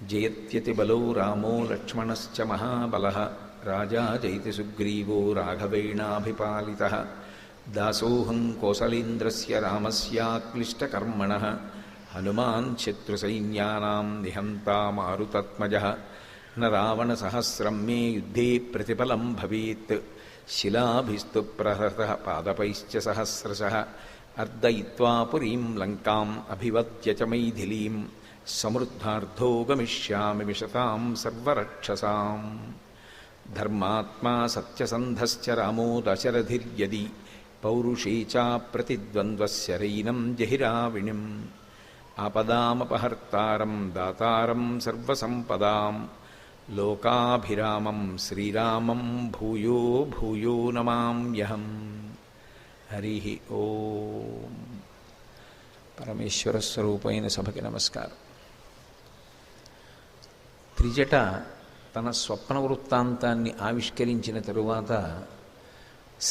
జయత్యతిబలో రామో లక్ష్మణశ్చ మహాబలః రాజా జయతి సుగ్రీవో రాఘవేణాభిపాలితః దాసోహం కోసలేంద్రస్య రామస్యాక్లిష్టకర్మణః హనుమాన్ శత్రుసైన్యానాం నిహంతా మారుతత్మజః న రావణసహస్రం మే యుద్ధే ప్రతిఫలం భవేత్ శిలాభిస్తు ప్రహృతః పాదపైశ్చ సహస్రశః అర్దయిత్వా పురీం లంకాం అభివద్య చ మైథిలీం సమృద్ధార్థో గమిష్యామి విశతాం సర్వరక్షసాం. ధర్మాత్మా సత్యసంధశ్చ రామో దశరథిర్యది పౌరుషే చ ప్రతిద్వంద్వస్య రైనం జహిరావిణిం ఆపదామపహర్తారం దాతారం సర్వసంపదాం లోకాభిరామం శ్రీరామం భూయో భూయో నమామ్యహం. హరి ఓం. పరమేశ్వర స్వరూపైన సభకి నమస్కారం. త్రిజట తన స్వప్న వృత్తాంతాన్ని ఆవిష్కరించిన తరువాత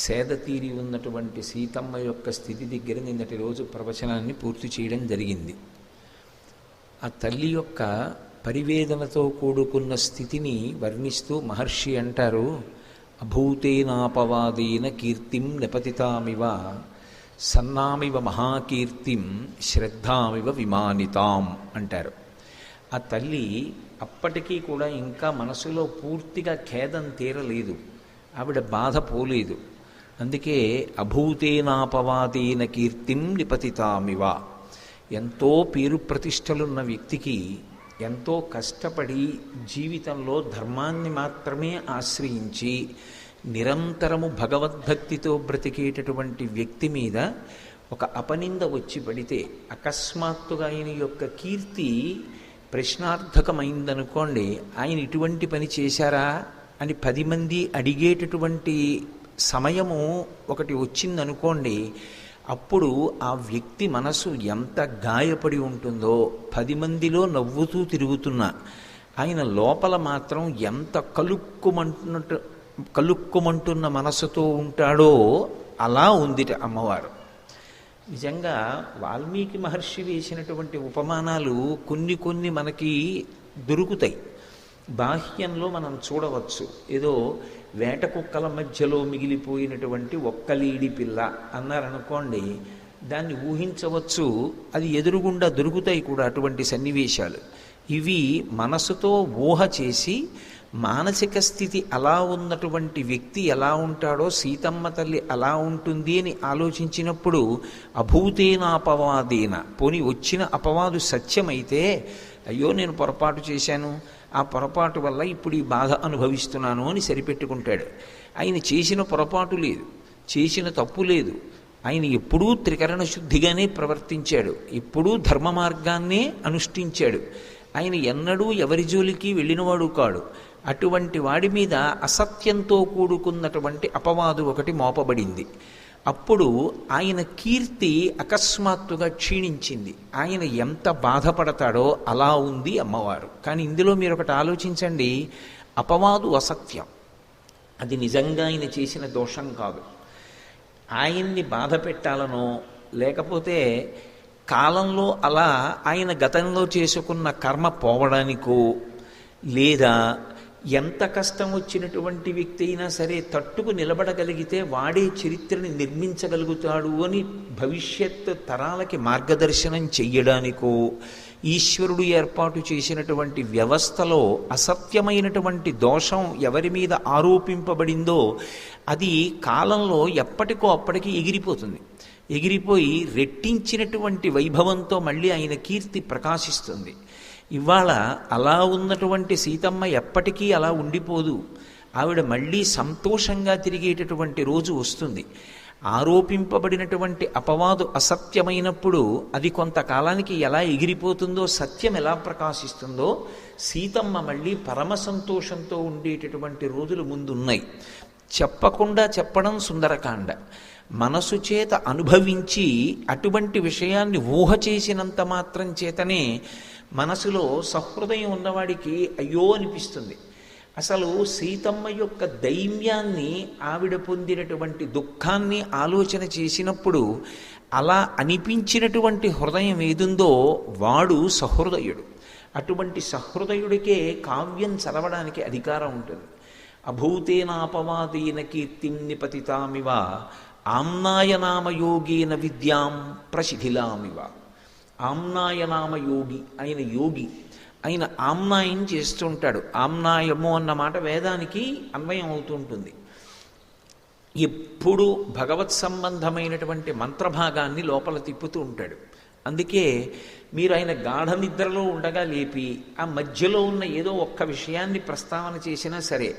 సేద తీరి ఉన్నటువంటి సీతమ్మ యొక్క స్థితి దగ్గర నిన్నటి రోజు ప్రవచనాన్ని పూర్తి చేయడం జరిగింది. ఆ తల్లి యొక్క పరివేదనతో కూడుకున్న స్థితిని వర్ణిస్తూ మహర్షి అంటారు, అభూతేనాపవాదేన కీర్తిం నిపతితామివ సన్నామివ మహాకీర్తిం శ్రద్ధామివ విమానితాం అంటారు. ఆ తల్లి అప్పటికీ కూడా ఇంకా మనసులో పూర్తిగా ఖేదం తీరలేదు, ఆవిడ బాధ పోలేదు. అందుకే అభూతేనాపవాదేన కీర్తిం నిపతితామివ. ఎంతో పేరు ప్రతిష్టలున్న వ్యక్తికి ఎంతో కష్టపడి జీవితంలో ధర్మాన్ని మాత్రమే ఆశ్రయించి నిరంతరము భగవద్భక్తితో బ్రతికేటటువంటి వ్యక్తి మీద ఒక అపనింద వచ్చి పడితే, అకస్మాత్తుగా ఆయన యొక్క కీర్తి ప్రశ్నార్థకమైందనుకోండి, ఆయన ఇటువంటి పని చేశారా అని 10 మంది అడిగేటటువంటి సమయము ఒకటి వచ్చిందనుకోండి, అప్పుడు ఆ వ్యక్తి మనసు ఎంత గాయపడి ఉంటుందో, 10 మందిలో నవ్వుతూ తిరుగుతున్నా ఆయన లోపల మాత్రం ఎంత కలుక్కుమంటున్న మనసుతో ఉంటాడో అలా ఉందిట అమ్మవారు. నిజంగా వాల్మీకి మహర్షి వేసినటువంటి ఉపమానాలు కొన్ని మనకి దొరుకుతాయి. బాహ్యంలో మనం చూడవచ్చు, ఏదో వేట కుక్కల మధ్యలో మిగిలిపోయినటువంటి ఒక్కలీడి పిల్ల అన్నారనుకోండి, దాన్ని ఊహించవచ్చు, అది ఎదురుగుండా దొరుకుతాయి కూడా అటువంటి సన్నివేశాలు. ఇవి మనసుతో ఊహ చేసి మానసిక స్థితి అలా ఉన్నటువంటి వ్యక్తి ఎలా ఉంటాడో సీతమ్మ తల్లి అలా ఉంటుంది అని ఆలోచించినప్పుడు అభూతేనాపవాదేన, పోని వచ్చిన అపవాదు సత్యమైతే, అయ్యో నేను పొరపాటు చేశాను, ఆ పొరపాటు వల్ల ఇప్పుడు ఈ బాధ అనుభవిస్తున్నాను అని సరిపెట్టుకుంటాడు. ఆయన చేసిన పొరపాటు లేదు, చేసిన తప్పు లేదు, ఆయన ఎప్పుడూ త్రికరణ శుద్ధిగానే ప్రవర్తించాడు, ఎప్పుడూ ధర్మ మార్గాన్నే అనుష్ఠించాడు. ఆయన ఎన్నడూ ఎవరి జోలికి వెళ్ళినవాడు కాడు. అటువంటి వాడి మీద అసత్యంతో కూడుకున్నటువంటి అపవాదు ఒకటి మోపబడింది. అప్పుడు ఆయన కీర్తి అకస్మాత్తుగా క్షీణించింది. ఆయన ఎంత బాధపడతాడో అలా ఉంది అమ్మవారు. కానీ ఇందులో మీరు ఒకటి ఆలోచించండి, అపవాదు అసత్యం, అది నిజంగా ఆయన చేసిన దోషం కాదు. ఆయన్ని బాధ పెట్టాలనో లేకపోతే కాలంలో అలా ఆయన గతంలో చేసుకున్న కర్మ పోవడానికో, లేదా ఎంత కష్టం వచ్చినటువంటి వ్యక్తి అయినా సరే తట్టుకు నిలబడగలిగితే వాడే చరిత్రని నిర్మించగలుగుతాడు అని భవిష్యత్ తరాలకి మార్గదర్శనం చెయ్యడానికో, ఈశ్వరుడు ఏర్పాటు చేసినటువంటి వ్యవస్థలో అసత్యమైనటువంటి దోషం ఎవరి మీద ఆరోపింపబడిందో అది కాలంలో ఎప్పటికో అప్పటికి ఎగిరిపోతుంది. ఎగిరిపోయి రెట్టించినటువంటి వైభవంతో మళ్ళీ ఆయన కీర్తి ప్రకాశిస్తుంది. ఇవాళ అలా ఉన్నటువంటి సీతమ్మ ఎప్పటికీ అలా ఉండిపోదు. ఆవిడ మళ్ళీ సంతోషంగా తిరిగేటటువంటి రోజు వస్తుంది. ఆరోపింపబడినటువంటి అపవాదు అసత్యమైనప్పుడు అది కొంతకాలానికి ఎలా ఎగిరిపోతుందో, సత్యం ఎలా ప్రకాశిస్తుందో, సీతమ్మ మళ్ళీ పరమ సంతోషంతో ఉండేటటువంటి రోజులు ముందున్నాయి. చెప్పకుండా చెప్పడం సుందరకాండ. మనసు చేత అనుభవించి అటువంటి విషయాన్ని ఊహ చేసినంత మాత్రం చేతనే మనసులో సహృదయం ఉన్నవాడికి అయ్యో అనిపిస్తుంది. అసలు సీతమ్మ యొక్క దైన్యాన్ని, ఆవిడ పొందినటువంటి దుఃఖాన్ని ఆలోచన చేసినప్పుడు అలా అనిపించినటువంటి హృదయం ఏదుందో వాడు సహృదయుడు. అటువంటి సహృదయుడికే కావ్యం చదవడానికి అధికారం ఉంటుంది. అభూతేనాపవాదేన కీర్తిం నిపతితామివ ఆమ్నాయనామయోగేన విద్యాం ప్రశిథిలామివ. ఆమ్నాయనామయోగి ఆయన యోగి, ఆయన ఆమ్నాయం చేస్తుంటాడు. ఆమ్నాయము అన్న మాట వేదానికి అన్వయం అవుతుంటుంది. ఎప్పుడు భగవత్ సంబంధమైనటువంటి మంత్రభాగాన్ని లోపల తిప్పుతూ ఉంటాడు. అందుకే మీరు ఆయన గాఢ నిద్రలో ఉండగా లేపి ఆ మధ్యలో ఉన్న ఏదో ఒక్క విషయాన్ని ప్రస్తావన చేసినా సరే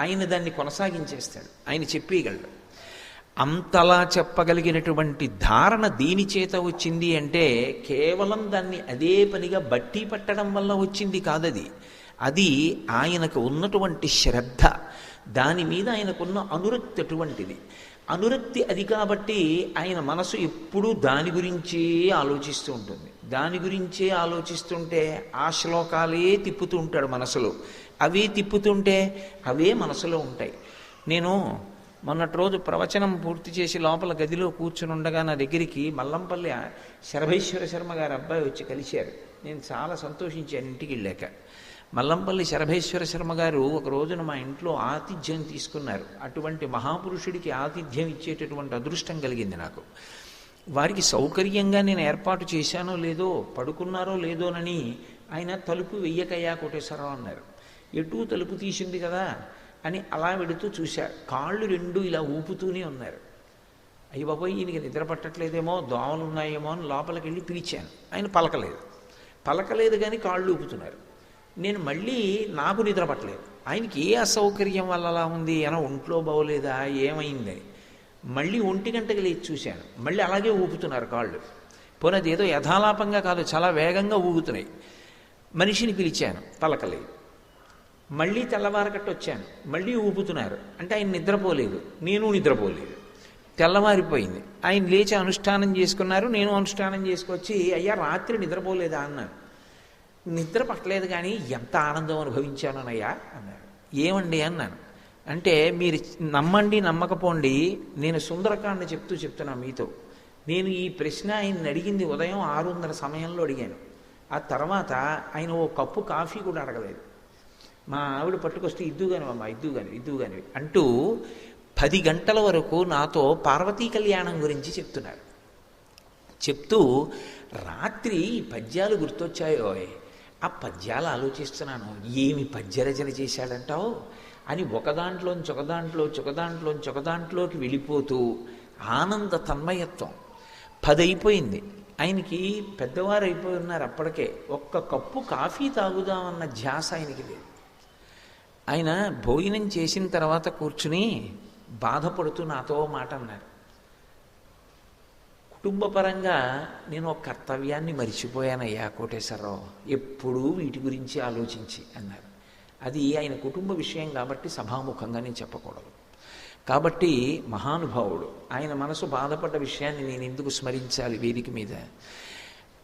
ఆయన దాన్ని కొనసాగించేస్తాడు, ఆయన చెప్పేయగలడు. అంతలా చెప్పగలిగినటువంటి ధారణ దేని చేత వచ్చింది అంటే కేవలం దాన్ని అదే పనిగా బట్టి పట్టడం వల్ల వచ్చింది కాదది. అది ఆయనకు ఉన్నటువంటి శ్రద్ధ, దాని మీద ఆయనకున్న అనురక్తి అటువంటిది. అనురక్తి అది కాబట్టి ఆయన మనసు ఎప్పుడూ దాని గురించే ఆలోచిస్తూ ఉంటుంది. దాని గురించే ఆలోచిస్తుంటే ఆ శ్లోకాలే తిప్పుతూ ఉంటాడు మనసులో. అవే తిప్పుతుంటే అవే మనసులో ఉంటాయి. నేను మొన్నటి రోజు ప్రవచనం పూర్తి చేసి లోపల గదిలో కూర్చుని ఉండగా నా దగ్గరికి మల్లంపల్లి శరభేశ్వర శర్మ గారి అబ్బాయి వచ్చి కలిశారు. నేను చాలా సంతోషించాను ఇంటికి వెళ్ళాక. మల్లంపల్లి శరభేశ్వర శర్మ గారు ఒక రోజున మా ఇంట్లో ఆతిథ్యం తీసుకున్నారు. అటువంటి మహాపురుషుడికి ఆతిథ్యం ఇచ్చేటటువంటి అదృష్టం కలిగింది నాకు. వారికి సౌకర్యంగా నేను ఏర్పాటు చేశానో లేదో, పడుకున్నారో లేదోనని ఆయన తలుపు వెయ్యకయ్యా కోటేశ్వరరావు అన్నారు. ఎటూ తలుపు తీసింది కదా అని అలా వెడుతూ చూశారు. కాళ్ళు రెండు ఇలా ఊపుతూనే ఉన్నారు. అయ్య బాబోయ్ ఈయనకి నిద్ర పట్టట్లేదేమో, దోమలు ఉన్నాయేమో అని లోపలికి వెళ్ళి పిలిచాను. ఆయన పలకలేదు కానీ కాళ్ళు ఊపుతున్నారు. నేను మళ్ళీ నాకు నిద్ర పట్టలేదు. ఆయనకి ఏ అసౌకర్యం వల్ల అలా ఉంది, ఏమో ఒంట్లో బాగోలేదా ఏమైందని మళ్ళీ 1 గంటకి లేచి చూశాను. మళ్ళీ అలాగే ఊపుతున్నారు కాళ్ళు. పోనీ అది ఏదో యథాలాపంగా కాదు, చాలా వేగంగా ఊగుతున్నాయి. మనిషిని పిలిచాను, పలకలేదు. మళ్ళీ తెల్లవారకట్టు వచ్చాను, మళ్ళీ ఊపుతున్నారు. అంటే ఆయన నిద్రపోలేదు, నేను నిద్రపోలేదు. తెల్లవారిపోయింది. ఆయన లేచి అనుష్ఠానం చేసుకున్నారు, నేను అనుష్ఠానం చేసుకొచ్చి అయ్యా రాత్రి నిద్రపోలేదా అన్నాను. నిద్ర పట్టలేదు కానీ ఎంత ఆనందం అనుభవించానయ్యా అన్నారు. ఏమండి అన్నాను. అంటే మీరు నమ్మండి నమ్మకపోండి, నేను సుందరకాండ చెప్తున్నా మీతో. నేను ఈ ప్రశ్న ఆయన అడిగింది ఉదయం 6:30 సమయంలో అడిగాను. ఆ తర్వాత ఆయన ఓ కప్పు కాఫీ కూడా అడగలేదు. మా ఆవిడ పట్టుకొస్తే ఇద్దుగాని అమ్మా ఇద్దుగాని అంటూ 10 గంటల వరకు నాతో పార్వతీ కళ్యాణం గురించి చెప్తున్నారు. చెప్తూ రాత్రి పద్యాలు గుర్తొచ్చాయో, ఆ పద్యాలు ఆలోచిస్తున్నాను, ఏమి పద్యరచన చేశాడంటావు అని ఒకదాంట్లోకి వెళ్ళిపోతూ ఆనంద తన్మయత్వం. 10 అయిపోయింది. ఆయనకి పెద్దవారు అయిపోయి ఉన్నారు అప్పటికే. ఒక్క కప్పు కాఫీ తాగుదామన్న ధ్యాస ఆయనకి లేదు. ఆయన భోజనం చేసిన తర్వాత కూర్చుని బాధపడుతూ నాతో మాట అన్నారు. కుటుంబపరంగా నేను ఒక కర్తవ్యాన్ని మరిచిపోయానయ్యా కోటేశ్వరరావు, ఎప్పుడూ వీటి గురించి ఆలోచించి అన్నారు. అది ఆయన కుటుంబ విషయం కాబట్టి సభాముఖంగా నేను చెప్పకూడదు. కాబట్టి మహానుభావుడు, ఆయన మనసు బాధపడ్డ విషయాన్ని నేను ఎందుకు స్మరించాలి వేదిక మీద?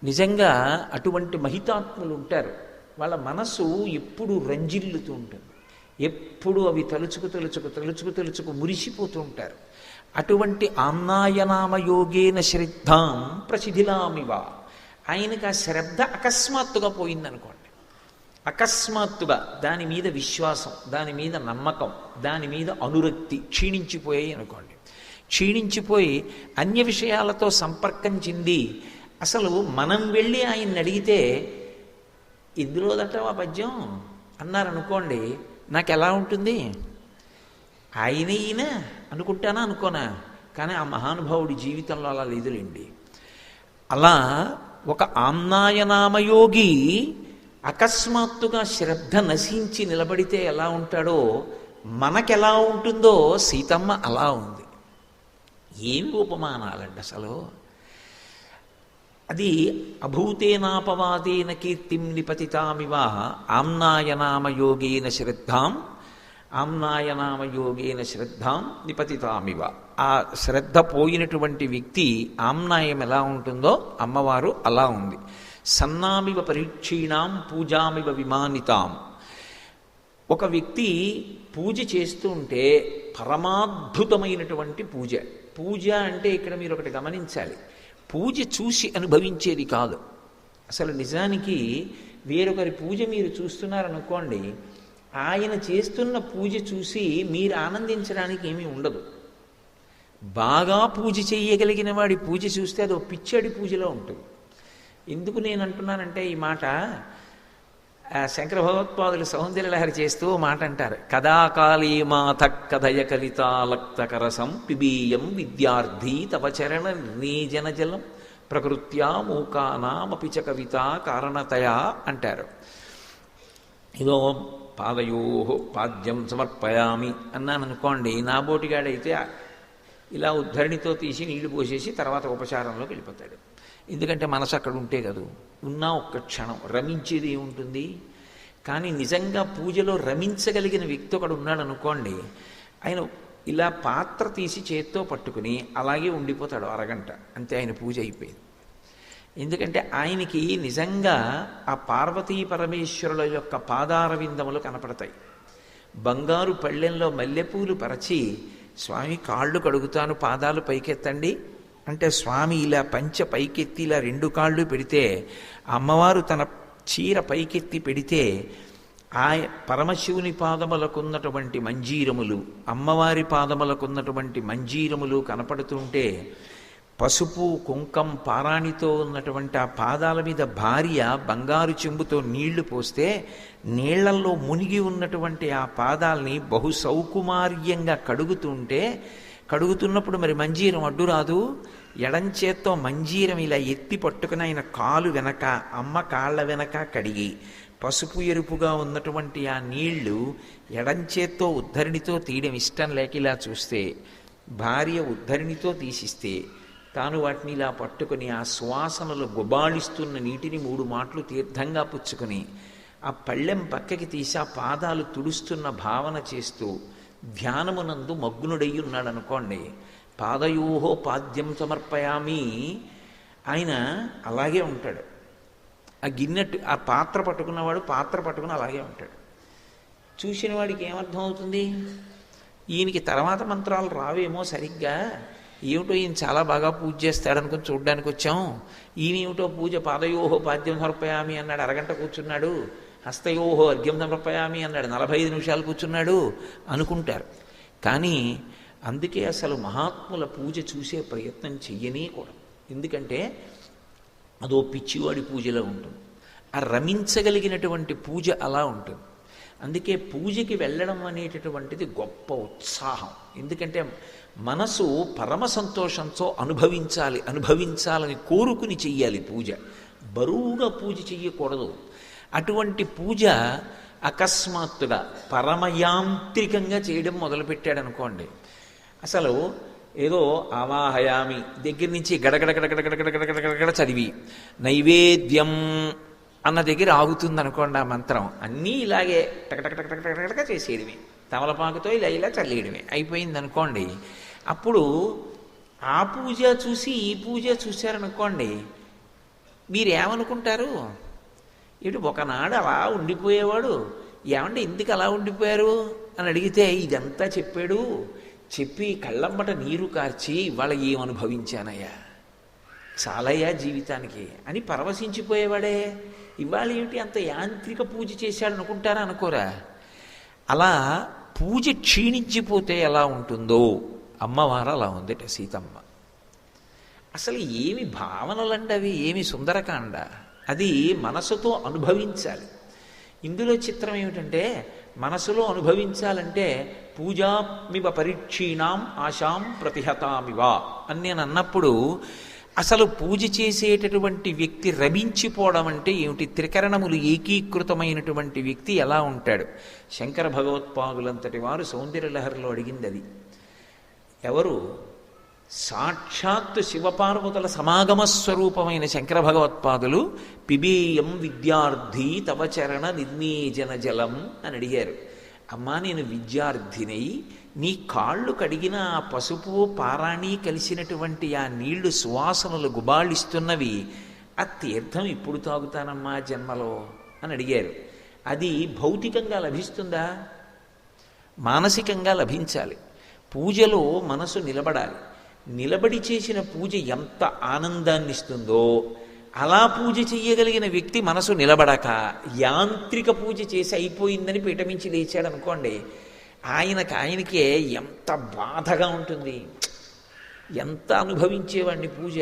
నిజంగా అటువంటి మహితాత్ములు ఉంటారు. వాళ్ళ మనసు ఎప్పుడు రంజిల్లుతూ ఉంటుంది, ఎప్పుడు అవి తలుచుకు మురిసిపోతూ ఉంటారు. అటువంటి ఆమ్నాయనామయోగేన శ్రద్ధాం ప్రసిధిలామివ. ఆయనకు ఆ శ్రద్ధ అకస్మాత్తుగా పోయిందనుకోండి, అకస్మాత్తుగా దాని మీద విశ్వాసం, దాని మీద నమ్మకం, దాని మీద అనురక్తి క్షీణించిపోయాయి అనుకోండి. క్షీణించిపోయి అన్య విషయాలతో సంపర్కం చెంది అసలు మనం వెళ్ళి ఆయన్ని అడిగితే ఇందులోదంటావా పద్యం అన్నారనుకోండి, నాకు ఎలా ఉంటుంది? ఈయన అనుకుంటానా అనుకోనా? కానీ ఆ మహానుభావుడి జీవితంలో అలా లేదులేండి. అలా ఒక ఆమ్నాయనామయోగి అకస్మాత్తుగా శ్రద్ధ నశించి నిలబడితే ఎలా ఉంటాడో మనకెలా ఉంటుందో సీతమ్మ అలా ఉంది. ఏమి ఉపమానాలండి అసలు! అది అభూతేనాపవాదేన కీర్తిం నిపతితామివ ఆమ్నాయనామయోగేన శ్రద్ధాం నిపతితామివ. ఆ శ్రద్ధ పోయినటువంటి వ్యక్తి ఆమ్నాయం ఎలా ఉంటుందో అమ్మవారు అలా ఉంది. సన్నామివ పరీక్షీణాం పూజామివ విమానితాం. ఒక వ్యక్తి పూజ చేస్తూ ఉంటే పరమాద్భుతమైనటువంటి పూజ అంటే ఇక్కడ మీరు ఒకటి గమనించాలి, పూజ చూసి అనుభవించేది కాదు. అసలు నిజానికి వేరొకరి పూజ మీరు చూస్తున్నారనుకోండి, ఆయన చేస్తున్న పూజ చూసి మీరు ఆనందించడానికి ఏమీ ఉండదు. బాగా పూజ చేయగలిగిన వాడి పూజ చూస్తే అది ఒక పిచ్చడి పూజలో ఉంటుంది. ఎందుకు నేను అంటున్నానంటే ఈ మాట, శంకర భగవత్పాదులు సౌందర్యలహరి చేస్తూ మాట అంటారు, కదాకాళీ మాత కథయ కలితాలక్తకరసం పిబీయం విద్యార్థి తవ చరణ నిర్ణీజన జలం ప్రకృత్యా మూకానామపి చ కవిత కారణతయా అంటారు. ఇదో పాదయో పాద్యం సమర్పయామి అన్నాను అనుకోండి, నా బోటిగాడైతే ఇలా ఉద్ధరణితో తీసి నీళ్లు పోసేసి తర్వాత ఉపచారంలోకి వెళ్ళిపోతాడు. ఎందుకంటే మనసు అక్కడ ఉంటే కదూ, ఉన్నా ఒక్క క్షణం రమించేది ఏముంటుంది. కానీ నిజంగా పూజలో రమించగలిగిన వ్యక్తి ఒకడు ఉన్నాడు అనుకోండి, ఆయన ఇలా పాత్ర తీసి చేత్తో పట్టుకుని అలాగే ఉండిపోతాడు అరగంట, అంతే ఆయన పూజ అయిపోయింది. ఎందుకంటే ఆయనకి నిజంగా ఆ పార్వతీ పరమేశ్వరుల యొక్క పాదారవిందములు కనపడతాయి. బంగారు పళ్ళెంలో మల్లెపూలు పరచి, స్వామి కాళ్ళు కడుగుతాను పాదాలు పైకెత్తండి అంటే స్వామి ఇలా పంచ పైకెత్తి ఇలా రెండు కాళ్ళు పెడితే, అమ్మవారు తన చీర పైకెత్తి పెడితే ఆ పరమశివుని పాదములకున్నటువంటి మంజీరములు, అమ్మవారి పాదములకున్నటువంటి మంజీరములు కనపడుతుంటే, పసుపు కుంకం పారాణితో ఉన్నటువంటి ఆ పాదాల మీద భార్య బంగారు చెంబుతో నీళ్లు పోస్తే నీళ్లల్లో మునిగి ఉన్నటువంటి ఆ పాదాలని బహు సౌకుమార్యంగా కడుగుతున్నప్పుడు మరి మంజీరం అడ్డు రాదు. ఎడంచేత్తో మంజీరం ఇలా ఎత్తి పట్టుకుని ఆయన కాలు వెనక, అమ్మ కాళ్ళ వెనక కడిగి పసుపు ఎరుపుగా ఉన్నటువంటి ఆ నీళ్లు ఎడంచేత్తో ఉద్ధరణితో తీయడం ఇష్టం లేక ఇలా చూస్తే, భార్య ఉద్ధరణితో తీసిస్తే తాను వాటిని ఇలా పట్టుకుని ఆ సువాసనలు గుబాళిస్తున్న నీటిని 3 మాటలు తీర్థంగా పుచ్చుకొని ఆ పళ్ళెం పక్కకి తీసి ఆ పాదాలు తుడుస్తున్న భావన చేస్తూ ధ్యానమునందు మగ్నుడయ్యి ఉన్నాడు అనుకోండి, పాదయోహో పాద్యం సమర్పయామి, ఆయన అలాగే ఉంటాడు. ఆ గిన్నెట్టు ఆ పాత్ర పట్టుకున్నవాడు పాత్ర పట్టుకుని అలాగే ఉంటాడు. చూసిన వాడికి ఏమర్థం అవుతుంది? ఈయనకి తర్వాత మంత్రాలు రావేమో సరిగ్గా, ఏమిటో ఈయన చాలా బాగా పూజ చేస్తాడనుకుని చూడ్డానికి వచ్చాం, ఈయన ఏమిటో పూజ పాదయోహో పాద్యం సమర్పయామి అన్నాడు, అరగంట కూర్చున్నాడు, హస్తయోహో అర్ఘ్యం సమర్పయామి అన్నాడు, 45 నిమిషాలు కూర్చున్నాడు అనుకుంటారు. కానీ అందుకే అసలు మహాత్ముల పూజ చూసే ప్రయత్నం చెయ్యనేకూడదు. ఎందుకంటే అదో పిచ్చివాడి పూజలో ఉంటుంది. ఆ రమించగలిగినటువంటి పూజ అలా ఉంటుంది. అందుకే పూజకి వెళ్ళడం అనేటటువంటిది గొప్ప ఉత్సాహం. ఎందుకంటే మనసు పరమ సంతోషంతో అనుభవించాలని కోరుకుని చెయ్యాలి పూజ. బరువుగా పూజ చెయ్యకూడదు. అటువంటి పూజ అకస్మాత్తుగా పరమయాంత్రికంగా చేయడం మొదలుపెట్టాడు అనుకోండి, అసలు ఏదో ఆవాహయామి దగ్గర నుంచి గడగడ చదివి నైవేద్యం అన్న దగ్గర ఆగుతుంది అనుకోండి ఆ మంత్రం, అన్నీ ఇలాగే టకటకటకటకటక చేసేయడమే, తమలపాకుతో ఇలా చల్లేయడమే అయిపోయింది అనుకోండి. అప్పుడు ఆ పూజ చూసి ఈ పూజ చూశారనుకోండి, మీరేమనుకుంటారు? ఇటు ఒకనాడు అలా ఉండిపోయేవాడు, ఏమంటే ఎందుకు అలా ఉండిపోయారు అని అడిగితే ఇదంతా చెప్పాడు, చెప్పి కళ్ళమ్మట నీరు కార్చి ఇవాళ ఏమనుభవించానయ్యా, చాలయ్యా జీవితానికి అని పరవశించిపోయేవాడే. ఇవాళ ఏమిటి అంత యాంత్రిక పూజ చేశాడు అనుకుంటారా? అనుకోరా? అలా పూజ క్షీణించిపోతే ఎలా ఉంటుందో అమ్మవారు అలా ఉందట సీతమ్మ. అసలు ఏమి భావనలండి అవి, ఏమి సుందరకాండ, అది మనసుతో అనుభవించాలి. ఇందులో చిత్రం ఏమిటంటే మనసులో అనుభవించాలంటే పూజామివ పరీక్షీణాం ఆశాం ప్రతిహతామివ అని నేను అన్నప్పుడు అసలు పూజ చేసేటటువంటి వ్యక్తి రమించిపోవడం అంటే ఏమిటి? త్రికరణములు ఏకీకృతమైనటువంటి వ్యక్తి ఎలా ఉంటాడు? శంకర భగవత్పాదులంతటి వారు సౌందర్యలహరిలో అడిగింది అది. ఎవరు? సాక్షాత్తు శివపార్వతుల సమాగమ స్వరూపమైన శంకర భగవత్పాదులు పిబేయం విద్యార్థి తవ చరణ నిర్ణీజన జలం అని అడిగారు. అమ్మా, నేను విద్యార్థినై నీ కాళ్ళు కడిగిన ఆ పసుపు పారాణి కలిసినటువంటి ఆ నీళ్లు సువాసనలు గుబాళిస్తున్నవి, ఆ తీర్థం ఇప్పుడు తాగుతానమ్మా జన్మలో అని అడిగారు. అది భౌతికంగా లభిస్తుందా? మానసికంగా లభించాలి. పూజలో మనసు నిలబడాలి. నిలబడి చేసిన పూజ ఎంత ఆనందాన్ని ఇస్తుందో అలా పూజ చెయ్యగలిగిన వ్యక్తి మనసు నిలబడక యాంత్రిక పూజ చేసి అయిపోయిందని పీఠమించి లేచాడు అనుకోండి, ఆయనకే ఎంత బాధగా ఉంటుంది. ఎంత అనుభవించేవాడిని పూజ,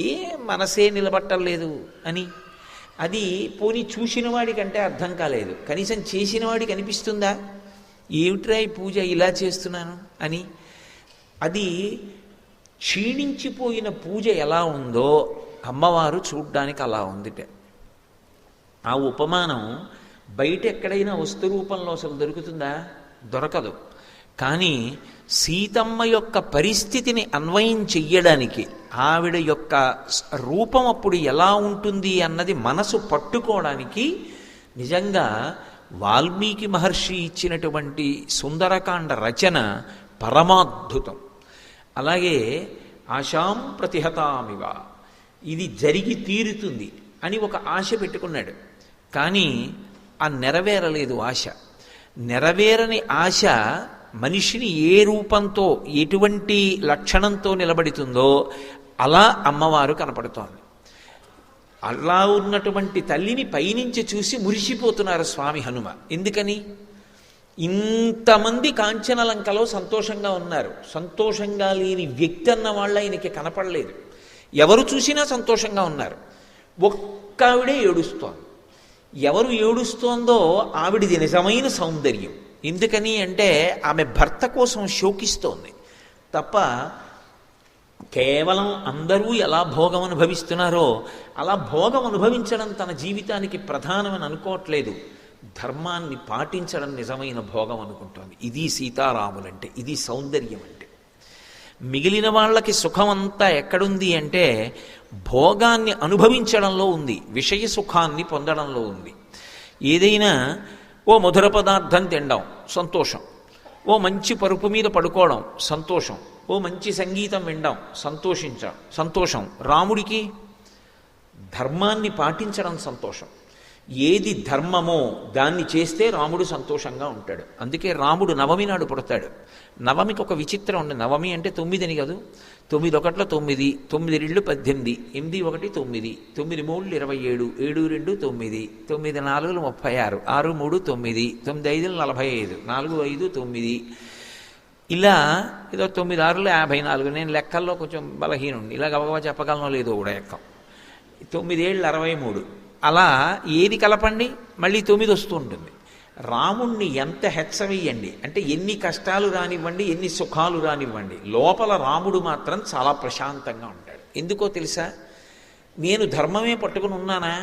ఏ మనసే నిలబట్టలేదు అని. అది పోనీ చూసిన వాడికంటే అర్థం కాలేదు, కనీసం చేసిన వాడికి అనిపిస్తుందా ఏమిట్రా ఈ పూజ ఇలా చేస్తున్నాను అని. అది క్షీణించిపోయిన పూజ ఎలా ఉందో అమ్మవారు చూడ్డానికి అలా ఉందిట. ఆ ఉపమానం బయట ఎక్కడైనా వస్తు రూపంలో అసలు దొరుకుతుందా? దొరకదు. కానీ సీతమ్మ యొక్క పరిస్థితిని అన్వయం చెయ్యడానికి, ఆవిడ యొక్క రూపం అప్పుడు ఎలా ఉంటుంది అన్నది మనసు పట్టుకోవడానికి నిజంగా వాల్మీకి మహర్షి ఇచ్చినటువంటి సుందరకాండ రచన పరమాద్భుతం. అలాగే ఆశాం ప్రతిహతామివ, ఇది జరిగి తీరుతుంది అని ఒక ఆశ పెట్టుకున్నాడు. కానీ ఆ నెరవేరలేదు ఆశ. నెరవేరని ఆశ మనిషిని ఏ రూపంతో ఎటువంటి లక్షణంతో నిలబడుతుందో అలా అమ్మవారు కనపడుతోంది. అలా ఉన్నటువంటి తల్లిని పైనుంచి చూసి మురిసిపోతున్నారు స్వామి హనుమ. ఎందుకని? ఇంతమంది కాంచనలంకలో సంతోషంగా ఉన్నారు, సంతోషంగా లేని వ్యక్తి అన్న వాళ్ళు ఆయనకి కనపడలేదు. ఎవరు చూసినా సంతోషంగా ఉన్నారు, ఒక్క ఆవిడే ఏడుస్తోంది. ఎవరు ఏడుస్తోందో ఆవిడిది నిజమైన సౌందర్యం. ఎందుకని అంటే ఆమె భర్త కోసం శోకిస్తోంది తప్ప కేవలం అందరూ ఎలా భోగం అనుభవిస్తున్నారో అలా భోగం అనుభవించడం తన జీవితానికి ప్రధానమని అనుకోవట్లేదు. ధర్మాన్ని పాటించడం నిజమైన భోగం అనుకుంటోంది. ఇది సీతారాములంటే, ఇది సౌందర్యం అంటే. మిగిలిన వాళ్ళకి సుఖం అంతా ఎక్కడుంది అంటే భోగాన్ని అనుభవించడంలో ఉంది, విషయ సుఖాన్ని పొందడంలో ఉంది. ఏదైనా ఓ మధుర పదార్థం తినడం సంతోషం, ఓ మంచి పరుపు మీద పడుకోవడం సంతోషం, ఓ మంచి సంగీతం వినడం సంతోషం. రాముడికి ధర్మాన్ని పాటించడం సంతోషం. ఏది ధర్మమో దాన్ని చేస్తే రాముడు సంతోషంగా ఉంటాడు. అందుకే రాముడు నవమి నాడు పుడతాడు. నవమికి ఒక విచిత్రం ఉంది. నవమి అంటే 9 అని కాదు, 9 ఒకట్ల 9, 9 2 18, 8 1 9, 9 3 27, 7 2 9, 9 4 36, 6 3 9, 9 5 45, 4 5 9, ఇలా ఏదో 9 6 54. నేను లెక్కల్లో కొంచెం బలహీనుండి, ఇలా గబగబా చెప్పగలను లేదో కూడా ఎక్కం. 9 7 63. అలా ఏది కలపండి మళ్ళీ 9 వస్తూ ఉంటుంది. రాముణ్ణి ఎంత హెచ్చవేయండి అంటే ఎన్ని కష్టాలు రానివ్వండి, ఎన్ని సుఖాలు రానివ్వండి, లోపల రాముడు మాత్రం చాలా ప్రశాంతంగా ఉంటాడు. ఎందుకో తెలుసా? నేను ధర్మమే పట్టుకుని ఉన్నానా,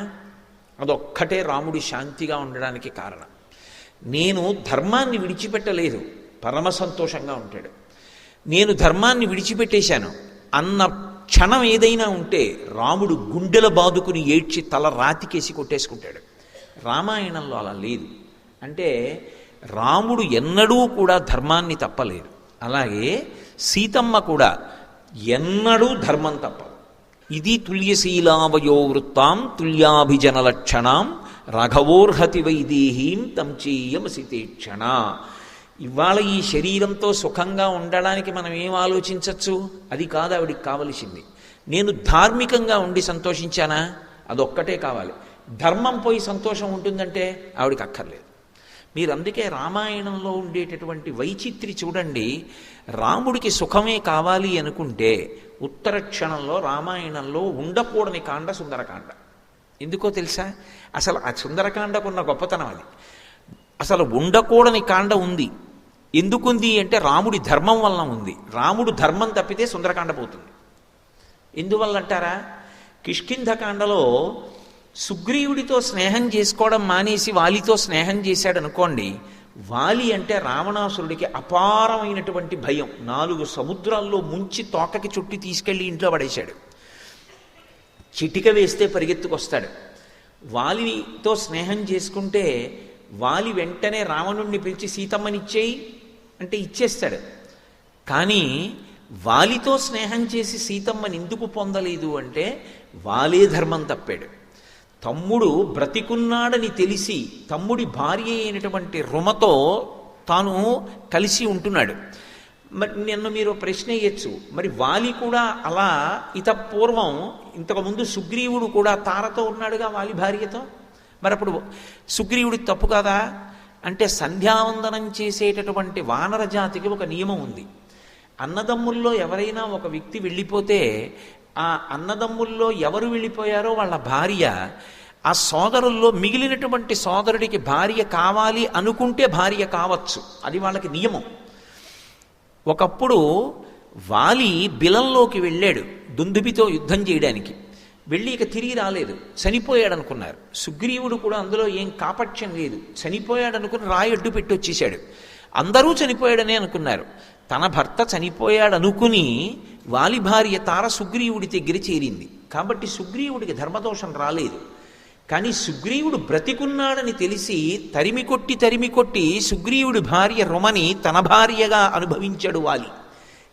అదొక్కటే రాముడి శాంతిగా ఉండడానికి కారణం. నేను ధర్మాన్ని విడిచిపెట్టలేదు, పరమ సంతోషంగా ఉంటాడు. నేను ధర్మాన్ని విడిచిపెట్టేశాను అన్న క్షణం ఏదైనా ఉంటే రాముడు గుండెల బాదుకుని ఏడ్చి తల రాతికేసి కొట్టేసుకుంటాడు. రామాయణంలో అలా లేదు. అంటే రాముడు ఎన్నడూ కూడా ధర్మాన్ని తప్పలేదు. అలాగే సీతమ్మ కూడా ఎన్నడూ ధర్మం తప్పదు. ఇది తుల్యశీలావయో వృత్తాం తుల్యాభిజన లక్షణాం రాఘవోర్హతి వైదేహీం తంచేయమసితేక్షణ. ఇవాళ ఈ శరీరంతో సుఖంగా ఉండడానికి మనం ఏం ఆలోచించవచ్చు? అది కాదు ఆవిడికి కావలసింది. నేను ధార్మికంగా ఉండి సంతోషించానా, అదొక్కటే కావాలి. ధర్మం పోయి సంతోషం ఉంటుందంటే ఆవిడికి అక్కర్లేదు. మీరు అందుకే రామాయణంలో ఉండేటటువంటి వైచిత్రి చూడండి. రాముడికి సుఖమే కావాలి అనుకుంటే ఉత్తర క్షణంలో రామాయణంలో ఉండకూడని కాండ సుందరకాండ. ఎందుకో తెలుసా? అసలు ఆ సుందరకాండకున్న గొప్పతనం అది. అసలు ఉండకూడని కాండ ఉంది. ఎందుకుంది అంటే రాముడి ధర్మం వలన ఉంది. రాముడు ధర్మం తప్పితే సుందరకాండ పోతుంది. ఎందువల్ల అంటారా? కిష్కింధకాండలో సుగ్రీవుడితో స్నేహం చేసుకోవడం మానేసి వాలితో స్నేహం చేశాడు అనుకోండి. వాలి అంటే రావణాసురుడికి అపారమైనటువంటి భయం. 4 సముద్రాల్లో ముంచి తోకకి చుట్టి తీసుకెళ్లి ఇంట్లో పడేశాడు. చిటిక వేస్తే పరిగెత్తుకొస్తాడు. వాలితో స్నేహం చేసుకుంటే వాలి వెంటనే రావణుణ్ణి పిలిచి సీతమ్మనిచ్చేయి అంటే ఇచ్చేస్తాడు. కానీ వాలితో స్నేహం చేసి సీతమ్మని ఎందుకు పొందలేదు అంటే వాలే ధర్మం తప్పాడు. తమ్ముడు బ్రతికున్నాడని తెలిసి తమ్ముడి భార్య అయినటువంటి రుమతో తాను కలిసి ఉంటున్నాడు. మరి నిన్న మీరు ప్రశ్న వేయచ్చు, మరి వాలి కూడా అలా పూర్వం ఇంతకుముందు సుగ్రీవుడు కూడా తారతో ఉన్నాడుగా వాలి భార్యతో, మరి అప్పుడు సుగ్రీవుడికి తప్పు కాదా అంటే సంధ్యావందనం చేసేటటువంటి వానర జాతికి ఒక నియమం ఉంది. అన్నదమ్ముల్లో ఎవరైనా ఒక వ్యక్తి వెళ్ళిపోతే ఆ అన్నదమ్ముల్లో ఎవరు వెళ్ళిపోయారో వాళ్ళ భార్య ఆ సోదరుల్లో మిగిలినటువంటి సోదరుడికి భార్య కావాలి అనుకుంటే భార్య కావచ్చు, అది వాళ్ళకి నియమం. ఒకప్పుడు వాలి బిలంలోకి వెళ్ళాడు దుందుబితో యుద్ధం చేయడానికి, వెళ్ళి ఇక తిరిగి రాలేదు, చనిపోయాడు అనుకున్నారు. సుగ్రీవుడు కూడా అందులో ఏం కాపట్యం లేదు, చనిపోయాడు అనుకుని రాయి అడ్డు పెట్టి వచ్చేసాడు. అందరూ చనిపోయాడనే అనుకున్నారు. తన భర్త చనిపోయాడు అనుకుని వాలి భార్య తార సుగ్రీవుడి దగ్గర చేరింది కాబట్టి సుగ్రీవుడికి ధర్మదోషం రాలేదు. కానీ సుగ్రీవుడు బ్రతికున్నాడని తెలిసి తరిమి కొట్టి సుగ్రీవుడి భార్య రుమని తన భార్యగా అనుభవించాడు వాలి.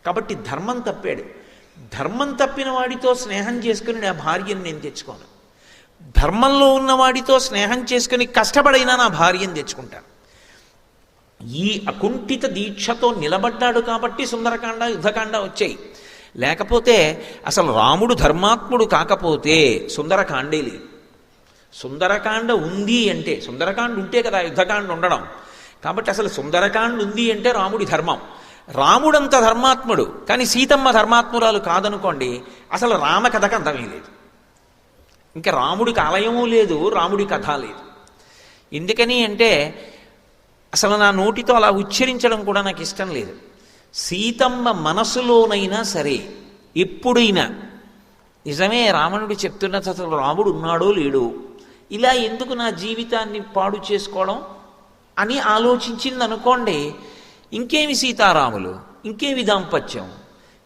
కాబట్టి ధర్మం తప్పాడు. ధర్మం తప్పిన వాడితో స్నేహం చేసుకుని నా భార్యను నేను తెచ్చుకోను, ధర్మంలో ఉన్నవాడితో స్నేహం చేసుకుని కష్టపడైనా నా భార్యను తెచ్చుకుంటాను. ఈ అకుంఠిత దీక్షతో నిలబడ్డాడు కాబట్టి సుందరకాండ యుద్ధకాండ వచ్చాయి. లేకపోతే అసలు రాముడు ధర్మాత్ముడు కాకపోతే సుందరకాండే లేదు. సుందరకాండ ఉంది అంటే, సుందరకాండ ఉంటే కదా యుద్ధకాండ ఉండడం. కాబట్టి అసలు సుందరకాండ ఉంది అంటే రాముడి ధర్మం. రాముడంత ధర్మాత్ముడు కానీ సీతమ్మ ధర్మాత్మురాలు కాదనుకోండి, అసలు రామ కథకు అంతమే లేదు, ఇంకా రాముడికి ఆలయము లేదు, రాముడి కథ లేదు. ఎందుకని అంటే అసలు నా నోటితో అలా ఉచ్చరించడం కూడా నాకు ఇష్టం లేదు. సీతమ్మ మనసులోనైనా సరే ఎప్పుడైనా నిజమే రావణుడు చెప్తున్నది అసలు రాముడు ఉన్నాడో లేడో, ఇలా ఎందుకు నా జీవితాన్ని పాడు చేసుకోవడం అని ఆలోచించింది అనుకోండి, ఇంకేమి సీతారాములు, ఇంకేమి దాంపత్యం,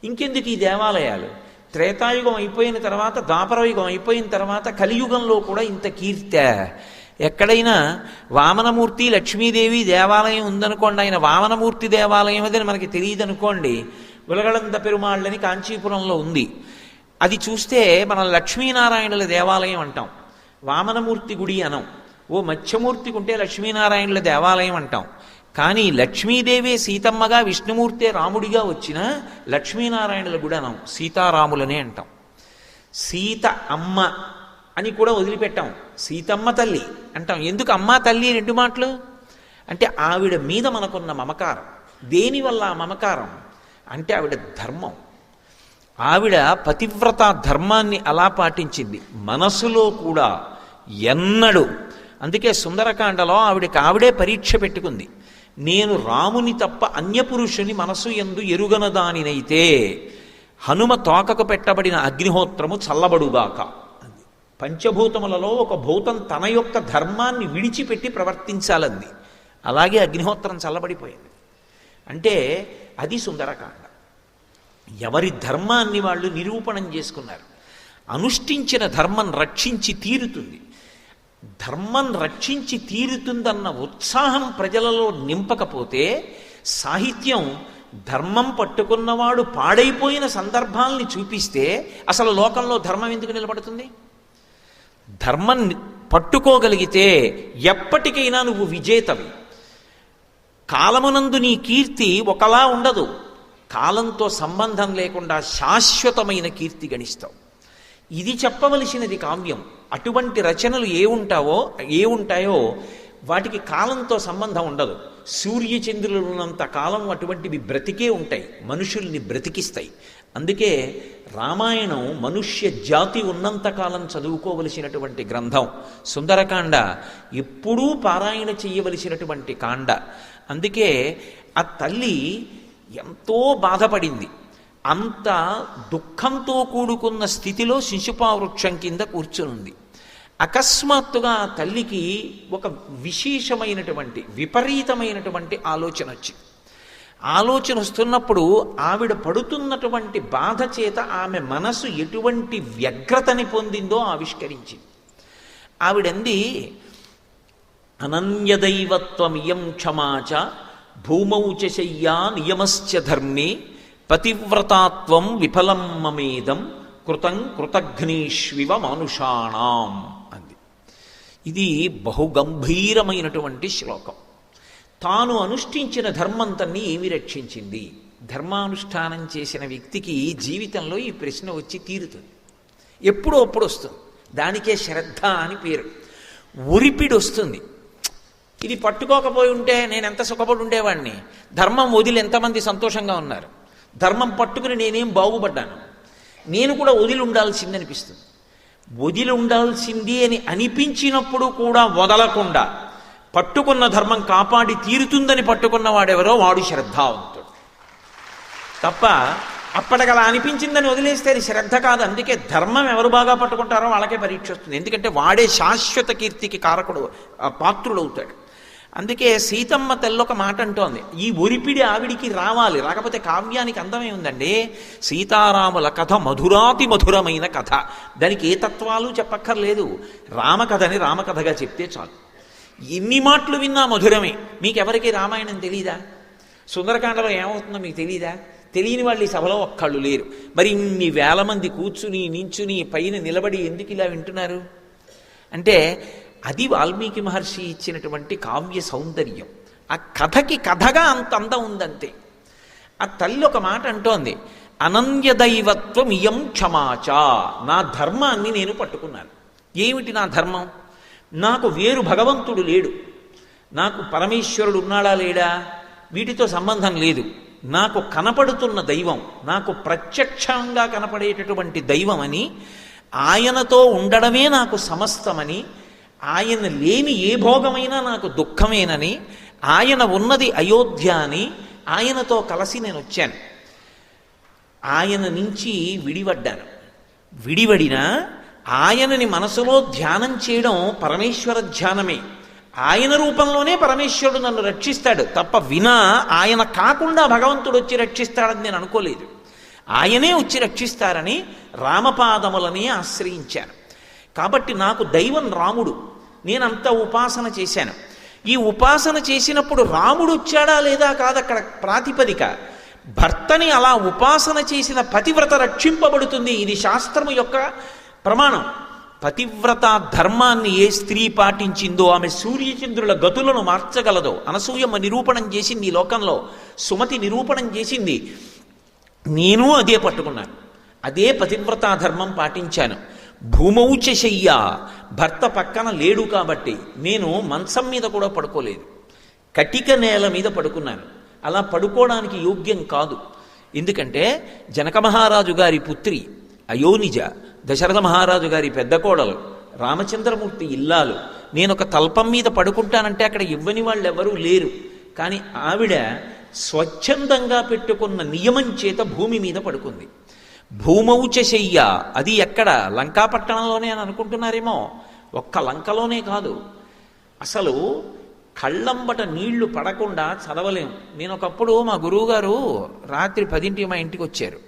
ఇంకెందుకు ఈ దేవాలయాలు. త్రేతాయుగం అయిపోయిన తర్వాత, ద్వాపరయుగం అయిపోయిన తర్వాత కలియుగంలో కూడా ఇంత కీర్తే. ఎక్కడైనా వామనమూర్తి లక్ష్మీదేవి దేవాలయం ఉందనుకోండి, ఆయన వామనమూర్తి దేవాలయం అదని మనకి తెలియదు అనుకోండి, ఉలగళంద పెరుమాళ్ళని కాంచీపురంలో ఉంది, అది చూస్తే మనం లక్ష్మీనారాయణుల దేవాలయం అంటాం, వామనమూర్తి గుడి అనం. ఓ మత్స్యమూర్తికి ఉంటే లక్ష్మీనారాయణుల దేవాలయం అంటాం. కానీ లక్ష్మీదేవే సీతమ్మగా, విష్ణుమూర్తే రాముడిగా వచ్చిన లక్ష్మీనారాయణుల గుడి అనం, సీతారాములనే అంటాం. సీత అమ్మ అని కూడా వదిలిపెట్టాం, సీతమ్మ తల్లి అంటాం. ఎందుకు అమ్మ తల్లి రెండు మాటలు అంటే ఆవిడ మీద మనకున్న మమకారం. దేనివల్ల ఆ మమకారం అంటే ఆవిడ ధర్మం. ఆవిడ పతివ్రత ధర్మాన్ని అలా పాటించింది మనసులో కూడా ఎన్నడూ. అందుకే సుందరకాండలో ఆవిడే పరీక్ష పెట్టుకుంది. నేను రాముని తప్ప అన్యపురుషుని మనసు యందు ఎరుగనదానినైతే హనుమ తోకకు పెట్టబడిన అగ్నిహోత్రము చల్లబడుగాక. పంచభూతములలో ఒక భూతం తన యొక్క ధర్మాన్ని విడిచిపెట్టి ప్రవర్తించాలంది. అలాగే అగ్నిహోత్రం చల్లబడిపోయింది. అంటే అది సుందరకాండ. ఎవరి ధర్మాన్ని వాళ్ళు నిరూపణం చేసుకున్నారు. అనుష్ఠించిన ధర్మం రక్షించి తీరుతుంది. ధర్మం రక్షించి తీరుతుందన్న ఉత్సాహం ప్రజలలో నింపకపోతే సాహిత్యం ధర్మం పట్టుకున్నవాడు పాడైపోయిన సందర్భాల్ని చూపిస్తే అసలు లోకంలో ధర్మం ఎందుకు నిలబడుతుంది? ధర్మం పట్టుకోగలిగితే ఎప్పటికైనా నువ్వు విజేతవి. కాలమునందు నీ కీర్తి ఒకలా ఉండదు, కాలంతో సంబంధం లేకుండా శాశ్వతమైన కీర్తి గణిస్తావు. ఇది చెప్పవలసినది కావ్యం. అటువంటి రచనలు ఏ ఉంటాయో వాటికి కాలంతో సంబంధం ఉండదు. సూర్యచంద్రులు ఉన్నంత కాలం అటువంటివి బ్రతికే ఉంటాయి, మనుషుల్ని బ్రతికిస్తాయి. అందుకే రామాయణం మనుష్య జాతి ఉన్నంతకాలం చదువుకోవలసినటువంటి గ్రంథం. సుందరకాండ ఎప్పుడూ పారాయణ చెయ్యవలసినటువంటి కాండ. అందుకే ఆ తల్లి ఎంతో బాధపడింది. అంత దుఃఖంతో కూడుకున్న స్థితిలో శిశుపావృక్షం కింద కూర్చునుంది. అకస్మాత్తుగా ఆ తల్లికి ఒక విశేషమైనటువంటి విపరీతమైనటువంటి ఆలోచన వచ్చింది. ఆలోచన వస్తున్నప్పుడు ఆవిడ పడుతున్నటువంటి బాధ చేత ఆమె మనసు ఎటువంటి వ్యగ్రతని పొందిందో ఆవిష్కరించింది. ఆవిడంది, అనన్యదైవత్వమియం క్షమాచ భూమౌ చ శయ్యా నియమశ్చ ధర్మే పతివ్రతాత్వం విఫలం మమేదం కృతం కృతఘ్నేష్వివ మానుషాణం అంది. ఇది బహుగంభీరమైనటువంటి శ్లోకం. తాను అనుష్ఠించిన ధర్మంతన్ని ఏమి రక్షించింది? ధర్మానుష్ఠానం చేసిన వ్యక్తికి జీవితంలో ఈ ప్రశ్న వచ్చి తీరుతుంది. ఎప్పుడో అప్పుడు వస్తుంది. దానికే శ్రద్ధ అని పేరు. ఒరిపిడి వస్తుంది. ఇది పట్టుకోకపోయి ఉంటే నేను ఎంత సుఖపడి ఉండేవాడిని, ధర్మం వదిలి ఎంతమంది సంతోషంగా ఉన్నారు, ధర్మం పట్టుకుని నేనేం బాగుపడ్డాను, నేను కూడా వదిలి ఉండాల్సింది అనిపిస్తుంది. వదిలి ఉండాల్సింది అని అనిపించినప్పుడు కూడా వదలకుండా పట్టుకున్న ధర్మం కాపాడి తీరుతుందని పట్టుకున్నవాడెవరో వాడు శ్రద్ధావంతుడు. తప్ప అప్పటికలా అనిపించిందని వదిలేస్తే అది శ్రద్ధ కాదు. అందుకే ధర్మం ఎవరు బాగా పట్టుకుంటారో వాళ్ళకే పరీక్ష వస్తుంది. ఎందుకంటే వాడే శాశ్వత కీర్తికి కారకుడు, పాత్రుడవుతాడు. అందుకే సీతమ్మ తెల్లొక మాట అంటోంది, ఈ ఒరిపిడి ఆవిడికి రావాలి, రాకపోతే కావ్యానికి అందమే ఉందండి. సీతారాముల కథ మధురాతి మధురమైన కథ. దానికి ఏ తత్వాలు చెప్పక్కర్లేదు. రామకథని రామకథగా చెప్తే చాలు. ఎన్ని మాటలు విన్నా మధురమే. మీకెవరికి రామాయణం తెలీదా? సుందరకాండలో ఏమవుతుందో మీకు తెలీదా? తెలియని వాళ్ళు ఈ సభలో ఒక్కళ్ళు లేరు. మరి ఇన్ని వేల మంది కూర్చుని నించుని పైన నిలబడి ఎందుకు ఇలా వింటున్నారు అంటే అది వాల్మీకి మహర్షి ఇచ్చినటువంటి కావ్య సౌందర్యం. ఆ కథకి కథగా అంత అందం ఉందంతే. ఆ తల్లి ఒక మాట అంటోంది, అనన్య దైవత్వం ఇయం క్షమాచ. నా ధర్మాన్ని నేను పట్టుకున్నాను. ఏమిటి నా ధర్మం? నాకు వేరు భగవంతుడు లేడు, నాకు పరమేశ్వరుడు ఉన్నాడా లేడా వీటితో సంబంధం లేదు. నాకు కనపడుతున్న దైవం, నాకు ప్రత్యక్షంగా కనపడేటటువంటి దైవం అని, ఆయనతో ఉండడమే నాకు సమస్తమని, ఆయన లేని ఏ భోగమైనా నాకు దుఃఖమేనని, ఆయన ఉన్నది అయోధ్య అని ఆయనతో కలిసి నేను వచ్చాను. ఆయన నుంచి విడిపడ్డాను. విడివడినా ఆయనని మనసులో ధ్యానం చేయడం పరమేశ్వర ధ్యానమే. ఆయన రూపంలోనే పరమేశ్వరుడు నన్ను రక్షిస్తాడు తప్ప వినా ఆయన కాకుండా భగవంతుడు వచ్చి రక్షిస్తాడని నేను అనుకోలేదు. ఆయనే వచ్చి రక్షిస్తారని రామపాదములనే ఆశ్రయించాను. కాబట్టి నాకు దైవం రాముడు. నేనంత ఉపాసన చేశాను. ఈ ఉపాసన చేసినప్పుడు రాముడు వచ్చాడా లేదా కాదు అక్కడ ప్రాతిపదిక. భర్తని అలా ఉపాసన చేసిన పతివ్రత రక్షింపబడుతుంది. ఇది శాస్త్రము యొక్క ప్రమాణం. పతివ్రత ధర్మాన్ని ఏ స్త్రీ పాటించిందో ఆమె సూర్యచంద్రుల గతులను మార్చగలదో అనసూయమ్మ నిరూపణం చేసింది ఈ లోకంలో. సుమతి నిరూపణం చేసింది. నేను అదే పట్టుకున్నాను. అదే పతివ్రతా ధర్మం పాటించాను. భూమౌచ శయ్య, భర్త పక్కన లేడు కాబట్టి నేను మంచం మీద కూడా పడుకోలేదు, కటిక నేల మీద పడుకున్నాను. అలా పడుకోవడానికి యోగ్యం కాదు. ఎందుకంటే జనక మహారాజు గారి పుత్రి అయోనిజ, దశరథ మహారాజు గారి పెద్ద కోడలు, రామచంద్రమూర్తి ఇల్లాలు. నేను ఒక తల్పం మీద పడుకుంటానంటే అక్కడ ఇవ్వని వాళ్ళు ఎవరూ లేరు. కానీ ఆవిడ స్వచ్ఛందంగా పెట్టుకున్న నియమం చేత భూమి మీద పడుకుంది. భూమౌచ శయ్య, అది ఎక్కడ? లంకాపట్టణంలోనే అని అనుకుంటున్నారేమో. ఒక్క లంకలోనే కాదు, అసలు కళ్ళంబట నీళ్లు పడకుండా చదవలేము. నేను ఒకప్పుడు మా గురువుగారు రాత్రి 10ంటికి మా ఇంటికి వచ్చారు.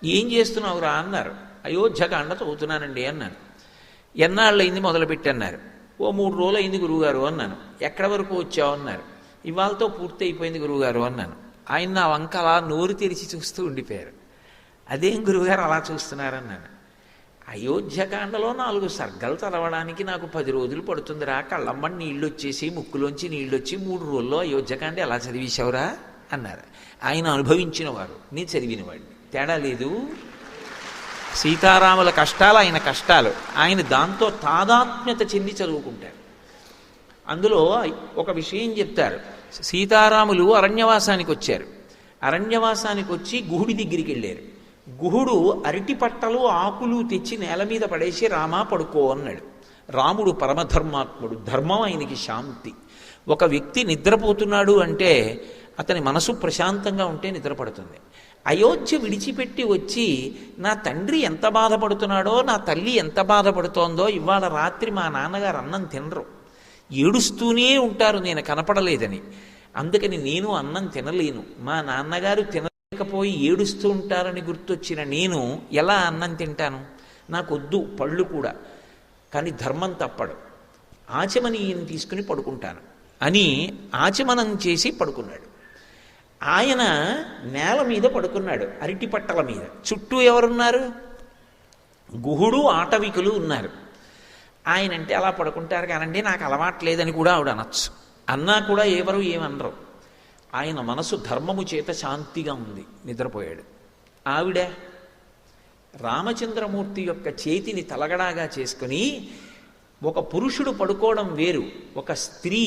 ఏం చేస్తున్నావురా అన్నారు. అయోధ్యకాండ చదువుతున్నానండి అన్నాను. ఎన్నాళ్ళయింది మొదలుపెట్టన్నారు. ఓ 3 రోజులు అయింది గురువుగారు అన్నాను. ఎక్కడి వరకు వచ్చావు అన్నారు. ఇవాళతో పూర్తి అయిపోయింది గురువుగారు అన్నాను. ఆయన నా వంక అలా నోరు తెరిచి చూస్తూ ఉండిపోయారు. అదేం గురువుగారు అలా చూస్తున్నారన్నాను. అయోధ్యకాండలో 4 సర్గలు చదవడానికి నాకు 10 రోజులు పడుతుందిరా. కళ్ళమ్మని నీళ్ళు వచ్చేసి ముక్కులోంచి నీళ్ళు వచ్చి 3 రోజుల్లో అయోధ్యకాండ ఎలా చదివేశావురా అన్నారు. ఆయన అనుభవించిన వారు, నేను చదివినవాడిని. తేడా లేదు. సీతారాముల కష్టాలు ఆయన కష్టాలు. ఆయన దాంతో తాదాత్మ్యత చెంది చదువుకుంటారు. అందులో ఒక విషయం చెప్తారు. సీతారాములు అరణ్యవాసానికి వచ్చారు. అరణ్యవాసానికి వచ్చి గుహుడి దగ్గరికి వెళ్ళారు. గుహుడు అరటి పట్టలు ఆకులు తెచ్చి నేల మీద పడేసి రామా పడుకో అన్నాడు. రాముడు పరమధర్మాత్ముడు, ధర్మం ఆయనకి శాంతి. ఒక వ్యక్తి నిద్రపోతున్నాడు అంటే అతని మనసు ప్రశాంతంగా ఉంటే నిద్రపడుతుంది. అయోధ్య విడిచిపెట్టి వచ్చి నా తండ్రి ఎంత బాధపడుతున్నాడో, నా తల్లి ఎంత బాధపడుతోందో, ఇవాళ రాత్రి మా నాన్నగారు అన్నం తినరు, ఏడుస్తూనే ఉంటారు నేను కనపడలేదని. అందుకని నేను అన్నం తినలేను. మా నాన్నగారు తినలేకపోయి ఏడుస్తూ ఉంటారని గుర్తొచ్చిన నేను ఎలా అన్నం తింటాను? నాకొద్దు పళ్ళు కూడా. కానీ ధర్మం తప్పడు. ఆచమనీయం తీసుకుని పడుకుంటాను అని ఆచమనం చేసి పడుకున్నాడు. ఆయన నేల మీద పడుకున్నాడు, అరటి పట్టల మీద. చుట్టూ ఎవరున్నారు? గుహుడు, ఆటవికులు ఉన్నారు. ఆయన అంటే అలా పడుకుంటారు కానండి, నాకు అలవాట్లేదని కూడా ఆవిడ అనొచ్చు. అన్నా కూడా ఎవరు ఏమనరు. ఆయన మనసు ధర్మము చేత శాంతిగా ఉంది, నిద్రపోయాడు. ఆవిడ రామచంద్రమూర్తి యొక్క చేతిని తలగడాగా చేసుకుని, ఒక పురుషుడు పడుకోవడం వేరు, ఒక స్త్రీ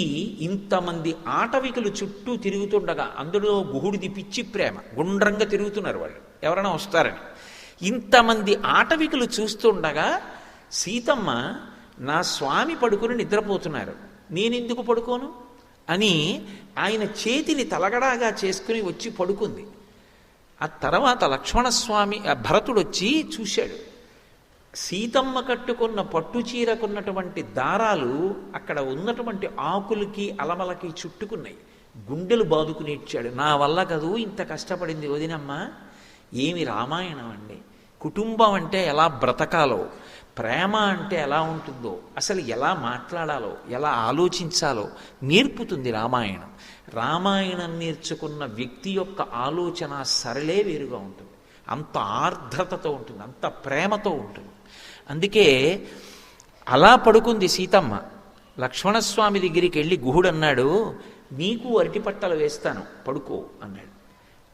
ఇంతమంది ఆటవికులు చుట్టూ తిరుగుతుండగా, అందులో గుహుడిది పిచ్చి ప్రేమ, గుండ్రంగా తిరుగుతున్నారు వాళ్ళు ఎవరైనా వస్తారని, ఇంతమంది ఆటవికులు చూస్తుండగా సీతమ్మ నా స్వామి పడుకుని నిద్రపోతున్నారు, నేనెందుకు పడుకోను అని ఆయన చేతిని తలగడాగా చేసుకుని వచ్చి పడుకుంది. ఆ తర్వాత లక్ష్మణస్వామి భరతుడు వచ్చి చూశాడు. సీతమ్మ కట్టుకున్న పట్టు చీరకున్నటువంటి దారాలు అక్కడ ఉన్నటువంటి ఆకులకి అలమలకి చుట్టుకున్నాయి. గుండెలు బాదుకుని ఇచ్చాడు. నా వల్ల కదూ ఇంత కష్టపడింది వదినమ్మ. ఏమి రామాయణం అండి! కుటుంబం అంటే ఎలా బ్రతకాలో, ప్రేమ అంటే ఎలా ఉంటుందో, అసలు ఎలా మాట్లాడాలో, ఎలా ఆలోచించాలో నేర్పుతుంది రామాయణం. రామాయణం నేర్చుకున్న వ్యక్తి యొక్క ఆలోచన సరళే వేరుగా ఉంటుంది. అంత ఆర్ద్రతతో ఉంటుంది, అంత ప్రేమతో ఉంటుంది. అందుకే అలా పడుకుంది సీతమ్మ. లక్ష్మణస్వామి దగ్గరికి వెళ్ళి గుహుడు అన్నాడు, నీకు అరటిపట్టలు వేస్తాను, పడుకో అన్నాడు.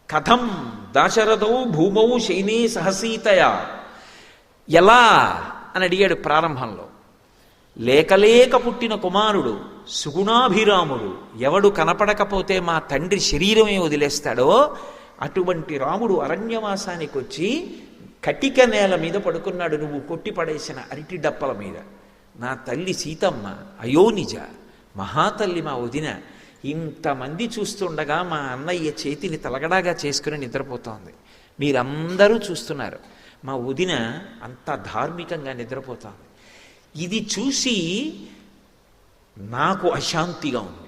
కథం దాశరథౌ భూమౌ శైనే సహసీతయా, ఎలా అని అడిగాడు ప్రారంభంలో. లేకలేక పుట్టిన కుమారుడు, సుగుణాభిరాముడు, ఎవడు కనపడకపోతే మా తండ్రి శరీరమే వదిలేస్తాడో అటువంటి రాముడు అరణ్యవాసానికి వచ్చి కటిక నేల మీద పడుకున్నాడు, నువ్వు కొట్టి పడేసిన అరటి డప్పల మీద. నా తల్లి సీతమ్మ అయోనిజ, మహాతల్లి మా వదిన, ఇంతమంది చూస్తుండగా మా అన్నయ్య చేతిని తలగడాగా చేసుకుని నిద్రపోతోంది, మీరందరూ చూస్తున్నారు, మా వదిన అంత ధార్మికంగా నిద్రపోతోంది. ఇది చూసి నాకు అశాంతిగా ఉంది.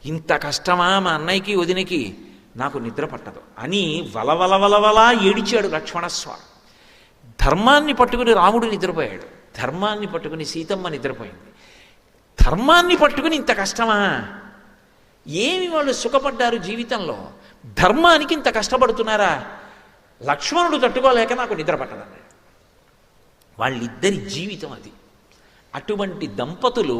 ఇంత కష్టమా మా అన్నయ్యకి వదినకి, నాకు నిద్ర పట్టదు అని వలవలవలవలా ఏడిచాడు లక్ష్మణస్వామి. ధర్మాన్ని పట్టుకుని రాముడు నిద్రపోయాడు, ధర్మాన్ని పట్టుకుని సీతమ్మ నిద్రపోయింది. ధర్మాన్ని పట్టుకుని ఇంత కష్టమా? ఏమి వాళ్ళు సుఖపడ్డారు జీవితంలో? ధర్మానికి ఇంత కష్టపడుతున్నారా? లక్ష్మణుడు తట్టుకోలేక నాకు నిద్ర పట్టదన్నాడు. వాళ్ళిద్దరి జీవితం అది. అటువంటి దంపతులు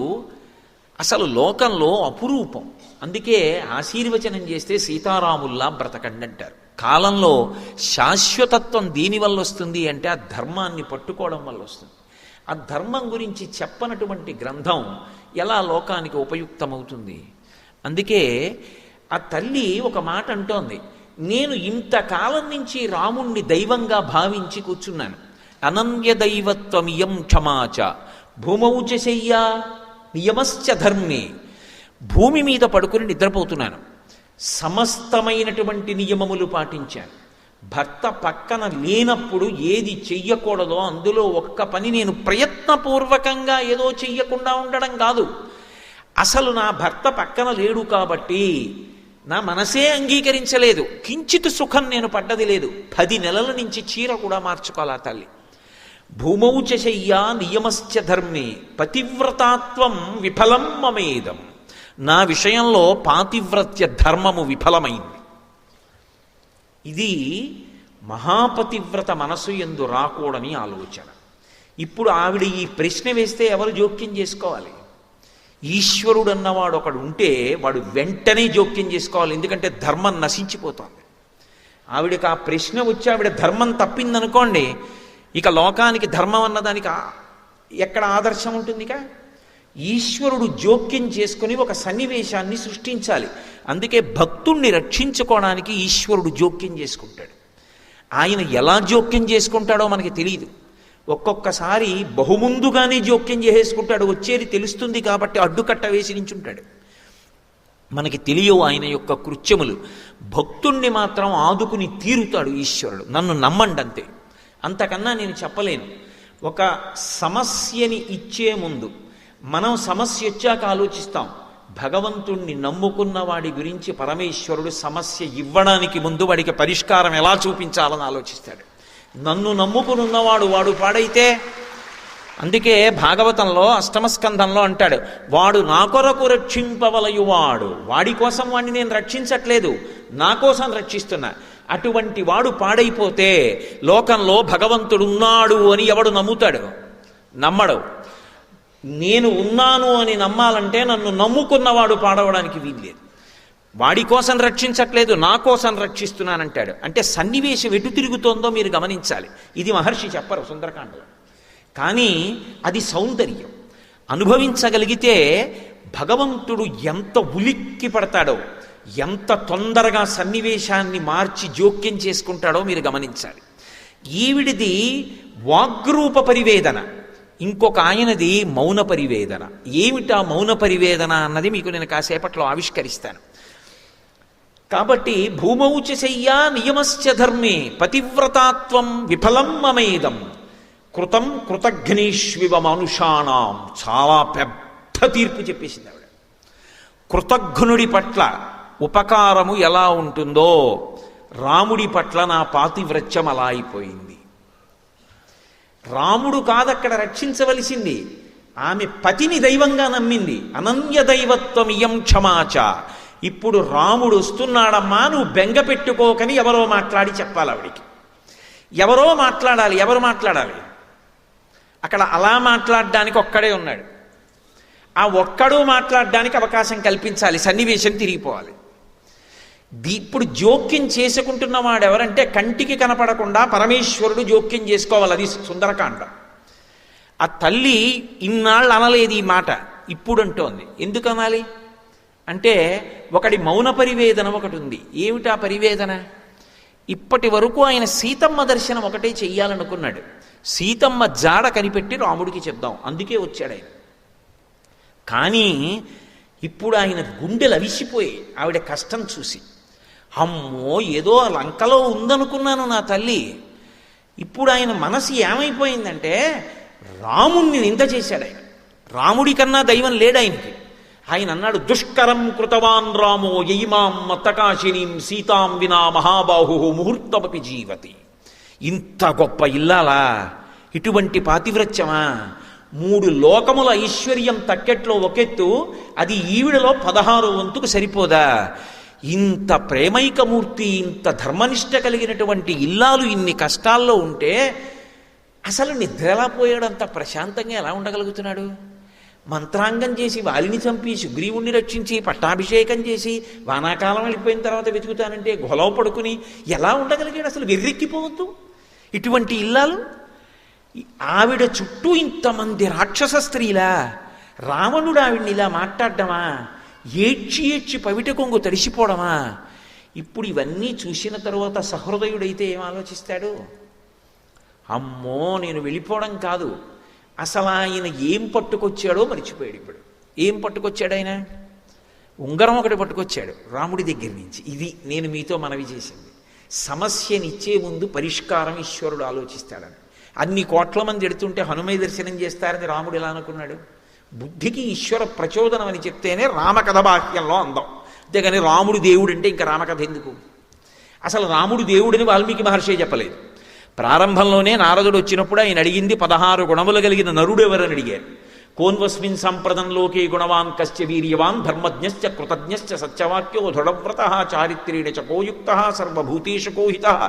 అసలు లోకంలో అపురూపం. అందుకే ఆశీర్వచనం చేస్తే సీతారాముల్లా బ్రతకండి అంటారు. కాలంలో శాశ్వతత్వం దీనివల్ల వస్తుంది అంటే ఆ ధర్మాన్ని పట్టుకోవడం వల్ల వస్తుంది. ఆ ధర్మం గురించి చెప్పనటువంటి గ్రంథం ఎలా లోకానికి ఉపయుక్తమవుతుంది? అందుకే ఆ తల్లి ఒక మాట అంటోంది, నేను ఇంతకాలం నుంచి రాముణ్ణి దైవంగా భావించి కూర్చున్నాను. అనన్య దైవత్వమియం క్షమాచ భూమౌచ శయ్యా నియమశ్చ ధర్మే. భూమి మీద పడుకుని నిద్రపోతున్నాను, సమస్తమైనటువంటి నియమములు పాటించాను. భర్త పక్కన లేనప్పుడు ఏది చెయ్యకూడదో అందులో ఒక్క పని నేను ప్రయత్నపూర్వకంగా ఏదో చెయ్యకుండా ఉండడం కాదు. అసలు నా భర్త పక్కన లేడు కాబట్టి నా మనసే అంగీకరించలేదు, కించిత్ సుఖం నేను పడ్డది లేదు. 10 నెలల నుంచి చీర కూడా మార్చుకోవాలా తల్లి. భూమౌచ శయ్యా నియమశ్చ ధర్మే పతివ్రతాత్వం విఫలం మమేదం. నా విషయంలో పాతివ్రత్య ధర్మము విఫలమైంది. ఇది మహాపతివ్రత మనసు యందు రాకూడని ఆలోచన. ఇప్పుడు ఆవిడ ఈ ప్రశ్న వేస్తే ఎవరు జోక్యం చేసుకోవాలి? ఈశ్వరుడు అన్నవాడు ఒకడు ఉంటే వాడు వెంటనే జోక్యం చేసుకోవాలి, ఎందుకంటే ధర్మం నశించిపోతుంది. ఆవిడకి ఆ ప్రశ్న వచ్చి ఆవిడ ధర్మం తప్పిందనుకోండి, ఇక లోకానికి ధర్మం అన్నదానికి ఎక్కడ ఆదర్శం ఉంటుంది? ఇక ఈశ్వరుడు జోక్యం చేసుకుని ఒక సన్నివేశాన్ని సృష్టించాలి. అందుకే భక్తుణ్ణి రక్షించుకోవడానికి ఈశ్వరుడు జోక్యం చేసుకుంటాడు. ఆయన ఎలా జోక్యం చేసుకుంటాడో మనకి తెలియదు. ఒక్కొక్కసారి బహుముందుగానే జోక్యం చేసేసుకుంటాడు, వచ్చేది తెలుస్తుంది కాబట్టి అడ్డుకట్ట వేసి నించుంటాడు. మనకి తెలియవు ఆయన యొక్క కృత్యములు. భక్తుణ్ణి మాత్రం ఆదుకుని తీరుతాడు ఈశ్వరుడు. నన్ను నమ్మండి అంతే, అంతకన్నా నేను చెప్పలేను. ఒక సమస్యని ఇచ్చే ముందు మనం సమస్య వచ్చాక ఆలోచిస్తాం. భగవంతుణ్ణి నమ్ముకున్న వాడి గురించి పరమేశ్వరుడు సమస్య ఇవ్వడానికి ముందు వాడికి పరిష్కారం ఎలా చూపించాలని ఆలోచిస్తాడు. నన్ను నమ్ముకునున్నవాడు వాడు పాడైతే, అందుకే భాగవతంలో అష్టమ స్కంధంలో అంటాడు, వాడు నా కొరకు రక్షింపవలయువాడు. వాడి కోసం వాడిని నేను రక్షించట్లేదు, నా కోసం రక్షిస్తున్నా. అటువంటి వాడు పాడైపోతే లోకంలో భగవంతుడున్నాడు అని ఎవడు నమ్ముతాడు? నమ్మడు. నేను ఉన్నాను అని నమ్మాలంటే నన్ను నమ్ముకున్నవాడు పాడవడానికి వీల్లేదు. వాడి కోసం రక్షించట్లేదు, నా కోసం రక్షిస్తున్నానంటాడు. అంటే సన్నివేశం ఎటు తిరుగుతోందో మీరు గమనించాలి. ఇది మహర్షి చెప్పరు సుందరకాండలో, కానీ అది సౌందర్యం. అనుభవించగలిగితే భగవంతుడు ఎంత ఉలిక్కి పడతాడో, ఎంత తొందరగా సన్నివేశాన్ని మార్చి జోక్యం చేసుకుంటాడో మీరు గమనించాలి. ఈవిడిది వాగ్రూప పరివేదన, ఇంకొక ఆయనది మౌన పరివేదన. ఏమిటా మౌన పరివేదన అన్నది మీకు నేను కాసేపట్లో ఆవిష్కరిస్తాను. కాబట్టి భూమౌచ శయ్యా నియమశ్చ ధర్మే పతివ్రతాత్వం విఫలం మమేదం కృతం కృతఘ్నేష్వివ మనుషాణం. చాలా పెద్ద తీర్పు చెప్పేసింది ఆవిడ. కృతఘ్నుడి పట్ల ఉపకారము ఎలా ఉంటుందో రాముడి పట్ల నా పాతివ్రత్యం అలా అయిపోయింది. రాముడు కాదక్కడ రక్షించవలసింది, ఆమె పతిని దైవంగా నమ్మింది. అనన్య దైవత్వం ఇయం క్షమాచ. ఇప్పుడు రాముడు వస్తున్నాడమ్మా, నువ్వు బెంగ పెట్టుకోకని ఎవరో మాట్లాడి చెప్పాలి ఆవిడికి. ఎవరో మాట్లాడాలి. ఎవరు మాట్లాడాలి? అక్కడ అలా మాట్లాడడానికి ఒక్కడే ఉన్నాడు. ఆ ఒక్కడు మాట్లాడడానికి అవకాశం కల్పించాలి, సన్నివేశం తిరిగిపోవాలి. ఇప్పుడు జోక్యం చేసుకుంటున్నవాడు ఎవరంటే కంటికి కనపడకుండా పరమేశ్వరుడు జోక్యం చేసుకోవాలి. అది సుందరకాండ. ఆ తల్లి ఇన్నాళ్ళు అనలేదు ఈ మాట, ఇప్పుడు అంటోంది. ఎందుకు అనాలి అంటే ఒకటి మౌన పరివేదన ఒకటి ఉంది. ఏమిటా పరివేదన? ఇప్పటి వరకు ఆయన సీతమ్మ దర్శనం ఒకటే చెయ్యాలనుకున్నాడు. సీతమ్మ జాడ కనిపెట్టి రాముడికి చెప్దాం, అందుకే వచ్చాడు ఆయన. కానీ ఇప్పుడు ఆయన గుండెలు అవిసిపోయి ఆవిడ కష్టం చూసి, అమ్మో ఏదో లంకలో ఉందనుకున్నాను నా తల్లి. ఇప్పుడు ఆయన మనసు ఏమైపోయిందంటే రాముణ్ణి నింద చేశాడు ఆయన. రాముడి కన్నా దైవం లేడు ఆయనకి. ఆయన అన్నాడు, దుష్కరం కృతవాన్ రామో యయిమాం మత్తకాశినీం సీతాం వినా మహాబాహు ముహూర్తమపి జీవతి. ఇంత గొప్ప ఇల్లాలా, ఇటువంటి పాతివ్రత్యమా? 3 లోకముల ఐశ్వర్యం తక్కెట్లో ఒకెత్తు, అది ఈవిడలో 16 వంతుకు సరిపోదా? ఇంత ప్రేమైకమూర్తి, ఇంత ధర్మనిష్ట కలిగినటువంటి ఇల్లాలు ఇన్ని కష్టాల్లో ఉంటే అసలు నిద్రలా పోయాడంత ప్రశాంతంగా ఎలా ఉండగలుగుతున్నాడు? మంత్రాంగం చేసి వాలిని చంపి సుగ్రీవుణ్ణి రక్షించి పట్టాభిషేకం చేసి వానాకాలం వెళ్ళిపోయిన తర్వాత వెతుకుతానంటే గొలవ పడుకుని ఎలా ఉండగలిగాడు? అసలు వెర్రెక్కిపోవద్దు ఇటువంటి ఇల్లాలు. ఆవిడ చుట్టూ ఇంతమంది రాక్షస స్త్రీలా, రావణుడు ఆవిడ్ని ఇలా మాట్లాడడమా? ఏడ్చి ఏడ్చి పవిట కొంగు తడిసిపోవడమా? ఇప్పుడు ఇవన్నీ చూసిన తరువాత సహృదయుడైతే ఏం ఆలోచిస్తాడు? అమ్మో నేను వెళ్ళిపోవడం కాదు, అసలు ఆయన ఏం పట్టుకొచ్చాడో మర్చిపోయాడు. ఇప్పుడు ఏం పట్టుకొచ్చాడు ఆయన? ఉంగరం ఒకటి పట్టుకొచ్చాడు రాముడి దగ్గర నుంచి. ఇది నేను మీతో మనవి చేసింది. సమస్యనిచ్చే ముందు పరిష్కారం ఈశ్వరుడు ఆలోచిస్తాడని. అన్ని కోట్ల మంది ఎడుతుంటే హనుమయ్య దర్శనం చేస్తారని రాముడు ఎలా అనుకున్నాడు? బుద్ధికి ఈశ్వర ప్రచోదనం అని చెప్తేనే రామకథ బాహ్యంలో అందం. అంతేగాని రాముడు దేవుడు అంటే ఇంకా రామకథ ఎందుకు? అసలు రాముడు దేవుడని వాల్మీకి మహర్షి చెప్పలేదు. ప్రారంభంలోనే నారదుడు వచ్చినప్పుడు ఆయన అడిగింది 16 గుణములు కలిగిన నరుడు ఎవరని అడిగారు. కోన్వస్మిన్ సంప్రదంలోకే గుణవాన్ కశ్చ వీర్యవాన్ ధర్మజ్ఞశ్చ కృతజ్ఞశ్చ సత్యవాక్యో దృఢవ్రతః చారిత్రేణ చకోయుక్తః సర్వభూతేషు కోహితః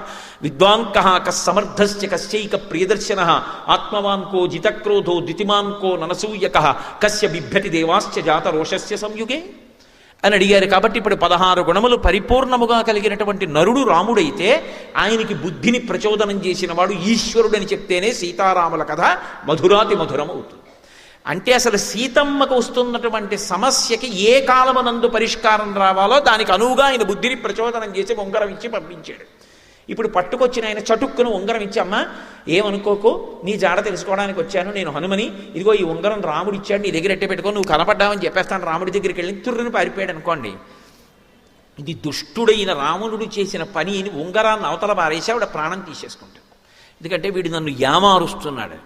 విద్వాన్ కః కస్సమర్థశ్చ కశ్చైక ప్రియదర్శనః ఆత్మవాన్ కో జితక్రోధో ద్వితిమాన్ కో ననసూయకః కస్య బిభ్యతి దేవాశ్చ జాతరోషస్య సంయుగే అని అడిగారు. కాబట్టి ఇప్పుడు 16 గుణములు పరిపూర్ణముగా కలిగినటువంటి నరుడు రాముడైతే ఆయనకి బుద్ధిని ప్రచోదనం చేసిన వాడు ఈశ్వరుడని చెప్తేనే సీతారాముల కథ మధురాతి మధురం అవుతుంది. అంటే అసలు సీతమ్మకు వస్తున్నటువంటి సమస్యకి ఏ కాలమునందు పరిష్కారం రావాలో దానికి అనువుగా ఆయన బుద్ధిని ప్రచోదనం చేసి ఉంగరం ఇచ్చి పంపించాడు. ఇప్పుడు పట్టుకొచ్చిన ఆయన చటుక్కును ఉంగరం ఇచ్చి, అమ్మా ఏమనుకోకు, నీ జాడ తెలుసుకోవడానికి వచ్చాను, నేను హనుమని, ఇదిగో ఈ ఉంగరం రాముడు ఇచ్చాడు, నీ దగ్గర ఎట్టే పెట్టుకో, నువ్వు కనపడ్డావని చెప్పేస్తాను. రాముడి దగ్గరికి వెళ్ళి తుర్రుని పారిపోయాడు అనుకోండి. ఇది దుష్టుడైన రావణుడు చేసిన పని అని ఉంగరాన్ని అవతల పారేసి ఆవిడ ప్రాణం తీసేసుకుంటాడు. ఎందుకంటే వీడు నన్ను యామారుస్తున్నాడు.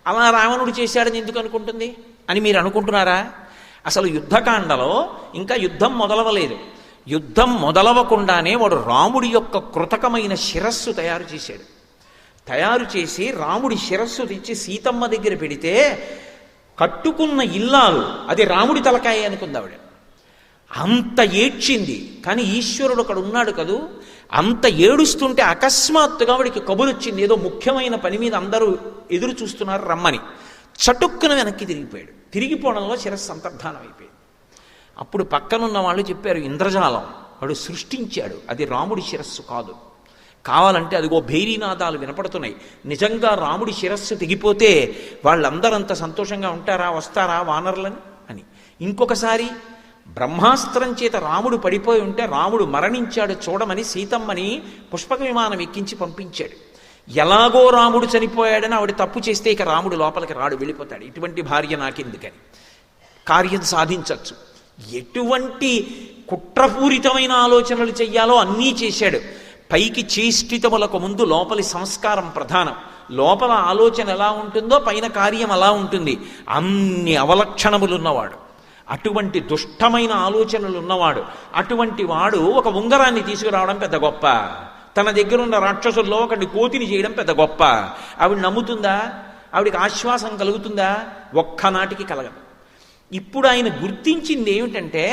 అలా రావణుడు చేశాడని ఎందుకు అనుకుంటుంది అని మీరు అనుకుంటున్నారా? అసలు యుద్ధకాండలో ఇంకా యుద్ధం మొదలవలేదు. యుద్ధం మొదలవకుండానే వాడు రాముడి యొక్క కృతకమైన శిరస్సు తయారు చేశాడు. తయారు చేసి రాముడి శిరస్సు తెచ్చి సీతమ్మ దగ్గర పెడితే కట్టుకున్న ఇల్లాలు అది రాముడి తలకాయ అనుకుంది ఆవిడ. అంత ఏడ్చింది. కానీ ఈశ్వరుడు అక్కడ ఉన్నాడు కదూ. అంత ఏడుస్తుంటే అకస్మాత్తుగా వాడికి కబురు వచ్చింది, ఏదో ముఖ్యమైన పని మీద అందరూ ఎదురు చూస్తున్నారు రమ్మని. చటుక్కున వెనక్కి తిరిగిపోవడంలో శిరస్సు అంతర్ధానం అయిపోయింది. అప్పుడు పక్కనున్న వాళ్ళు చెప్పారు, ఇంద్రజాలం వాడు సృష్టించాడు, అది రాముడి శిరస్సు కాదు. కావాలంటే అదిగో భైరీనాదాలు వినపడుతున్నాయి. నిజంగా రాముడి శిరస్సు తెగిపోతే వాళ్ళందరంత సంతోషంగా ఉంటారా, వస్తారా వానరులని అని. ఇంకొకసారి బ్రహ్మాస్త్రం చేత రాముడు పడిపోయి ఉంటే రాముడు మరణించాడు చూడమని సీతమ్మని పుష్పక విమానం ఎక్కించి పంపించాడు. ఎలాగో రాముడు చనిపోయాడని ఆవిడ తప్పు చేస్తే ఇక రాముడు లోపలికి రాడు, వెళ్ళిపోతాడు. ఇటువంటి భార్య నాకెందుకని కార్యం సాధించవచ్చు. ఎటువంటి కుట్రపూరితమైన ఆలోచనలు చెయ్యాలో అన్నీ చేశాడు. పైకి చేష్టితములకు ముందు లోపలి సంస్కారం ప్రధానం. లోపల ఆలోచన ఎలా ఉంటుందో పైన కార్యం అలా ఉంటుంది. అన్ని అవలక్షణములున్నవాడు, అటువంటి దుష్టమైన ఆలోచనలు ఉన్నవాడు, అటువంటి వాడు ఒక ఉంగరాన్ని తీసుకురావడం పెద్ద గొప్ప, తన దగ్గర ఉన్న రాక్షసుల్లో ఒకటి కోతిని చేయడం పెద్ద గొప్ప. ఆవిడ నమ్ముతుందా? ఆవిడికి ఆశ్వాసం కలుగుతుందా? ఒక్కనాటికి కలగదు. ఇప్పుడు ఆయన గుర్తించింది ఏమిటంటే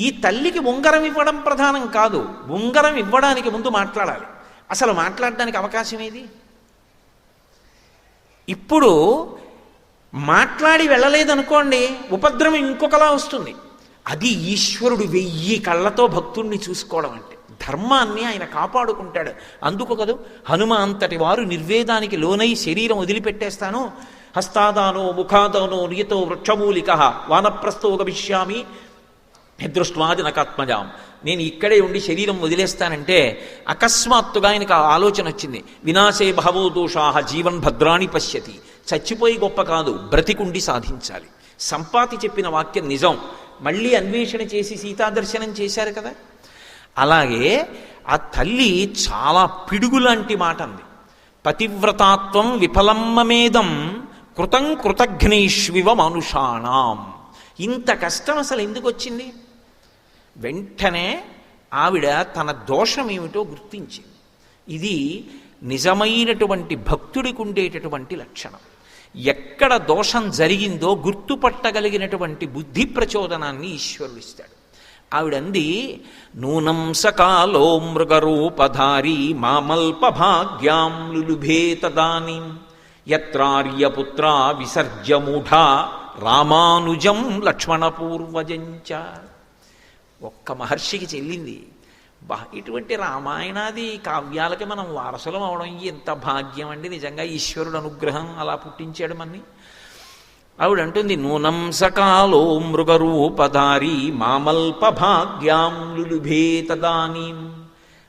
ఈ తల్లికి ఉంగరం ఇవ్వడం ప్రధానం కాదు, ఉంగరం ఇవ్వడానికి ముందు మాట్లాడాలి. అసలు మాట్లాడడానికి అవకాశం ఏది? ఇప్పుడు మాట్లాడి వెళ్ళలేదనుకోండి, ఉపద్రవం ఇంకొకలా వస్తుంది. అది ఈశ్వరుడు 1000 కళ్ళతో భక్తుణ్ణి చూసుకోవడం అంటే. ధర్మాన్ని ఆయన కాపాడుకుంటాడు. అందుకు కదూ హనుమ అంతటి వారు నిర్వేదానికి లోనై శరీరం వదిలిపెట్టేస్తాను, హస్తాదానో ముఖాదానో నియతో వృక్షమూలిక వానప్రస్థో గమిష్యామి దృష్ట్వాజనకాత్మజాం, నేను ఇక్కడే ఉండి శరీరం వదిలేస్తానంటే అకస్మాత్తుగా ఆయనకు ఆ ఆలోచన వచ్చింది. వినాశే బహవో దోషాః జీవన్ భద్రాణి పశ్యతి. చచ్చిపోయి గొప్ప కాదు, బ్రతికుండి సాధించాలి. సంపాతి చెప్పిన వాక్యం నిజం. మళ్ళీ అన్వేషణ చేసి సీతాదర్శనం చేశారు కదా. అలాగే ఆ తల్లి చాలా పిడుగులాంటి మాట అంది. పతివ్రతాత్వం విఫలమ్మమేదం కృతం కృతఘ్నైష్వివ మనుషాణం. ఇంత కష్టం అసలు ఎందుకు వచ్చింది? వెంటనే ఆవిడ తన దోషం ఏమిటో గుర్తించింది. ఇది నిజమైనటువంటి భక్తుడికి ఉండేటటువంటి లక్షణం. ఎక్కడ దోషం జరిగిందో గుర్తుపట్టగలిగినటువంటి బుద్ధి ప్రచోదనాన్ని ఈశ్వరుడు ఇస్తాడు. ఆవిడంది, నూనం సకాలో మృగరూపధారీ మామల్పభాగ్యాం లులుభే తదానీం యత్రార్యపుత్ర విసర్జమూఢా రామానుజం లక్ష్మణపూర్వజంచ. ఒక్క మహర్షికి చెల్లింది. ఇటువంటి రామాయణాది కావ్యాలకి మనం వారసులం అవడం ఎంత భాగ్యం అండి. నిజంగా ఈశ్వరుడు అనుగ్రహం అలా పుట్టించాడు మన్ని. ఆవిడంటుంది, నూనం సకాలో మృగరూపధారీ మామల్పభాగ్యాం లులుభే తదానీం.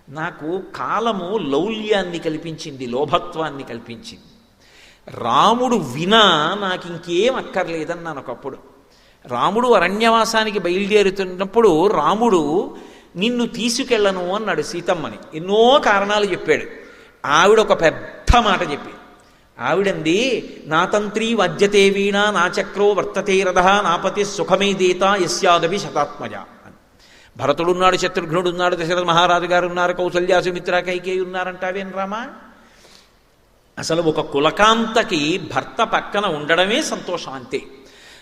నాకు కాలము లౌల్యాన్ని కల్పించింది, లోభత్వాన్ని కల్పించింది. రాముడు వినా నాకు ఇంకేం అక్కర్లేదన్నాను ఒకప్పుడు. రాముడు అరణ్యవాసానికి బయలుదేరుతున్నప్పుడు రాముడు నిన్ను తీసుకెళ్ళను అన్నాడు సీతమ్మని. ఎన్నో కారణాలు చెప్పాడు. ఆవిడ ఒక పెద్ద మాట చెప్పింది. ఆవిడంది, నా తంత్రి వజ్యతే వీణ నా చక్రో వర్తతే రథ నాపతి సుఖమే దేత యస్యాదవి శతాత్మజ అని. భరతుడున్నాడు, శత్రుఘ్నుడున్నాడు, దశరథ మహారాజు గారు ఉన్నారు, కౌసల్య సుమిత్ర కైకేయి ఉన్నారంటావేం రామా? అసలు ఒక కులకాంతకి భర్త పక్కన ఉండడమే సంతోషం అంతే.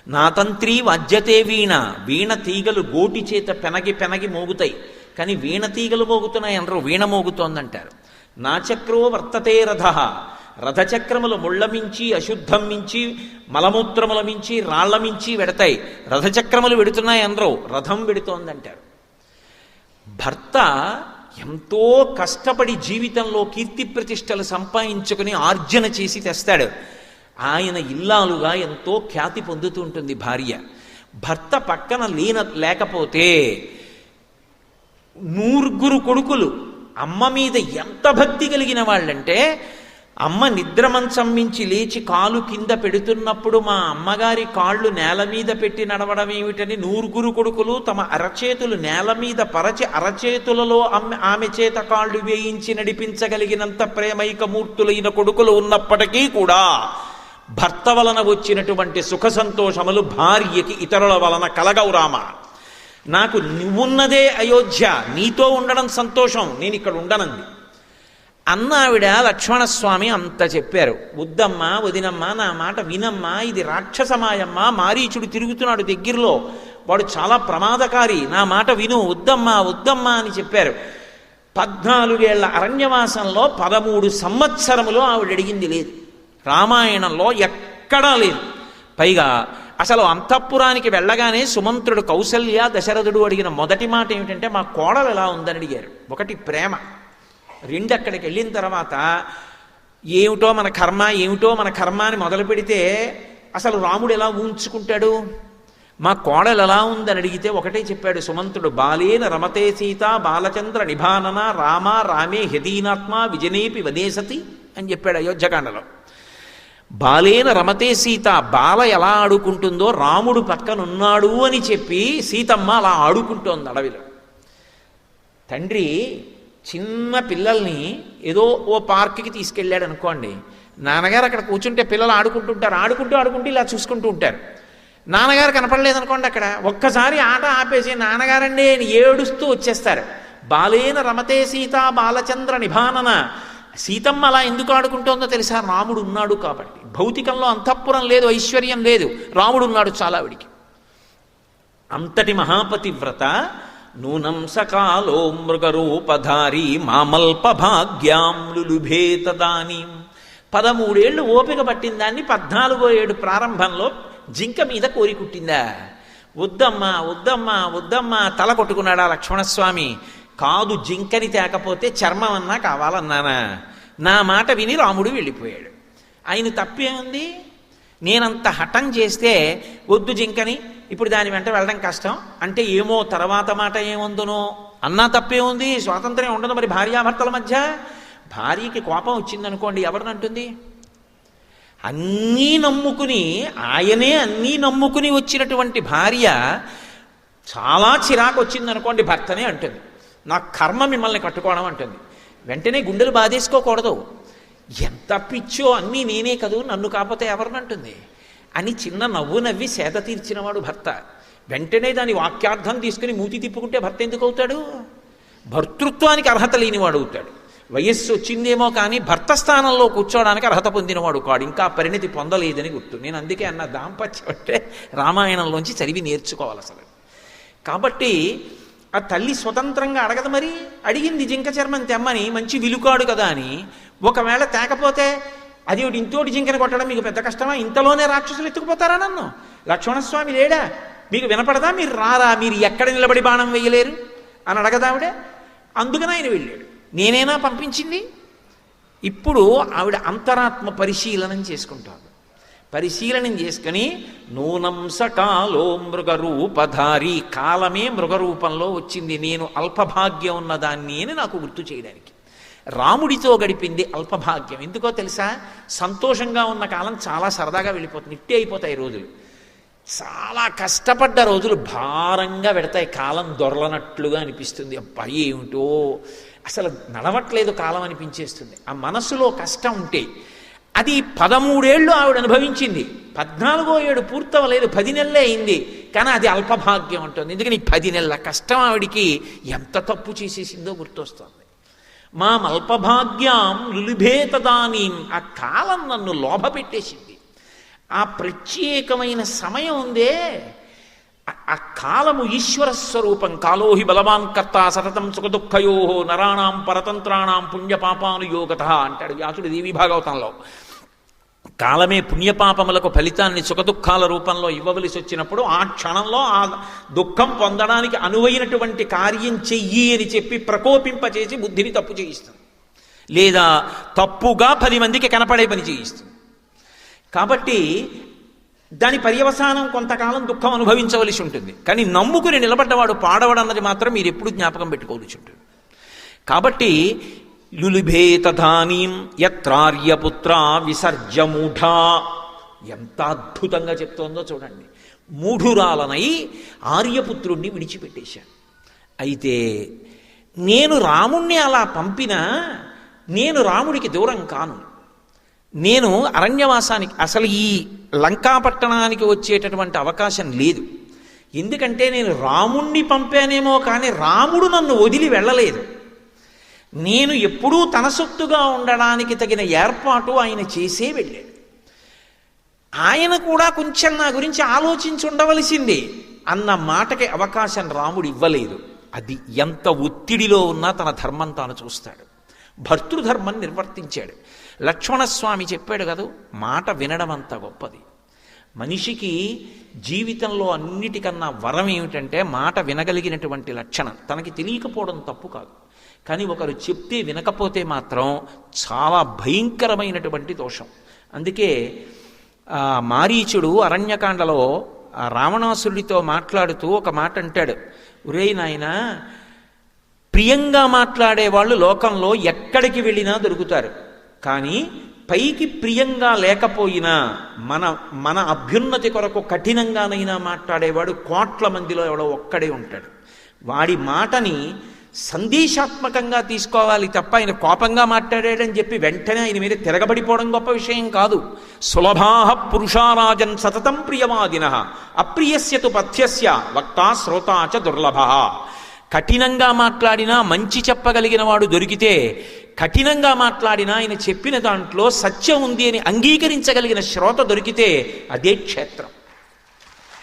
నా తంత్రి వజ్యతే వీణ, వీణ తీగలు గోటి చేత పెనగి పెనగి మోగుతాయి, కానీ వీణ తీగలు మోగుతున్నాయి అనరు, వీణ మోగుతోందంటారు. నా చక్రో వర్తతే రథ, రథచక్రములు ముళ్ళ మించి అశుద్ధం మించి మలమూత్రముల మించి రాళ్ల మించి వెడతాయి, రథచక్రములు వెడుతున్నాయి అనరు, రథం వెడుతోందంటారు. భర్త ఎంతో కష్టపడి జీవితంలో కీర్తి ప్రతిష్టలు సంపాదించుకుని ఆర్జన చేసి తెస్తాడు. ఆయన ఇల్లాలుగా ఎంతో ఖ్యాతి పొందుతూ ఉంటుంది భార్య. భర్త పక్కన లేకపోతే 100 కొడుకులు అమ్మ మీద ఎంత భక్తి కలిగిన వాళ్ళంటే, అమ్మ నిద్ర మంచం మించి లేచి కాలు కింద పెడుతున్నప్పుడు మా అమ్మగారి కాళ్ళు నేల మీద పెట్టి నడవడం ఏమిటని 100 కొడుకులు తమ అరచేతులు నేల మీద పరచి అరచేతులలో ఆమె చేత కాళ్ళు వేయించి నడిపించగలిగినంత ప్రేమైకమూర్తులైన కొడుకులు ఉన్నప్పటికీ కూడా భర్త వలన వచ్చినటువంటి సుఖ సంతోషములు భార్యకి ఇతరుల వలన కలగవు రామ. నాకు నువ్వున్నదే అయోధ్య, నీతో ఉండడం సంతోషం, నేను ఇక్కడ ఉండనంది అన్న ఆవిడ. లక్ష్మణస్వామి అంత చెప్పారు, వద్దమ్మా వదినమ్మా నా మాట వినమ్మా, ఇది రాక్షసమాయమ్మా, మారీచుడు తిరుగుతున్నాడు దగ్గరలో, వాడు చాలా ప్రమాదకారి, నా మాట విను, వద్దమ్మా వద్దమ్మా అని చెప్పారు. 14 ఏళ్ల అరణ్యవాసంలో 13 సంవత్సరములు ఆవిడ అడిగింది లేదు. రామాయణంలో ఎక్కడా లేదు. పైగా అసలు అంతఃపురానికి వెళ్ళగానే సుమంత్రుడు కౌసల్య దశరథుడు అడిగిన మొదటి మాట ఏమిటంటే మా కోడలు ఎలా ఉందని అడిగారు. ఒకటి ప్రేమ, రెండు అక్కడికి వెళ్ళిన తర్వాత ఏమిటో మన కర్మ అని మొదలు పెడితే అసలు రాముడు ఎలా ఊహించుకుంటాడు. మా కోడలు ఎలా ఉందని అడిగితే ఒకటే చెప్పాడు సుమంత్రుడు, బాలేన రమతే సీత బాలచంద్ర నిభానన రామ రామే హ్యదీనాత్మ విజనేపి వదేశతి అని చెప్పాడు అయోధ్యకాండలో. బాలేన రమతే సీత, బాల ఎలా ఆడుకుంటుందో రాముడు పక్కనున్నాడు అని చెప్పి సీతమ్మ అలా ఆడుకుంటోంది అడవిలో. తండ్రి చిన్న పిల్లల్ని ఏదో ఓ పార్క్కి తీసుకెళ్ళాడు అనుకోండి, నాన్నగారు అక్కడ కూర్చుంటే పిల్లలు ఆడుకుంటుంటారు, ఆడుకుంటూ ఇలా చూసుకుంటూ ఉంటారు. నాన్నగారు కనపడలేదనుకోండి, అక్కడ ఒక్కసారి ఆట ఆపేసి నాన్నగారండి అని ఏడుస్తూ వచ్చేస్తారు. బాలేన రమతే సీత బాలచంద్ర నిభానన, సీతమ్మ అలా ఎందుకు ఆడుకుంటోందో తెలుసా? రాముడు ఉన్నాడు కాబట్టి. భౌతికంలో అంతఃపురం లేదు, ఐశ్వర్యం లేదు, రాముడు ఉన్నాడు చాలా ఆవిడికి. అంతటి మహాపతివ్రత నూనం సకాలో మృగరూపధారి మామల్ప భాగ్యాం లులుభే తదానీం. 13 ఏళ్ళు ఓపిక పట్టిన దాన్ని 14వ ఏడు ప్రారంభంలో జింక మీద కోరికుట్టిందా? వద్దమ్మా తల కొట్టుకున్నాడా లక్ష్మణస్వామి. కాదు, జింకని తేకపోతే చర్మం అన్నా కావాలన్నానా? నా మాట విని రాముడు వెళ్ళిపోయాడు. ఆయన తప్పే ఉంది. నేనంత హఠం చేస్తే వద్దు జింకని, ఇప్పుడు దాని వెంట వెళ్ళడం కష్టం అంటే ఏమో తర్వాత మాట ఏముందునో అన్నా తప్పే ఉంది. స్వాతంత్ర్యం ఉండదు మరి భార్యాభర్తల మధ్య. భార్యకి కోపం వచ్చిందనుకోండి, ఎవరినంటుంది? ఆయనే అన్నీ నమ్ముకుని వచ్చినటువంటి భార్య చాలా చిరాకు వచ్చిందనుకోండి, భర్తనే అంటుంది నా కర్మ మిమ్మల్ని కట్టుకోవడం అంటుంది. వెంటనే గుండెలు బాధేసుకోకూడదు. ఎంత పిచ్చో, అన్నీ నేనే కదూ, నన్ను కాకపోతే ఎవరినంటుంది అని చిన్న నవ్వు నవ్వి సేద తీర్చినవాడు భర్త. వెంటనే దాని వాక్యార్థం తీసుకుని మూతి తిప్పుకుంటే భర్త ఎందుకు అవుతాడు? భర్తృత్వానికి అర్హత లేనివాడు అవుతాడు. వయస్సు వచ్చిందేమో కానీ భర్త స్థానంలో కూర్చోవడానికి అర్హత పొందినవాడు కాడు, ఇంకా పరిణతి పొందలేదని గుర్తు. నేను అందుకే అన్న దాంపత్యం అంటే రామాయణంలోంచి చదివి నేర్చుకోవాలి అసలు. కాబట్టి ఆ తల్లి స్వతంత్రంగా అడగదు. మరి అడిగింది జింక చర్మం తెమ్మని, మంచి విలుకాడు కదా అని. ఒకవేళ తేకపోతే అది ఇంతోటి జింకని కొట్టడం మీకు పెద్ద కష్టమా? ఇంతలోనే రాక్షసులు ఎత్తుకుపోతారా నన్ను? లక్ష్మణస్వామి లేడా? మీకు వినపడదా? మీరు రారా? మీరు ఎక్కడ నిలబడి బాణం వేయలేరు అని అడగదావిడే. అందుకని ఆయన వెళ్ళాడు. నేనేనా పంపించింది? ఇప్పుడు ఆవిడ అంతరాత్మ పరిశీలనం చేసుకుంటాడు. పరిశీలనం చేసుకుని నూనం సకాలో మృగరూపధారి, కాలమే మృగరూపంలో వచ్చింది, నేను అల్పభాగ్యం ఉన్నదాన్ని అని నాకు గుర్తు చేయడానికి. రాముడితో గడిపింది అల్పభాగ్యం. ఎందుకో తెలుసా? సంతోషంగా ఉన్న కాలం చాలా సరదాగా వెళ్ళిపోతుంది, ఇట్టే అయిపోతాయి రోజులు. చాలా కష్టపడ్డ రోజులు భారంగా పెడతాయి, కాలం దొరలనట్లుగా అనిపిస్తుంది. అబ్బా ఏమిటో అసలు నడవట్లేదు కాలం అనిపించేస్తుంది. ఆ మనసులో కష్టం ఉంటే అది 13 ఏళ్ళు ఆవిడ అనుభవించింది. 14వ ఏడు పూర్తవలేదు, 10 నెలలే అయింది. కానీ అది అల్పభాగ్యం ఉంటుంది. ఎందుకని 10 నెలల కష్టం ఆవిడికి ఎంత తప్పు చేసేసిందో గుర్తొస్తుంది. మామల్పభాగ్యాం లులుభే తదానీం, ఆ కాలం నన్ను లోభ పెట్టేసింది. ఆ ప్రత్యేకమైన సమయం ఉందే, ఆ కాలము ఈశ్వర స్వరూపం. కాలోహి బలవాన్ కర్త సతతం సుఖదుఃఖయో నరాణాం పరతంత్రాణం పుణ్యపాపానుయోగత అంటాడు వ్యాసుడు దేవీ భాగవతంలో. కాలమే పుణ్యపాపములకు ఫలితాన్ని సుఖదుఖాల రూపంలో ఇవ్వవలసి వచ్చినప్పుడు ఆ క్షణంలో ఆ దుఃఖం పొందడానికి అనువైనటువంటి కార్యం చెయ్యి అని చెప్పి ప్రకోపింపచేసి బుద్ధిని తప్పు చేయిస్తుంది, లేదా తప్పుగా 10 మందికి కనపడే పని చేయిస్తుంది. కాబట్టి దాని పర్యవసానం కొంతకాలం దుఃఖం అనుభవించవలసి ఉంటుంది. కానీ నమ్ముకుని నిలబడ్డవాడు పాడవడన్నది మాత్రం మీరు ఎప్పుడు జ్ఞాపకం పెట్టుకోవలసి ఉంటుంది. కాబట్టి లులుభే తథానీం యత్రార్యపుత్ర విసర్జమూఢా, ఎంత అద్భుతంగా చెప్తోందో చూడండి. మూఢురాలనై ఆర్యపుత్రుణ్ణి విడిచిపెట్టేశాను. అయితే నేను రాముణ్ణి అలా పంపినా నేను రాముడికి దూరం కాను. నేను అరణ్యవాసానికి, అసలు ఈ లంకాపట్టణానికి వచ్చేటటువంటి అవకాశం లేదు. ఎందుకంటే నేను రాముణ్ణి పంపానేమో కానీ రాముడు నన్ను వదిలి వెళ్ళలేదు. నేను ఎప్పుడూ తన సొత్తుగా ఉండడానికి తగిన ఏర్పాటు ఆయన చేసే వెళ్ళాడు. ఆయన కూడా కొంచెం నా గురించి ఆలోచించి ఉండవలసింది అన్న మాటకి అవకాశం రాముడు ఇవ్వలేదు. అది ఎంత ఒత్తిడిలో ఉన్నా తన ధర్మం తాను చూస్తాడు. భర్తృధర్మం నిర్వర్తించాడు. లక్ష్మణస్వామి చెప్పాడు కదా, మాట వినడం అంత గొప్పది. మనిషికి జీవితంలో అన్నిటికన్నా వరం ఏమిటంటే మాట వినగలిగినటువంటి లక్షణం. తనకి తెలియకపోవడం తప్పు కాదు, కానీ ఒకరు చెప్తే వినకపోతే మాత్రం చాలా భయంకరమైనటువంటి దోషం. అందుకే మారీచుడు అరణ్యకాండలో రావణాసురుడితో మాట్లాడుతూ ఒక మాట అంటాడు, ఒరేయ్ నాయనా, ప్రియంగా మాట్లాడేవాళ్ళు లోకంలో ఎక్కడికి వెళ్ళినా దొరుకుతారు, కానీ పైకి ప్రియంగా లేకపోయినా మన అభ్యున్నతి కొరకు కఠినంగానైనా మాట్లాడేవాడు కోట్ల మందిలో ఎవడో ఒక్కడే ఉంటాడు. వాడి మాటని సందేశాత్మకంగా తీసుకోవాలి తప్ప ఆయన కోపంగా మాట్లాడాడని చెప్పి వెంటనే ఆయన మీద తిరగబడిపోవడం గొప్ప విషయం కాదు. సులభాః పురుషారాజన్ సతతం ప్రియవాదినః అప్రియస్యతు పథ్యస్య వక్తా శ్రోతా చ దుర్లభః. కఠినంగా మాట్లాడినా మంచి చెప్పగలిగిన వాడు దొరికితే, కఠినంగా మాట్లాడినా ఆయన చెప్పిన దాంట్లో సత్యం ఉంది అని అంగీకరించగలిగిన శ్రోత దొరికితే అదే క్షేత్రం,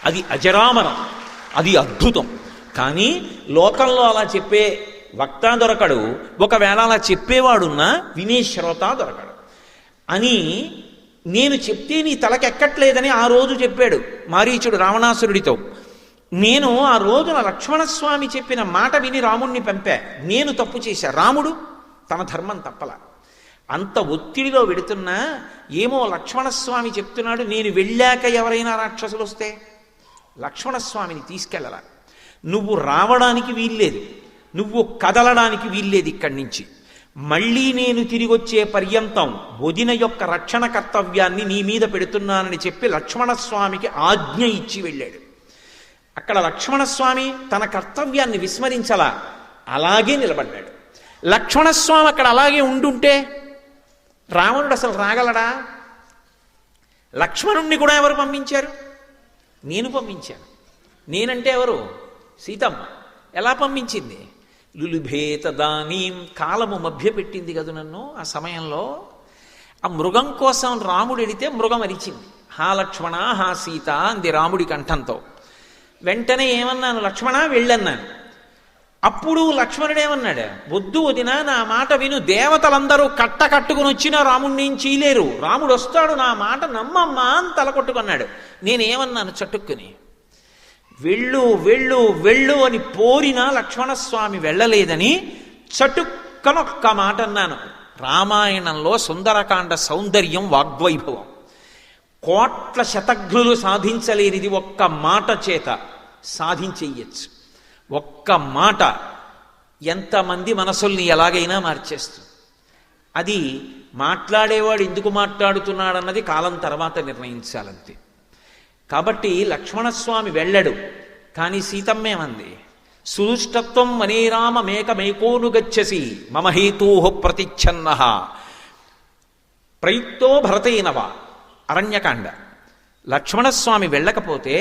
అది అజరామరం, అది అద్భుతం. కానీ లోకంలో అలా చెప్పే వక్త దొరకడు, ఒకవేళ అలా చెప్పేవాడున్నా వినే శ్రోత దొరకడు అని నేను చెప్తే నీ తలకెక్కట్లేదని ఆ రోజు చెప్పాడు మారీచుడు రావణాసురుడితో. నేను ఆ రోజున లక్ష్మణస్వామి చెప్పిన మాట విని రాముణ్ణి పంపా, నేను తప్పు చేశా, రాముడు తన ధర్మం తప్పల. అంత ఒత్తిడిలో వెడుతున్నా ఏమో లక్ష్మణస్వామి చెప్తున్నాడు, నేను వెళ్ళాక ఎవరైనా రాక్షసులు వస్తే లక్ష్మణస్వామిని తీసుకెళ్ళలా, నువ్వు రావడానికి వీల్లేదు, నువ్వు కదలడానికి వీల్లేదు ఇక్కడి నుంచి, మళ్ళీ నేను తిరిగి వచ్చే పర్యంతం వదిన యొక్క రక్షణ కర్తవ్యాన్ని నీ మీద పెడుతున్నానని చెప్పి లక్ష్మణస్వామికి ఆజ్ఞ ఇచ్చి వెళ్ళాడు. అక్కడ లక్ష్మణస్వామి తన కర్తవ్యాన్ని విస్మరించలా, అలాగే నిలబడ్డాడు. లక్ష్మణస్వామి అక్కడ అలాగే ఉండుంటే రావణుడు అసలు రాగలడా? లక్ష్మణుణ్ణి కూడా ఎవరు పంపించారు? నేను పంపించాను. నేనంటే ఎవరు? సీతమ్మ. ఎలా పంపించింది? లులుభేత దానీం, కాలము మభ్యపెట్టింది కదా నన్ను. ఆ సమయంలో ఆ మృగం కోసం రాముడు ఎడితే మృగం అరిచింది, హా లక్ష్మణ హా సీత అంది రాముడి కంఠంతో. వెంటనే ఏమన్నాను? లక్ష్మణ వెళ్ళన్నాను. అప్పుడు లక్ష్మణుడు ఏమన్నాడు? వద్దు వదినా, నా మాట విను, దేవతలందరూ కట్టుకుని వచ్చినా రాముడిని ఏం చేయలేరు, రాముడు వస్తాడు, నా మాట నమ్మమ్మా అని తలకొట్టుకున్నాడు. నేనేమన్నాను చటుక్కుని? వెళ్ళు వెళ్ళు వెళ్ళు అని పోరినా లక్ష్మణస్వామి వెళ్ళలేదని చటుక్కనొక్క మాట అన్నాను. రామాయణంలో సుందరకాండ సౌందర్యం వాగ్వైభవం. కోట్ల శతఘ్నులు సాధించలేనిది ఒక్క మాట చేత సాధించేయచ్చు. ఒక్క మాట ఎంతమంది మనసుల్ని ఎలాగైనా మార్చేస్తుంది. అది మాట్లాడేవాడు ఎందుకు మాట్లాడుతున్నాడన్నది కాలం తర్వాత నిర్ణయించాలంతే. కాబట్టి లక్ష్మణస్వామి వెళ్ళడు, కానీ సీతమ్మేమంది? సుదుష్టత్వం వనేరామ మేకమేకోనుగచ్చసి మమ హేతోః ప్రతిచ్ఛన్నః ప్రయుక్తో భరతేనవ. అరణ్యకాండ. లక్ష్మణస్వామి వెళ్ళకపోతే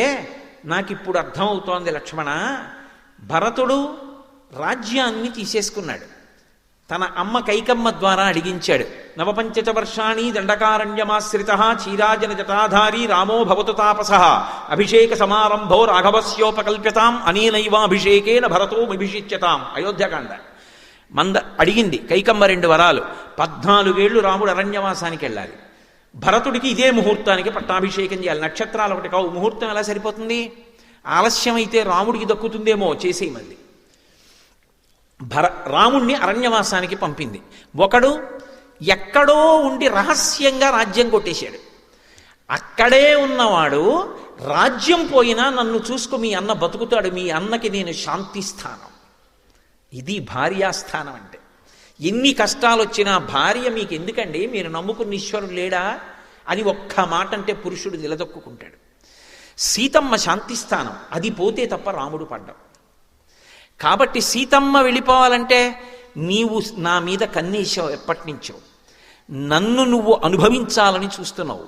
నాకిప్పుడు అర్థమవుతోంది, లక్ష్మణ, భరతుడు రాజ్యాన్ని తీసేసుకున్నాడు, తన అమ్మ కైకమ్మ ద్వారా అడిగించాడు. నవపంచచ వర్షాణి దండకారణ్యమాశ్రిత క్షీరాజన జటాధారీ రామో భవతు తాపసః అభిషేక సమారంభో రాఘవస్యోపకల్ప్యతాం అనేనైవాభిషేకేన భరతో అభిషిచ్యతాం. అయోధ్యకాండ. అడిగింది కైకమ్మ 2 వరాలు. 14 ఏళ్ళు రాముడు అరణ్యవాసానికి వెళ్ళాలి, భరతుడికి ఇదే ముహూర్తానికి పట్టాభిషేకం చేయాలి. నక్షత్రాలు ఒకటి కావు, ముహూర్తం ఎలా సరిపోతుంది? ఆలస్యమైతే రాముడికి దక్కుతుందేమో, చేసేయమంది. రాముణ్ణి అరణ్యవాసానికి పంపింది. ఒకడు ఎక్కడో ఉండి రహస్యంగా రాజ్యం కొట్టేశాడు. అక్కడే ఉన్నవాడు రాజ్యం పోయినా నన్ను చూసుకో, మీ అన్న బతుకుతాడు, మీ అన్నకి నేను శాంతిస్థానం. ఇది భార్యాస్థానం అంటే. ఎన్ని కష్టాలు వచ్చినా భార్య మీకు ఎందుకండి, మీరు నమ్ముకున్న ఈశ్వరుడు లేడా అని ఒక్క మాట అంటే పురుషుడు నిలదొక్కుంటాడు. సీతమ్మ శాంతిస్థానం, అది పోతే తప్ప రాముడు పడ్డం. కాబట్టి సీతమ్మ వెళ్ళిపోవాలంటే నీవు నా మీద కన్నేశావు, ఎప్పటి నుంచో నన్ను నువ్వు అనుభవించాలని చూస్తున్నావు,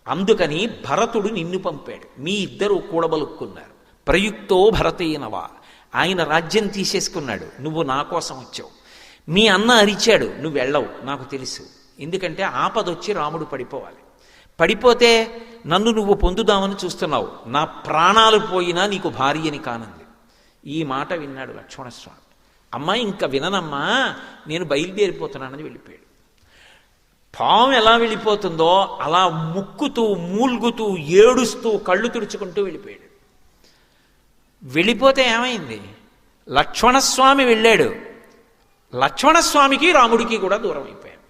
అందుకని భరతుడు నిన్ను పంపాడు. మీ ఇద్దరు కూడబలుక్కున్నారు. ప్రయుక్తో భరతేనవా, ఆయన రాజ్యం తీసేసుకున్నాడు, నువ్వు నా కోసం వచ్చావు. మీ అన్న అరిచాడు, నువ్వు వెళ్ళవు, నాకు తెలుసు. ఎందుకంటే ఆపదొచ్చి రాముడు పడిపోవాలి. పడిపోతే నన్ను నువ్వు పొందుదామని చూస్తున్నావు, నా ప్రాణాలు పోయినా నీకు భార్యని కానంది. ఈ మాట విన్నాడు లక్ష్మణస్వామి. అమ్మ ఇంకా విననమ్మా, నేను బయలుదేరిపోతున్నానని వెళ్ళిపోయాడు. పాము ఎలా వెళ్ళిపోతుందో అలా ముక్కుతూ మూల్గుతూ ఏడుస్తూ కళ్ళు తుడుచుకుంటూ వెళ్ళిపోయాడు. వెళ్ళిపోతే ఏమైంది? లక్ష్మణస్వామి వెళ్ళాడు. లక్ష్మణస్వామికి రాముడికి కూడా దూరం అయిపోయాడు.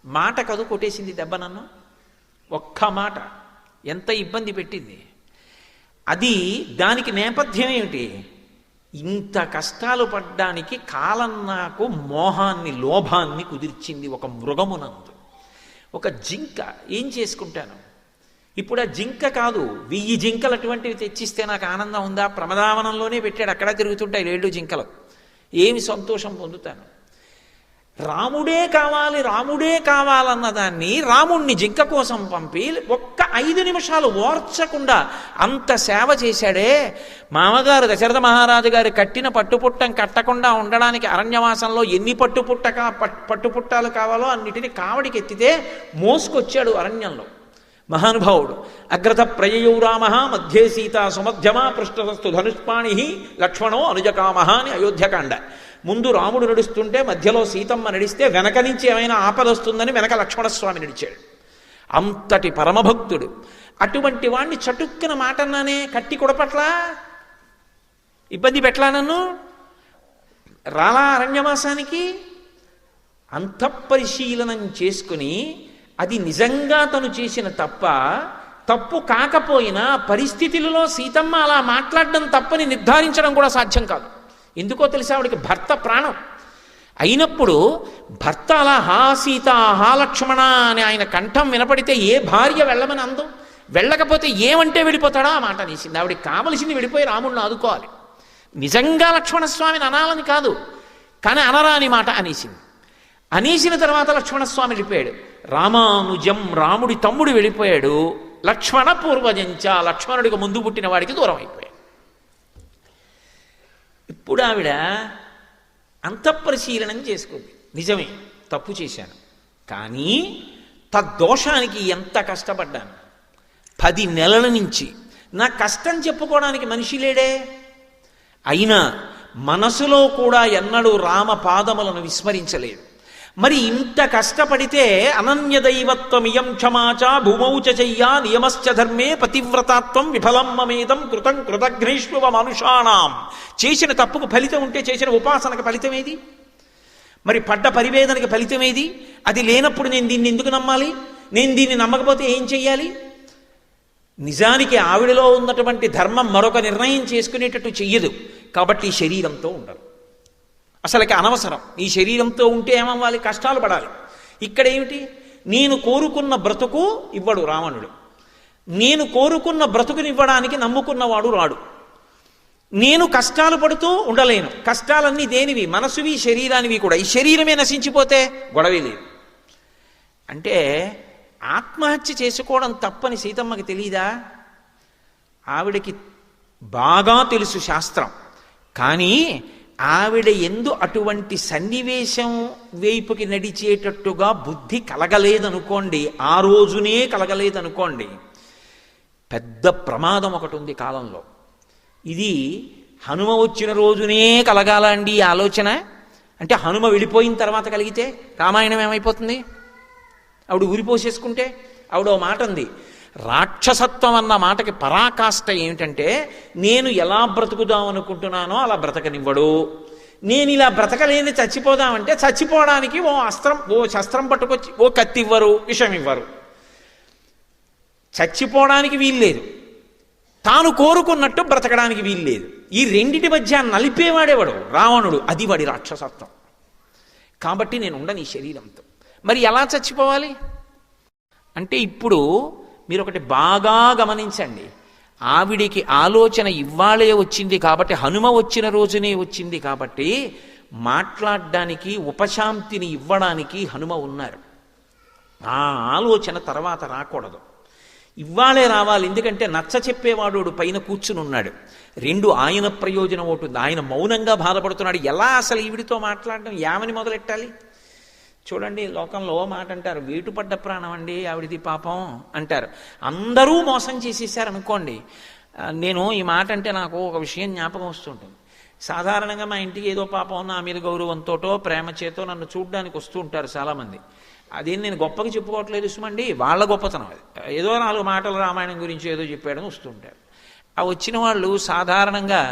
మాట కదు కొట్టేసింది దెబ్బ నన్ను. ఒక్క మాట ఎంత ఇబ్బంది పెట్టింది. అది దానికి నేపథ్యం ఏమిటి? ఇంత కష్టాలు పడ్డానికి కాలం నాకు మోహాన్ని లోభాన్ని కుదిర్చింది. ఒక మృగమునందు ఒక జింక ఏం చేసుకుంటాను ఇప్పుడు? ఆ జింక కాదు, 1000 జింకలు అటువంటివి తెచ్చిస్తే నాకు ఆనందం ఉందా? ప్రమదావనంలోనే పెట్టాడు, అక్కడ తిరుగుతుంటాయి 7 జింకలు. ఏమి సంతోషం పొందుతాను? రాముడే కావాలి రాముడే కావాలన్న దాన్ని రాముణ్ణి జింక కోసం పంపి ఒక్క 5 నిమిషాలు ఓర్చకుండా అంత సేవ చేశాడే. మామగారు దశరథ మహారాజు గారు కట్టిన పట్టుపుట్టం కట్టకుండా ఉండడానికి అరణ్యవాసంలో ఎన్ని పట్టుపుట్టాలు కావాలో అన్నిటినీ కావడికి ఎత్తితే మోసుకొచ్చాడు అరణ్యంలో మహానుభావుడు. అగ్రత ప్రయయౌ రామ మధ్యే సీత సుమధ్యమా పృష్ఠస్తు ధనుష్పాణి లక్ష్మణో అనుజకామహ అని అయోధ్యకాండ. ముందు రాముడు నడుస్తుంటే మధ్యలో సీతమ్మ నడిస్తే వెనక నుంచి ఏమైనా ఆపదొస్తుందని వెనక లక్ష్మణస్వామి నడిచాడు. అంతటి పరమభక్తుడు. అటువంటి వాణ్ణి చటుక్కున మాటన్నానే కట్టి కొడపట్లా, ఇబ్బంది పెట్లా, నన్ను రాలా అరణ్యవాసానికి. అంతఃపరిశీలనం చేసుకుని అది నిజంగా తను చేసిన తప్పు కాకపోయినా పరిస్థితులలో సీతమ్మ అలా మాట్లాడడం తప్పని నిర్ధారించడం కూడా సాధ్యం కాదు. ఎందుకో తెలిసి ఆవిడికి భర్త ప్రాణం అయినప్పుడు భర్త అలా హా సీత హా లక్ష్మణ అని ఆయన కంఠం వినపడితే ఏ భార్య వెళ్ళమని అందం? వెళ్ళకపోతే ఏమంటే వెళ్ళిపోతాడా ఆ మాట అనేసింది. ఆవిడికి కావలసింది వెళ్ళిపోయి రాముడిని ఆదుకోవాలి. నిజంగా లక్ష్మణస్వామిని అనాలని కాదు, కానీ అనరాని మాట అనేసింది. అనేసిన తర్వాత లక్ష్మణస్వామి వెళ్ళిపోయాడు. రామానుజం రాముడి తమ్ముడు వెళ్ళిపోయాడు. లక్ష్మణ పూర్వజంచ లక్ష్మణుడికి ముందు పుట్టిన వాడికి దూరం అయిపోయాడు. ఇప్పుడు ఆవిడ అంతఃపరిశీలనం చేసుకుంది. నిజమే, తప్పు చేశాను, కానీ తద్దోషానికి ఎంత కష్టపడ్డాను. 10 నెలల నుంచి నా కష్టం చెప్పుకోవడానికి మనిషి లేడే. అయినా మనసులో కూడా ఎన్నడూ రామ పాదములను విస్మరించలేదు. మరి ఇంత కష్టపడితే అనన్య దైవత్వమియం క్షమాచ భూమౌచ చెయ్యా నియమశ్చ ధర్మే పతివ్రతాత్వం విఫలం మమేదం కృతం కృతఘ్నేష్వ మనుషాణం. చేసిన తప్పుకు ఫలితం ఉంటే చేసిన ఉపాసనకు ఫలితం ఏది? మరి పడ్డ పరివేదనకి ఫలితం ఏది? అది లేనప్పుడు నేను దీన్ని ఎందుకు నమ్మాలి? నేను దీన్ని నమ్మకపోతే ఏం చెయ్యాలి? నిజానికి ఆవిడలో ఉన్నటువంటి ధర్మం మరొక నిర్ణయం చేసుకునేటట్టు చెయ్యదు. కాబట్టి శరీరంతో ఉండరు, అసలుకి అనవసరం. ఈ శరీరంతో ఉంటే ఏమవ్వాలి? కష్టాలు పడాలి. ఇక్కడ ఏమిటి? నేను కోరుకున్న బ్రతుకు ఇవ్వడు రావణుడు. నేను కోరుకున్న బ్రతుకునివ్వడానికి నమ్ముకున్నవాడు రాడు. నేను కష్టాలు పడుతూ ఉండలేను. కష్టాలన్నీ దేనివి? మనసువి, శరీరానివి కూడా. ఈ శరీరమే నశించిపోతే గొడవే లేదు. అంటే ఆత్మహత్య చేసుకోవడం తప్పని సీతమ్మకి తెలీదా? ఆవిడకి బాగా తెలుసు శాస్త్రం. కానీ ఆవిడ ఎందు అటువంటి సన్నివేశం వైపుకి నడిచేటట్టుగా బుద్ధి కలగలేదనుకోండి, ఆ రోజునే కలగలేదనుకోండి, పెద్ద ప్రమాదం ఒకటి ఉంది కాలంలో. ఇది హనుమ వచ్చిన రోజునే కలగాలండి ఈ ఆలోచన. అంటే హనుమ వెళ్ళిపోయిన తర్వాత కలిగితే రామాయణం ఏమైపోతుంది? ఆవిడ ఊరిపోసేసుకుంటే. ఆవిడ ఓ మాట ఉంది, రాక్షసత్వం అన్న మాటకి పరాకాష్ట ఏమిటంటే, నేను ఎలా బ్రతుకుదాం అనుకుంటున్నానో అలా బ్రతకనివ్వడు. నేను ఇలా బ్రతకలేని చచ్చిపోదామంటే చచ్చిపోవడానికి ఓ శస్త్రం పట్టుకొచ్చి ఓ కత్తి ఇవ్వరు, విషం ఇవ్వరు. చచ్చిపోవడానికి వీల్లేదు, తాను కోరుకున్నట్టు బ్రతకడానికి వీల్లేదు. ఈ రెండిటి మధ్య నలిపేవాడేవాడు రావణుడు. అది వాడి రాక్షసత్వం. కాబట్టి నేను ఉండను ఈ శరీరంతో. మరి ఎలా చచ్చిపోవాలి అంటే, ఇప్పుడు మీరు ఒకటి బాగా గమనించండి. ఆవిడికి ఆలోచన ఇవ్వాలే వచ్చింది కాబట్టి, హనుమ వచ్చిన రోజునే వచ్చింది కాబట్టి, మాట్లాడడానికి ఉపశాంతిని ఇవ్వడానికి హనుమ ఉన్నారు. ఆ ఆలోచన తర్వాత రాకూడదు, ఇవ్వాలే రావాలి. ఎందుకంటే నచ్చ చెప్పేవాడు పైన కూర్చుని ఉన్నాడు. 2 ఆయన ప్రయోజనం అవుతుంది. ఆయన మౌనంగా బాధపడుతున్నాడు. ఎలా అసలు ఈవిడితో మాట్లాడడం, యామని మొదలెట్టాలి? చూడండి, లోకంలో మాట అంటారు, వేటుపడ్డ ప్రాణం అండి ఆవిడిది పాపం అంటారు. అందరూ మోసం చేసేసారు అనుకోండి. నేను ఈ మాట అంటే నాకు ఒక విషయం జ్ఞాపకం వస్తుంటుంది. సాధారణంగా మా ఇంటికి ఏదో పాపం నా మీద గౌరవంతోటో ప్రేమ చేతో నన్ను చూడ్డానికి వస్తూ ఉంటారు చాలామంది. అదేం నేను గొప్పగా చెప్పుకోవట్లేదు సుమండి, వాళ్ళ గొప్పతనం అది. ఏదో 4 మాటలు రామాయణం గురించి ఏదో చెప్పాడని వస్తుంటారు. ఆ వచ్చిన వాళ్ళు సాధారణంగా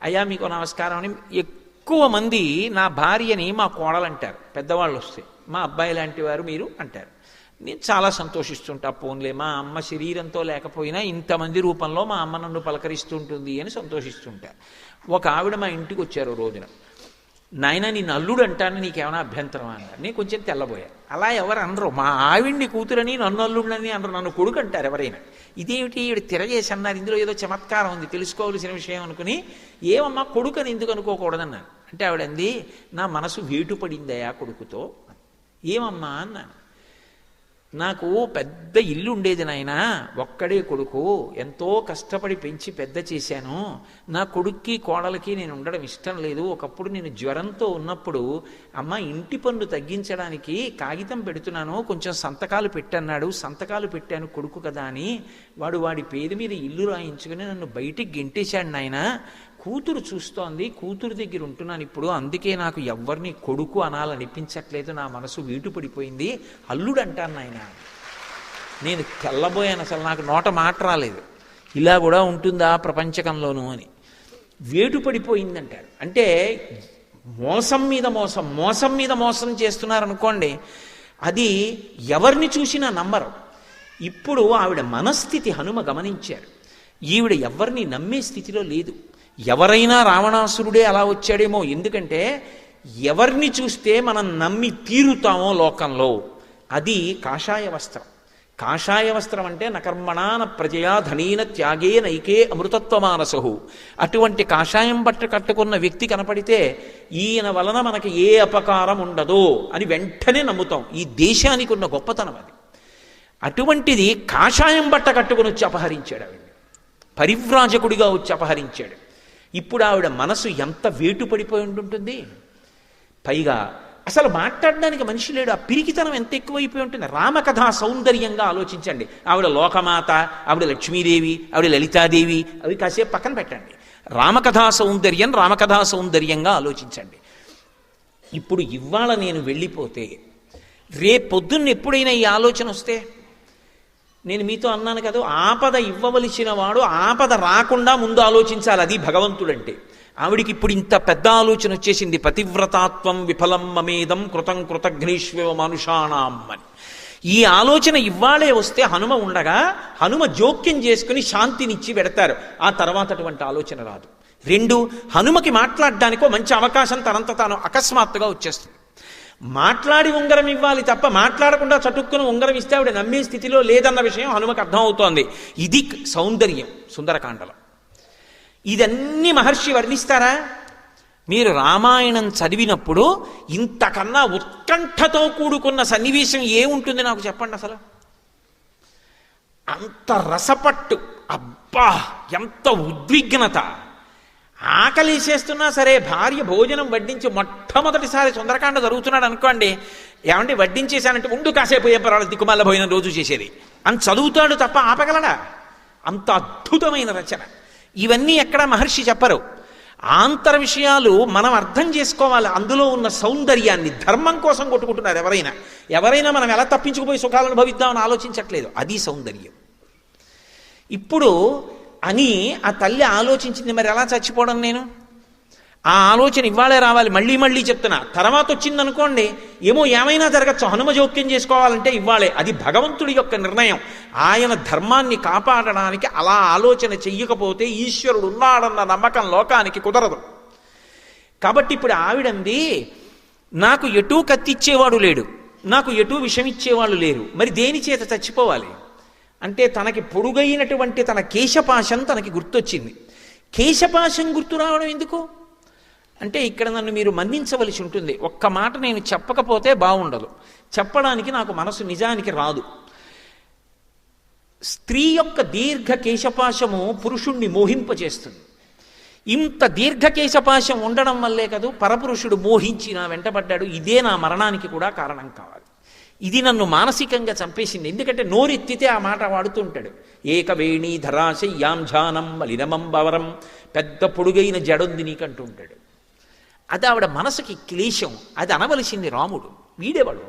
అయ్యా మీకు నమస్కారం అని, ఎక్కువ మంది నా భార్యని మా కోడలంటారు. పెద్దవాళ్ళు వస్తే మా అబ్బాయి లాంటి వారు మీరు అంటారు. నేను చాలా సంతోషిస్తుంటా, పోన్లే మా అమ్మ శరీరంతో లేకపోయినా ఇంతమంది రూపంలో మా అమ్మ నన్ను పలకరిస్తుంటుంది అని సంతోషిస్తుంటా. ఒక ఆవిడ మా ఇంటికి వచ్చారు రోజున. నాయన నేను అల్లుడు అంటాను, నీకేమైనా అభ్యంతరం అన్నారు. నేను కొంచెం తెల్లబోయా. అలా ఎవరు అనరు, మా ఆవిడ్ని కూతురని నన్ను అల్లుడిని అనరు, నన్ను కొడుకు అంటారు ఎవరైనా. ఇదేమిటి ఈవిడ తిరగేసి అన్నారు, ఇందులో ఏదో చమత్కారం ఉంది, తెలుసుకోవాల్సిన విషయం అనుకుని, ఏమమ్మా కొడుకు అని ఎందుకు అనుకోకూడదన్నాను. అంటే ఆవిడంది, నా మనసు వేటు పడిందయా కొడుకుతో. ఏమమ్మా అన్నాను. నాకు పెద్ద ఇల్లు ఉండేది నాయన, ఒక్కడే కొడుకు, ఎంతో కష్టపడి పెంచి పెద్ద చేశాను. నా కొడుక్కి కోడలకి నేను ఉండడం ఇష్టం లేదు. ఒకప్పుడు నేను జ్వరంతో ఉన్నప్పుడు అమ్మ ఇంటి పన్ను తగ్గించడానికి కాగితం పెడుతున్నాను, కొంచెం సంతకాలు పెట్టన్నాడు, సంతకాలు పెట్టాను కొడుకు కదా అని. వాడి పేరు మీద ఇల్లు రాయించుకుని నన్ను బయటికి గెంటేశాడు నాయన. కూతురు చూస్తోంది, కూతురు దగ్గర ఉంటున్నాను ఇప్పుడు, అందుకే నాకు ఎవ్వరిని కొడుకు అనాలనిపించట్లేదు, నా మనసు వీటు పడిపోయింది, అల్లుడు అంటాను నాయన. నేను తెల్లబోయాను, అసలు నాకు నోట మాట రాలేదు, ఇలా కూడా ఉంటుందా ప్రపంచకంలోనూ అని. వేటు పడిపోయిందంటారు. అంటే మోసం మీద మోసం, మోసం మీద మోసం చేస్తున్నారనుకోండి, అది ఎవరిని చూసినా నమ్మరు. ఇప్పుడు ఆవిడ మనస్థితి హనుమ గమనించారు. ఈవిడ ఎవరిని నమ్మే స్థితిలో లేదు. ఎవరైనా రావణాసురుడే అలా వచ్చాడేమో, ఎందుకంటే ఎవరిని చూస్తే మనం నమ్మి తీరుతామో లోకంలో, అది కాషాయ వస్త్రం. కాషాయ వస్త్రం అంటే నకర్మణాన ప్రజయా ధనీన త్యాగే నైకే అమృతత్వమానసహు. అటువంటి కాషాయం బట్ట కట్టుకున్న వ్యక్తి కనపడితే ఈయన వలన మనకి ఏ అపకారం ఉండదో అని వెంటనే నమ్ముతాం. ఈ దేశానికి ఉన్న గొప్పతనం అది. అటువంటిది కాషాయం బట్ట కట్టుకుని వచ్చి అపహరించాడు ఆవిడ, పరివ్రాజకుడిగా వచ్చి అపహరించాడు. ఇప్పుడు ఆవిడ మనసు ఎంత వేటు పడిపోయి ఉంటుంటుంది. పైగా అసలు మాట్లాడడానికి మనిషి లేడు, ఆ పిరికితనం ఎంత ఎక్కువైపోయి ఉంటుంది. రామకథా సౌందర్యంగా ఆలోచించండి. ఆవిడ లోకమాత, ఆవిడ లక్ష్మీదేవి, ఆవిడ లలితాదేవి, అవి కాసేపు పక్కన పెట్టండి. రామకథా సౌందర్యంగా ఆలోచించండి. ఇప్పుడు ఇవాళ నేను వెళ్ళిపోతే రేపొద్దున్న ఎప్పుడైనా ఈ ఆలోచన వస్తే, నేను మీతో అన్నాను కదా, ఆపద ఇవ్వవలసిన వాడు ఆపద రాకుండా ముందు ఆలోచించాలి, అది భగవంతుడంటే. ఆవిడికి ఇప్పుడు ఇంత పెద్ద ఆలోచన వచ్చేసింది. పతివ్రతాత్వం విఫలం మమేదం కృతం కృతఘ్నేష్వ మనుషాణం అని. ఈ ఆలోచన ఇవ్వాలే వస్తే హనుమ ఉండగా హనుమ జోక్యం చేసుకుని శాంతినిచ్చి పెడతారు. ఆ తర్వాత అటువంటి ఆలోచన రాదు. 2, హనుమకి మాట్లాడడానికో మంచి అవకాశం తనంత తాను అకస్మాత్తుగా వచ్చేస్తుంది. మాట్లాడి ఉంగరం ఇవ్వాలి తప్ప మాట్లాడకుండా చటుక్కున ఉంగరం ఇస్తే ఆవిడ నమ్మే స్థితిలో లేదన్న విషయం హనుమకు అర్థమవుతోంది. ఇది సౌందర్యం సుందరకాండలో. ఇదన్నీ మహర్షి వర్ణిస్తారా? మీరు రామాయణం చదివినప్పుడు ఇంతకన్నా ఉత్కంఠతో కూడుకున్న సన్నివేశం ఏముంటుంది నాకు చెప్పండి. అసలు అంత రసపట్టు, అబ్బా ఎంత ఉద్విగ్నత. ఆకలిసేస్తున్నా సరే భార్య భోజనం వడ్డించి మొట్టమొదటిసారి సుందరకాండ జరుగుతున్నాడు అనుకోండి, ఏమంటే వడ్డించేశానంటే ఉండు కాసేపు ఏం పర్వాలేదు దిక్కుమాల భోజనం రోజు చేసేది అని చదువుతాడు తప్ప ఆపగలడా? అంత అద్భుతమైన రచన. ఇవన్నీ ఎక్కడ మహర్షి చెప్పరు. ఆంతర విషయాలు మనం అర్థం చేసుకోవాలి. అందులో ఉన్న సౌందర్యాన్ని, ధర్మం కోసం కొట్టుకుంటున్నారు ఎవరైనా మనం ఎలా తప్పించుకుపోయి సుఖాలను అనుభవిద్దామని ఆలోచించట్లేదు. అది సౌందర్యం. ఇప్పుడు అని ఆ తల్లి ఆలోచించింది, మరి ఎలా చచ్చిపోవడం నేను? ఆ ఆలోచన ఇవ్వాలే రావాలి. మళ్ళీ మళ్ళీ చెప్తున్నా, తర్వాత వచ్చిందనుకోండి ఏమో ఏమైనా జరగచ్చు. హనుమ జోక్యం చేసుకోవాలంటే ఇవ్వాలే. అది భగవంతుడి యొక్క నిర్ణయం. ఆయన ధర్మాన్ని కాపాడడానికి అలా ఆలోచన చెయ్యకపోతే ఈశ్వరుడు ఉన్నాడన్న నమ్మకం లోకానికి కుదరదు. కాబట్టి ఇప్పుడు ఆవిడంది, నాకు ఎటూ కత్తిచ్చేవాడు లేడు, నాకు ఎటూ విషమిచ్చేవాళ్ళు లేరు, మరి దేని చేత చచ్చిపోవాలి అంటే తనకి పొడుగైనటువంటి తన కేశపాశం తనకి గుర్తొచ్చింది. కేశపాశం గుర్తు రావడం ఎందుకు అంటే, ఇక్కడ నన్ను మీరు మన్నించవలసి ఉంటుంది. ఒక్క మాట నేను చెప్పకపోతే బాగుండదు, చెప్పడానికి నాకు మనసు నిజానికి రాదు. స్త్రీ యొక్క దీర్ఘ కేశపాశము పురుషుణ్ణి మోహింపచేస్తుంది. ఇంత దీర్ఘ కేశపాశం ఉండడం వల్లే కదూ పరపురుషుడు మోహించి నా వెంటబడ్డాడు. ఇదే నా మరణానికి కూడా కారణం కావాలి. ఇది నన్ను మానసికంగా చంపేసింది. ఎందుకంటే నోరెత్తితే ఆ మాట వాడుతూ ఉంటాడు. ఏకవేణీ ధరాశయ్యాంఝానం మలినమం బవరం, పెద్ద పొడుగైన జడుంది నీకంటూ ఉంటాడు. అది ఆవిడ మనసుకి క్లేశం. అది అనవలసింది రాముడు. వీడేవాడు.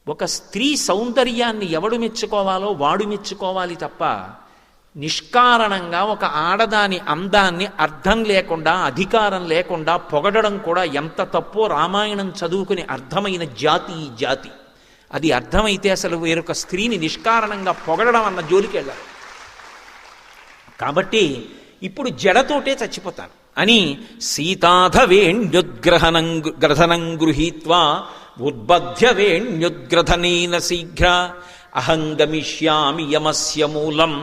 ఒక స్త్రీ సౌందర్యాన్ని ఎవడు మెచ్చుకోవాలో వాడు మెచ్చుకోవాలి తప్ప నిష్కారణంగా ఒక ఆడదాని అందాన్ని అర్థం లేకుండా, అధికారం లేకుండా పొగడడం కూడా ఎంత తప్పో రామాయణం చదువుకుని అర్థమైన జాతి ఈ జాతి. అది అర్థమైతే అసలు వేరొక స్త్రీని నిష్కారణంగా పొగడడం అన్న జోలికి వెళ్ళారు. కాబట్టి ఇప్పుడు జడతోటే చచ్చిపోతాను అని సీతాధవేణ్యుద్గ్రథనం గృహీత్వా ఉద్బధ్య వేణ్యుద్గ్రథనేన శీఘ్ర అహం గమిష్యామి యమస్య మూలం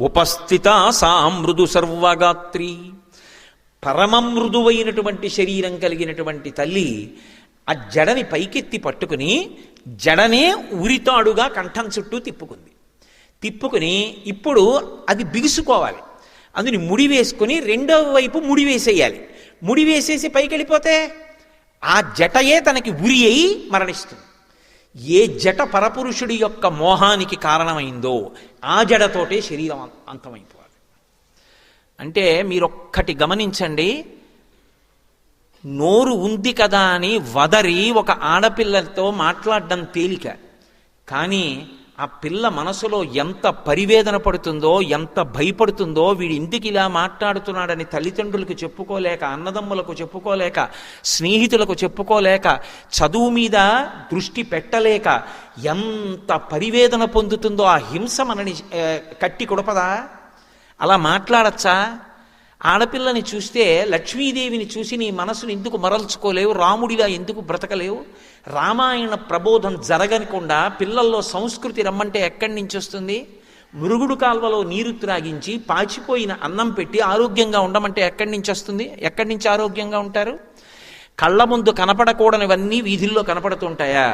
ఉపస్థిత సా మృదు సర్వగాత్రి. పరమ మృదువైనటువంటి శరీరం కలిగినటువంటి తల్లి ఆ జడని పైకెత్తి పట్టుకుని జడనే ఉరితాడుగా కంఠం చుట్టూ తిప్పుకుని ఇప్పుడు అది బిగుసుకోవాలి. అందుని ముడి వేసుకుని రెండవ వైపు ముడి వేసేయాలి. ముడి వేసేసి పైకి వెళ్ళిపోతే ఆ జటయే తనకి ఉరి అయి మరణిస్తుంది. ఏ జట పరపురుషుడి యొక్క మోహానికి కారణమైందో ఆ జడతోటే శరీరం అంతమైపోవాలి. అంటే మీరొక్కటి గమనించండి, నోరు ఉంది కదా అని వదరి ఒక ఆడపిల్లతో మాట్లాడడం తేలిక. కానీ ఆ పిల్ల మనసులో ఎంత పరివేదన పడుతుందో, ఎంత భయపడుతుందో, వీడు ఎందుకు ఇలా మాట్లాడుతున్నాడని తల్లిదండ్రులకు చెప్పుకోలేక, అన్నదమ్ములకు చెప్పుకోలేక, స్నేహితులకు చెప్పుకోలేక, చదువు మీద దృష్టి పెట్టలేక ఎంత పరివేదన పొందుతుందో. ఆ హింస మనని కట్టి కొడపదా? అలా మాట్లాడచ్చా? ఆడపిల్లని చూస్తే లక్ష్మీదేవిని చూసి నీ మనసును ఎందుకు మరల్చుకోలేవు? రాముడిలా ఎందుకు బ్రతకలేవు? రామాయణ ప్రబోధం జరగకుండా పిల్లల్లో సంస్కృతి రమ్మంటే ఎక్కడి నుంచి వస్తుంది? మురుగుడు కాల్వలో నీరు త్రాగించి పాచిపోయిన అన్నం పెట్టి ఆరోగ్యంగా ఉండమంటే ఎక్కడి నుంచి వస్తుంది? ఎక్కడి నుంచి ఆరోగ్యంగా ఉంటారు? కళ్ళ ముందు కనపడకూడనివన్నీ వీధుల్లో కనపడుతుంటాయా?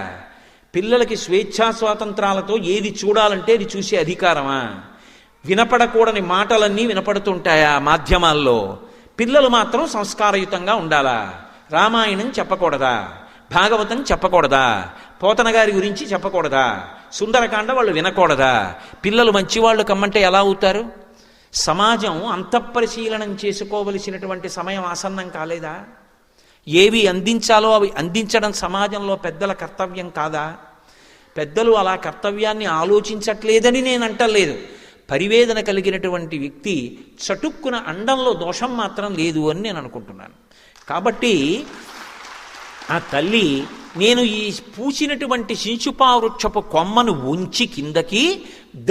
పిల్లలకి స్వేచ్ఛా స్వాతంత్రాలతో ఏది చూడాలంటే అది చూసే అధికారమా? వినపడకూడని మాటలన్నీ వినపడుతుంటాయా మాధ్యమాల్లో? పిల్లలు మాత్రం సంస్కారయుతంగా ఉండాలా? రామాయణం చెప్పకూడదా? భాగవతం చెప్పకూడదా? పోతన గారి గురించి చెప్పకూడదా? సుందరకాండ వాళ్ళు వినకూడదా? పిల్లలు మంచివాళ్ళు కమ్మంటే ఎలా అవుతారు? సమాజం అంతఃపరిశీలనం చేసుకోవలసినటువంటి సమయం ఆసన్నం కాలేదా? ఏవి అందించాలో అవి అందించడం సమాజంలో పెద్దల కర్తవ్యం కాదా? పెద్దలు అలా కర్తవ్యాన్ని ఆలోచించట్లేదని నేను అంటలేదు. పరివేదన కలిగినటువంటి వ్యక్తి చటుక్కున అండంలో దోషం మాత్రం లేదు అని నేను అనుకుంటున్నాను. కాబట్టి ఆ తల్లి, నేను ఈ పూచినటువంటి శించుపావృక్షపు కొమ్మను ఉంచి కిందకి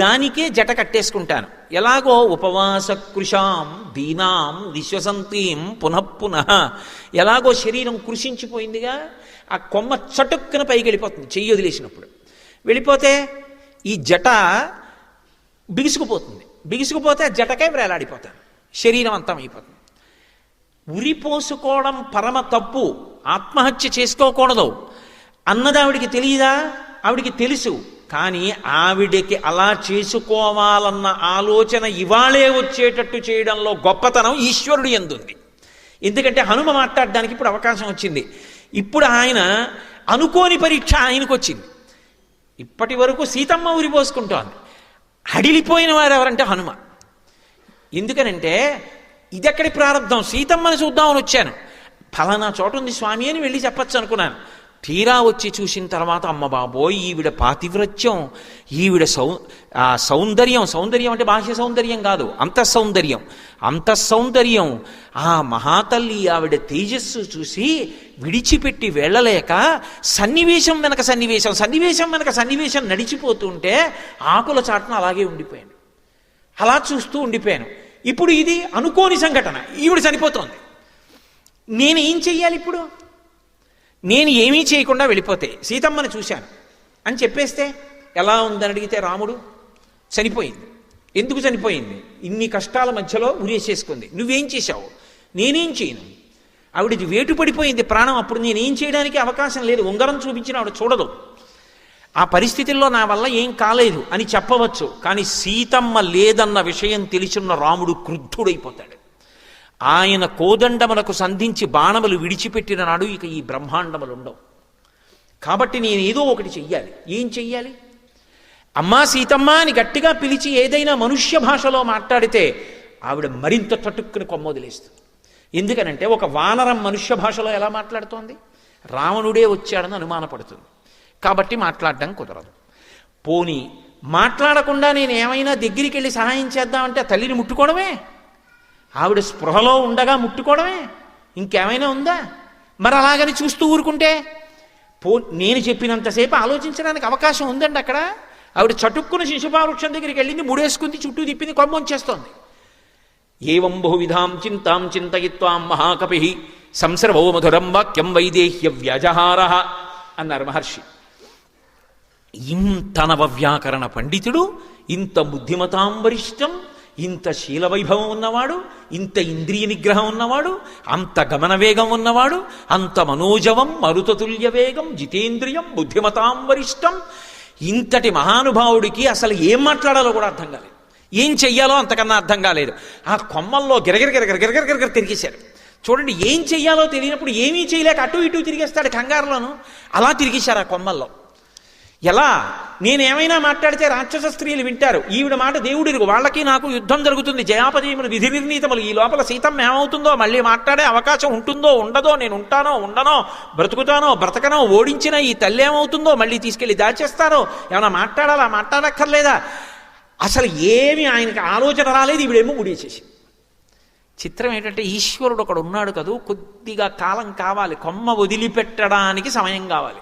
దానికే జట కట్టేసుకుంటాను. ఎలాగో ఉపవాస కృషాం దీనాం విశ్వసంతీం పునఃపునః, ఎలాగో శరీరం కృషించిపోయిందిగా, ఆ కొమ్మ చటుక్కున పైకి వెళ్ళిపోతుంది చెయ్యి వదిలేసినప్పుడు. వెళ్ళిపోతే ఈ జట బిగుసుకుపోతే జటకే వేలాడిపోతాను, శరీరం అంతమైపోతుంది. ఉరిపోసుకోవడం పరమ తప్పు, ఆత్మహత్య చేసుకోకూడదు అన్నది ఆవిడికి తెలియదా? ఆవిడికి తెలుసు. కానీ ఆవిడికి అలా చేసుకోవాలన్న ఆలోచన ఇవాళే వచ్చేటట్టు చేయడంలో గొప్పతనం ఈశ్వరుడు యందుంది. ఎందుకంటే హనుమ మాట్లాడడానికి ఇప్పుడు అవకాశం వచ్చింది. ఇప్పుడు ఆయన అనుకోని పరీక్ష ఆయనకు వచ్చింది. ఇప్పటి వరకు సీతమ్మ ఉరిపోసుకుంటోంది. హడిలిపోయిన వారు ఎవరంటే హనుమ. ఎందుకనంటే ఇదెక్కడి ప్రారంధం? సీతమ్మని చూద్దామని వచ్చాను, ఫలానా చోట ఉంది స్వామి అని వెళ్ళి చెప్పచ్చు అనుకున్నాను. తీరా వచ్చి చూసిన తర్వాత అమ్మ బాబోయ్, ఈవిడ పాతివ్రత్యం, ఈవిడ సౌందర్యం అంటే బాహ్య సౌందర్యం కాదు, అంతఃసౌందర్యం. ఆ మహాతల్లి ఆవిడ తేజస్సు చూసి విడిచిపెట్టి వెళ్ళలేక సన్నివేశం వెనక సన్నివేశం నడిచిపోతుంటే ఆకుల చాటున అలాగే ఉండిపోయాను. అలా చూస్తూ ఉండిపోయాను. ఇప్పుడు ఇది అనుకోని సంఘటన, ఈవిడ చనిపోతోంది. నేను ఏం చెయ్యాలి ఇప్పుడు? నేను ఏమీ చేయకుండా వెళ్ళిపోతే సీతమ్మని చూశాను అని చెప్పేస్తే ఎలా ఉందని అడిగితే రాముడు చనిపోయింది. ఎందుకు చనిపోయింది? ఇన్ని కష్టాల మధ్యలో ఉరేసేసుకుంది. నువ్వేం చేశావు? నేనేం చేయను. ఆవిడది వేటు పడిపోయింది ప్రాణం. అప్పుడు నేనేం చేయడానికి అవకాశం లేదు. ఉంగరం చూపించిన ఆవిడ చూడదు. ఆ పరిస్థితుల్లో నా వల్ల ఏం కాలేదు అని చెప్పవచ్చు. కానీ సీతమ్మ లేదన్న విషయం తెలిసిన రాముడు క్రుద్ధుడైపోతాడు. ఆయన కోదండములకు సంధించి బాణములు విడిచిపెట్టిన నాడు ఇక ఈ బ్రహ్మాండములు ఉండవు. కాబట్టి నేను ఏదో ఒకటి చెయ్యాలి. ఏం చెయ్యాలి? అమ్మా సీతమ్మ అని గట్టిగా పిలిచి ఏదైనా మనుష్య భాషలో మాట్లాడితే ఆవిడ మరింత తటుక్కుని కొమ్మొదిలేస్తుంది. ఎందుకనంటే ఒక వానరం మనుష్య భాషలో ఎలా మాట్లాడుతోంది? రావణుడే వచ్చాడని అనుమానపడుతుంది. కాబట్టి మాట్లాడడం కుదరదు. పోనీ మాట్లాడకుండా నేను ఏమైనా దగ్గరికి వెళ్ళి సహాయం చేద్దామంటే తల్లిని ముట్టుకోవడమే, ఆవిడ స్పృహలో ఉండగా ముట్టుకోవడమే, ఇంకేమైనా ఉందా? మరి అలాగని చూస్తూ ఊరుకుంటే నేను చెప్పినంతసేపు ఆలోచించడానికి అవకాశం ఉందండి అక్కడ. ఆవిడ చటుక్కున శిశుపావృక్షం దగ్గరికి వెళ్ళింది, ముడేసుకుంది, చుట్టూ తిప్పింది, కొమ్మొంచేస్తోంది. ఏవం బహువిధాం చింతాం చింతయిత్వాం మహాకపి సంసర్వో మధురం వాక్యం వైదేహ్య వ్యాజహార అన్నారు మహర్షి. ఇంత నవవ్యాకరణ పండితుడు, ఇంత బుద్ధిమతాం వరిష్టం, ఇంత శీలవైభవం ఉన్నవాడు, ఇంత ఇంద్రియ నిగ్రహం ఉన్నవాడు, అంత గమన వేగం ఉన్నవాడు, అంత మనోజవం మరుతతుల్య వేగం జితేంద్రియం బుద్ధిమతాం వరిష్టం, ఇంతటి మహానుభావుడికి అసలు ఏం మాట్లాడాలో కూడా అర్థం కాలేదు, ఏం చెయ్యాలో అంతకన్నా అర్థం కాలేదు. ఆ కొమ్మల్లో గిరగిర తిరిగేశారు. చూడండి, ఏం చెయ్యాలో తెలియనప్పుడు ఏమీ చేయలేక అటు ఇటు తిరిగేస్తాడు కంగారులోను. అలా తిరిగేశారు ఆ కొమ్మల్లో. ఎలా? నేనేమైనా మాట్లాడితే రాక్షస స్త్రీలు వింటారు, ఈవిడ మాట దేవుడిరుగు, వాళ్ళకి నాకు యుద్ధం జరుగుతుంది, జయాపజయములు విధి నిర్ణీతములు, ఈ లోపల సీతమ్మ ఏమవుతుందో, మళ్ళీ మాట్లాడే అవకాశం ఉంటుందో ఉండదో, నేను ఉంటానో ఉండనో, బ్రతుకుతానో బ్రతకనో, ఓడించిన ఈ తల్లి ఏమవుతుందో, మళ్ళీ తీసుకెళ్ళి దాచేస్తానో, ఏమైనా మాట్లాడాలా మాట్లాడక్కర్లేదా, అసలు ఏమి ఆయనకి ఆలోచన రాలేదు. ఈవిడేమో ముడిచేసి. చిత్రం ఏంటంటే ఈశ్వరుడు ఒకడు ఉన్నాడు కదూ, కొద్దిగా కాలం కావాలి, కొమ్మ వదిలిపెట్టడానికి సమయం కావాలి.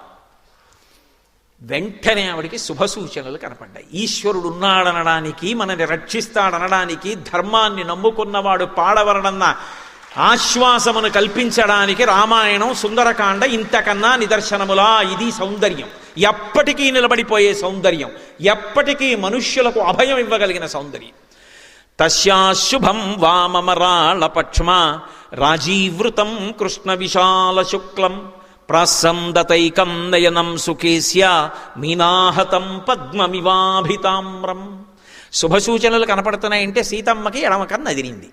వెంటనే ఆవిడికి శుభసూచనలు కనపడ్డాయి. ఈశ్వరుడు ఉన్నాడనడానికి, మనని రక్షిస్తాడనడానికి, ధర్మాన్ని నమ్ముకున్నవాడు పాడవరడన్న ఆశ్వాసమును కల్పించడానికి రామాయణం సుందరకాండ ఇంతకన్నా నిదర్శనములా. ఇది సౌందర్యం, ఎప్పటికీ నిలబడిపోయే సౌందర్యం, ఎప్పటికీ మనుష్యులకు అభయం ఇవ్వగలిగిన సౌందర్యం. తస్యాశుభం వామమరాళపక్ష్మ రాజీవృతం కృష్ణ విశాల శుక్లం ప్రాసందతైకం నయనం సుకేస్య మీనాహతం పద్మమివాభితామ్రం. శుభసూచనలు కనపడుతున్నాయంటే సీతమ్మకి ఎడమ కన్ను అదిరింది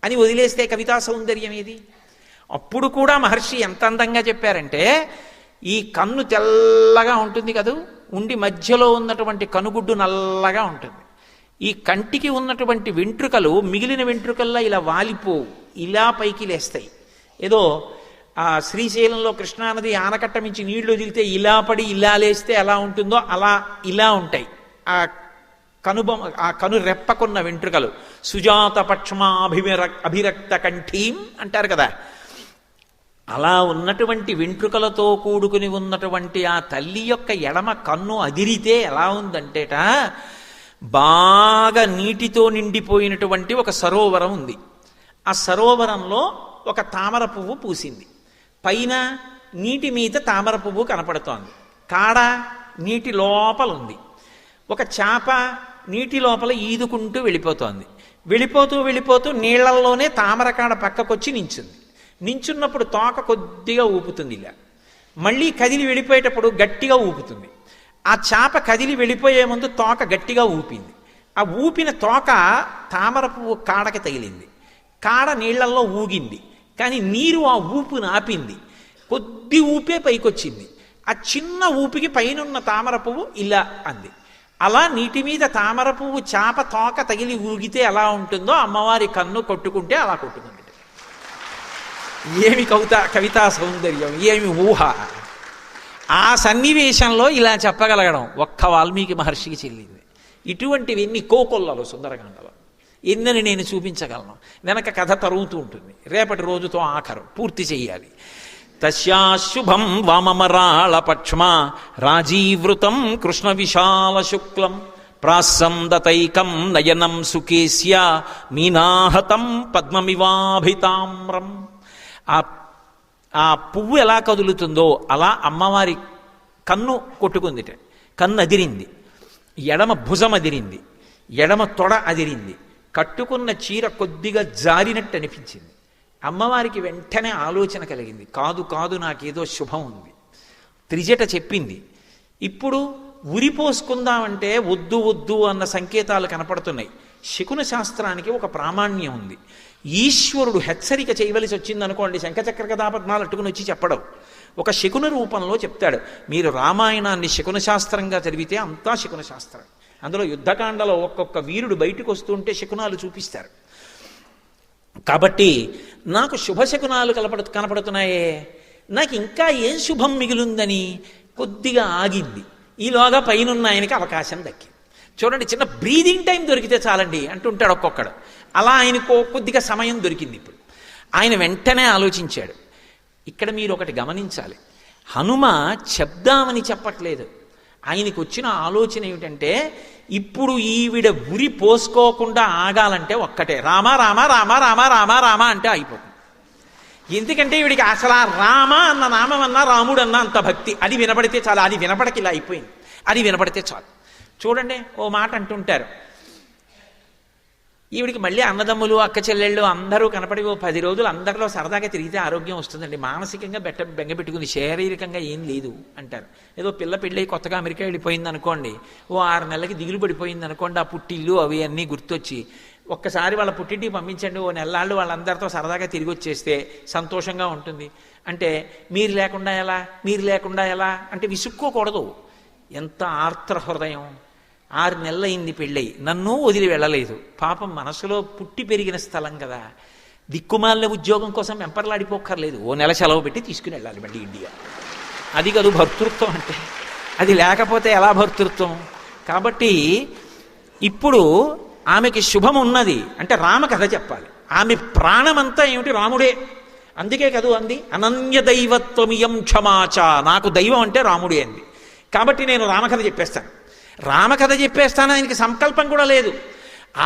అని వదిలేస్తే కవితా సౌందర్యం ఏది? అప్పుడు కూడా మహర్షి ఎంత అందంగా చెప్పారంటే, ఈ కన్ను తెల్లగా ఉంటుంది కదూ, ఉండి మధ్యలో ఉన్నటువంటి కనుగుడ్డు నల్లగా ఉంటుంది. ఈ కంటికి ఉన్నటువంటి వెంట్రుకలు మిగిలిన వెంట్రుకల్లా ఇలా వాలిపోవు, ఇలా పైకి లేస్తాయి. ఏదో ఆ శ్రీశైలంలో కృష్ణానది ఆనకట్ట మించి నీళ్లు వదిలితే ఇలా పడి ఇలా లేస్తే ఎలా ఉంటుందో అలా ఇలా ఉంటాయి ఆ ఆ కను రెప్పకున్న వెంట్రుకలు. సుజాత అభిరక్త కంఠీం అంటారు కదా, అలా ఉన్నటువంటి వెంట్రుకలతో కూడుకుని ఉన్నటువంటి ఆ తల్లి యొక్క ఎడమ కన్ను అదిరితే ఎలా ఉందంటేట, బాగా నీటితో నిండిపోయినటువంటి ఒక సరోవరం ఉంది. ఆ సరోవరంలో ఒక తామర పువ్వు పూసింది. పైన నీటి మీద తామర పువ్వు కనపడుతోంది, కాడ నీటి లోపల ఉంది. ఒక చేప నీటి లోపల ఈదుకుంటూ వెళ్ళిపోతోంది. వెళ్ళిపోతూ నీళ్లల్లోనే తామరకాడ పక్కకొచ్చి నించుంది. నించున్నప్పుడు తోక కొద్దిగా ఊపుతుంది, ఇలా మళ్ళీ కదిలి వెళ్ళిపోయేటప్పుడు గట్టిగా ఊపుతుంది. ఆ చేప కదిలి వెళ్ళిపోయే ముందు తోక గట్టిగా ఊపింది. ఆ ఊపిన తోక తామర పువ్వు కాడకి తగిలింది. కాడ నీళ్లల్లో ఊగింది, కానీ నీరు ఆ ఊపును ఆపింది. కొద్ది ఊపే పైకొచ్చింది. ఆ చిన్న ఊపికి పైనున్న తామర పువ్వు ఇలా అంది. అలా నీటి మీద తామర పువ్వు చేప తోక తగిలి ఊగితే ఎలా ఉంటుందో అమ్మవారి కన్ను కొట్టుకుంటే అలా కొట్టుకుంది. ఏమి కవితా సౌందర్యం, ఏమి ఊహ! ఆ సన్నివేశంలో ఇలా చెప్పగలగడం ఒక్క వాల్మీకి మహర్షికి చెల్లింది. ఇటువంటివన్నీ కోకొల్లలు సుందరకాండలో ఎన్నని నేను చూపించగలను. వెనక కథ తరుగుతూ ఉంటుంది, రేపటి రోజుతో ఆఖరు పూర్తి చెయ్యాలి. తస్యాశుభం వామమరాళపక్ష్మ రాజీవృతం కృష్ణ విశాల శుక్లం ప్రాసందతైకం నయనం సుకేస్య మీనాహతం పద్మమివాభితామ్రం. ఆ పువ్వు ఎలా కదులుతుందో అలా అమ్మవారి కన్ను కొట్టుకుందిట. కన్ను అదిరింది, ఎడమ భుజం అదిరింది, ఎడమ తొడ అదిరింది, కట్టుకున్న చీర కొద్దిగా జారినట్టు అనిపించింది. అమ్మవారికి వెంటనే ఆలోచన కలిగింది, కాదు నాకేదో శుభం ఉంది. త్రిజట చెప్పింది. ఇప్పుడు ఉరిపోసుకుందామంటే వద్దు అన్న సంకేతాలు కనపడుతున్నాయి. శకున శాస్త్రానికి ఒక ప్రామాణ్యం ఉంది. ఈశ్వరుడు హెచ్చరిక చేయవలసి వచ్చిందనుకోండి, శంఖచక్ర కథాపద్మాలు అట్టుకుని వచ్చి చెప్పడం, ఒక శకున రూపంలో చెప్తాడు. మీరు రామాయణాన్ని శకున శాస్త్రంగా చదివితే అంతా శకున శాస్త్రం. అందులో యుద్ధకాండలో ఒక్కొక్క వీరుడు బయటకు వస్తుంటే శకునాలు చూపిస్తారు. కాబట్టి నాకు శుభశకునాలు కనపడుతున్నాయే, నాకు ఇంకా ఏం శుభం మిగిలిందని కొద్దిగా ఆగింది. ఈలోగా పైనున్న ఆయనకి అవకాశం దక్కింది. చూడండి, చిన్న బ్రీదింగ్ టైం దొరికితే చాలండి అంటుంటాడు ఒక్కొక్కడు. అలా ఆయనకు కొద్దిగా సమయం దొరికింది. ఇప్పుడు ఆయన వెంటనే ఆలోచించాడు. ఇక్కడ మీరు ఒకటి గమనించాలి, హనుమ చెప్దామని చెప్పట్లేదు. ఆయనకు వచ్చిన ఆలోచన ఏమిటంటే, ఇప్పుడు ఈవిడ ఉరి పోసుకోకుండా ఆగాలంటే ఒక్కటే, రామ రామ రామ రామ రామ రామ అంటే అయిపోతుంది. ఎందుకంటే ఈవిడికి అసలు ఆ రామ అన్న నామం అన్నా రాముడు అన్న అంత భక్తి. అది వినపడితే చాలు. అది వినపడకి ఇలా అయిపోయింది. అది వినపడితే చాలు. చూడండి, ఓ మాట అంటుంటారు, ఈవిడికి మళ్ళీ అన్నదమ్ములు అక్క చెల్లెళ్ళు అందరూ కనపడి ఓ 10 రోజులు అందరిలో సరదాగా తిరిగితే ఆరోగ్యం వస్తుందండి. మానసికంగా బెంగపెట్టుకుంది, శారీరకంగా ఏం లేదు అంటారు. ఏదో పిల్ల పెళ్ళి కొత్తగా అమెరికా వెళ్ళిపోయింది అనుకోండి, ఓ 6 నెలలకి దిగులు పడిపోయింది అనుకోండి, ఆ పుట్టిల్లు అవి అన్నీ గుర్తొచ్చి ఒక్కసారి వాళ్ళ పుట్టింటికి పంపించండి, ఓ నెలలాళ్ళు వాళ్ళందరితో సరదాగా తిరిగి వచ్చేస్తే సంతోషంగా ఉంటుంది. అంటే మీరు లేకుండా ఎలా, మీరు లేకుండా ఎలా అంటే విసుక్కోకూడదు. ఎంత ఆర్ద్ర హృదయం. 6 నెలలైంది పెళ్ళయి, నన్ను వదిలి వెళ్ళలేదు. పాపం మనసులో పుట్టి పెరిగిన స్థలం కదా, దిక్కుమాలిన ఉద్యోగం కోసం వెంపర్లాడిపోక్కర్లేదు. ఓ నెల సెలవు పెట్టి తీసుకుని వెళ్ళాలి మళ్ళీ ఇండియా. అది కాదు భర్తృత్వం అంటే. అది లేకపోతే ఎలా భర్తృత్వం? కాబట్టి ఇప్పుడు ఆమెకి శుభం ఉన్నది అంటే రామకథ చెప్పాలి. ఆమె ప్రాణమంతా ఏమిటి? రాముడే. అందుకే కదూ అంది, అనన్య దైవత్వమియం క్షమాచ, నాకు దైవం అంటే రాముడే అంది. కాబట్టి నేను రామకథ చెప్పేస్తాను. రామకథ చెప్పేస్తాను, ఆయనకి సంకల్పం కూడా లేదు.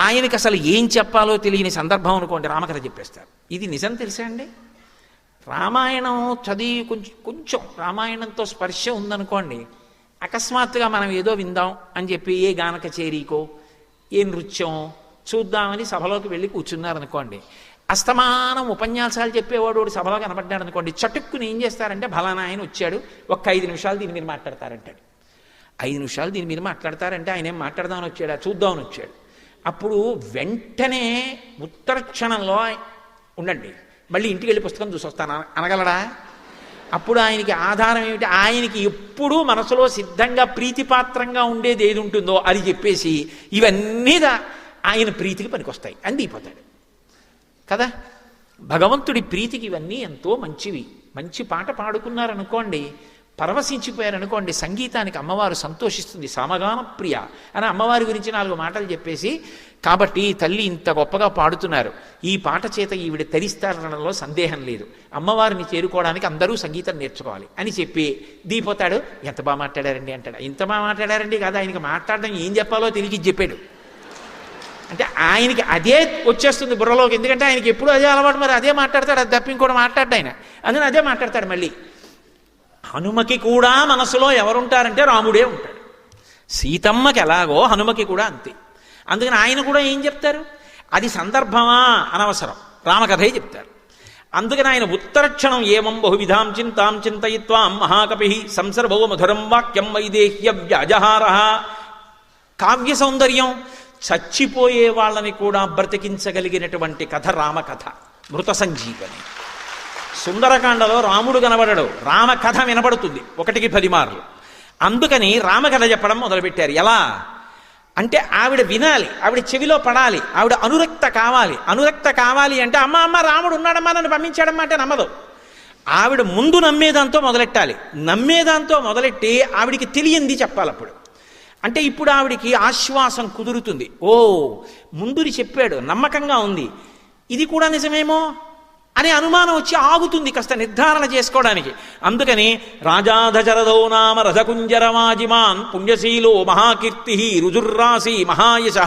ఆయనకి అసలు ఏం చెప్పాలో తెలియని సందర్భం అనుకోండి, రామకథ చెప్పేస్తారు. ఇది నిజం తెలుసా అండి? రామాయణం చదివి కొంచెం రామాయణంతో స్పర్శ ఉందనుకోండి, అకస్మాత్తుగా మనం ఏదో విందాం అని చెప్పి ఏ గాన కచేరీకో ఏ నృత్యం చూద్దామని సభలోకి వెళ్ళి కూర్చున్నారనుకోండి, అస్తమానం ఉపన్యాసాలు చెప్పేవాడు సభలో కనపడ్డాడు అనుకోండి, చటుక్కుని ఏం చేస్తారంటే, ఫలానా ఆయన వచ్చాడు, ఒక్క 5 నిమిషాలు దీని మీద మాట్లాడతారంటాడు. 5 నిమిషాలు దీని మీద మాట్లాడతారంటే ఆయన ఏం మాట్లాడదామని వచ్చాడా, చూద్దామని వచ్చాడు. అప్పుడు వెంటనే ఉత్తర క్షణంలో ఉండండి, మళ్ళీ ఇంటికి వెళ్ళి పుస్తకం చూసి వస్తాను అనగలడా? అప్పుడు ఆయనకి ఆధారం ఏమిటి? ఆయనకి ఎప్పుడూ మనసులో సిద్ధంగా ప్రీతిపాత్రంగా ఉండేది ఏది ఉంటుందో అది చెప్పేసి ఇవన్నీ ఆయన ప్రీతికి పనికొస్తాయి అని దిగిపోతాడు కదా. భగవంతుడి ప్రీతికి ఇవన్నీ ఎంతో మంచివి. మంచి పాట పాడుకున్నారనుకోండి, పరవశించిపోయారనుకోండి, సంగీతానికి అమ్మవారు సంతోషిస్తుంది. సామగాన ప్రియ అని అమ్మవారి గురించి 4 మాటలు చెప్పేసి, కాబట్టి తల్లి ఇంత గొప్పగా పాడుతున్నారు, ఈ పాట చేత ఈవిడ తరిస్తారనడంలో సందేహం లేదు, అమ్మవారిని చేరుకోవడానికి అందరూ సంగీతం నేర్చుకోవాలి అని చెప్పి దిగిపోతాడు. ఎంత బాగా మాట్లాడారండి అంటాడు. ఇంత బాగా మాట్లాడారండి కాదు, ఆయనకి మాట్లాడడం ఏం చెప్పాలో తెలియకి చెప్పాడు. అంటే ఆయనకి అదే వచ్చేస్తుంది బుర్రలోకి, ఎందుకంటే ఆయనకి ఎప్పుడు అదే అలవాటు, మరి అదే మాట్లాడతాడు. అది తప్ప ఇంకోటి మాట్లాడ్డా ఆయన, అందుకని అదే మాట్లాడతాడు. మళ్ళీ హనుమకి కూడా మనసులో ఎవరుంటారంటే రాముడే ఉంటాడు. సీతమ్మకి ఎలాగో హనుమకి కూడా అంతే. అందుకని ఆయన కూడా ఏం చెప్తారు? అది సందర్భమా అనవసరం, రామకథే చెప్తారు. అందుకని ఆయన ఉత్తరక్షణం ఏమం బహువిధాం చింతాం చింతయిత్వాం మహాకపి సంసర్భో మధురం వాక్యం వైదేహ్య వ్యాజహార. కావ్య సౌందర్యం, చచ్చిపోయే వాళ్ళని కూడా బ్రతికించగలిగినటువంటి కథ రామకథ, మృత సంజీవని. సుందరకాండలో రాముడు కనబడడు, రామకథ వినపడుతుంది 1కి 10 మార్లు. అందుకని రామకథ చెప్పడం మొదలుపెట్టారు. ఎలా అంటే ఆవిడ వినాలి, ఆవిడ చెవిలో పడాలి, ఆవిడ అనురక్త కావాలి. అనురక్త కావాలి అంటే అమ్మ రాముడు ఉన్నాడమ్మా నన్ను పంపించాడమ్మా అంటే నమ్మదు. ఆవిడ ముందు నమ్మేదాంతో మొదలెట్టాలి. నమ్మేదాంతో మొదలెట్టి ఆవిడికి తెలియంది చెప్పాలి. అప్పుడు అంటే ఇప్పుడు ఆవిడికి ఆశ్వాసం కుదురుతుంది. ఓ ముందుని చెప్పాడు, నమ్మకంగా ఉంది, ఇది కూడా నిజమేమో అనే అనుమానం వచ్చి ఆగుతుంది కాస్త నిర్ధారణ చేసుకోవడానికి. అందుకని రాజాధచరదో నామ రథకుంజరమాజిమాన్ పుణ్యశీలో మహాకీర్తి రుజుర్రాసి మహాయశ.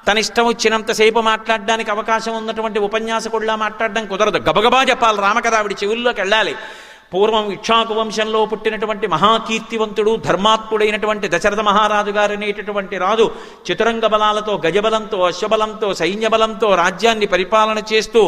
తన ఇష్టం వచ్చినంతసేపు మాట్లాడడానికి అవకాశం ఉన్నటువంటి ఉపన్యాసకుడిలా మాట్లాడడం కుదరదు. గబగబా చెప్పాలి రామకథ, ఆవిడ చెవుల్లోకి వెళ్ళాలి. పూర్వం ఇక్ష్వాకు వంశంలో పుట్టినటువంటి మహాకీర్తివంతుడు ధర్మాత్ముడైనటువంటి దశరథ మహారాజు గారు అనేటటువంటి రాజు చతురంగ బలాలతో, గజబలంతో, అశ్వబలంతో, సైన్యబలంతో రాజ్యాన్ని పరిపాలన చేస్తూ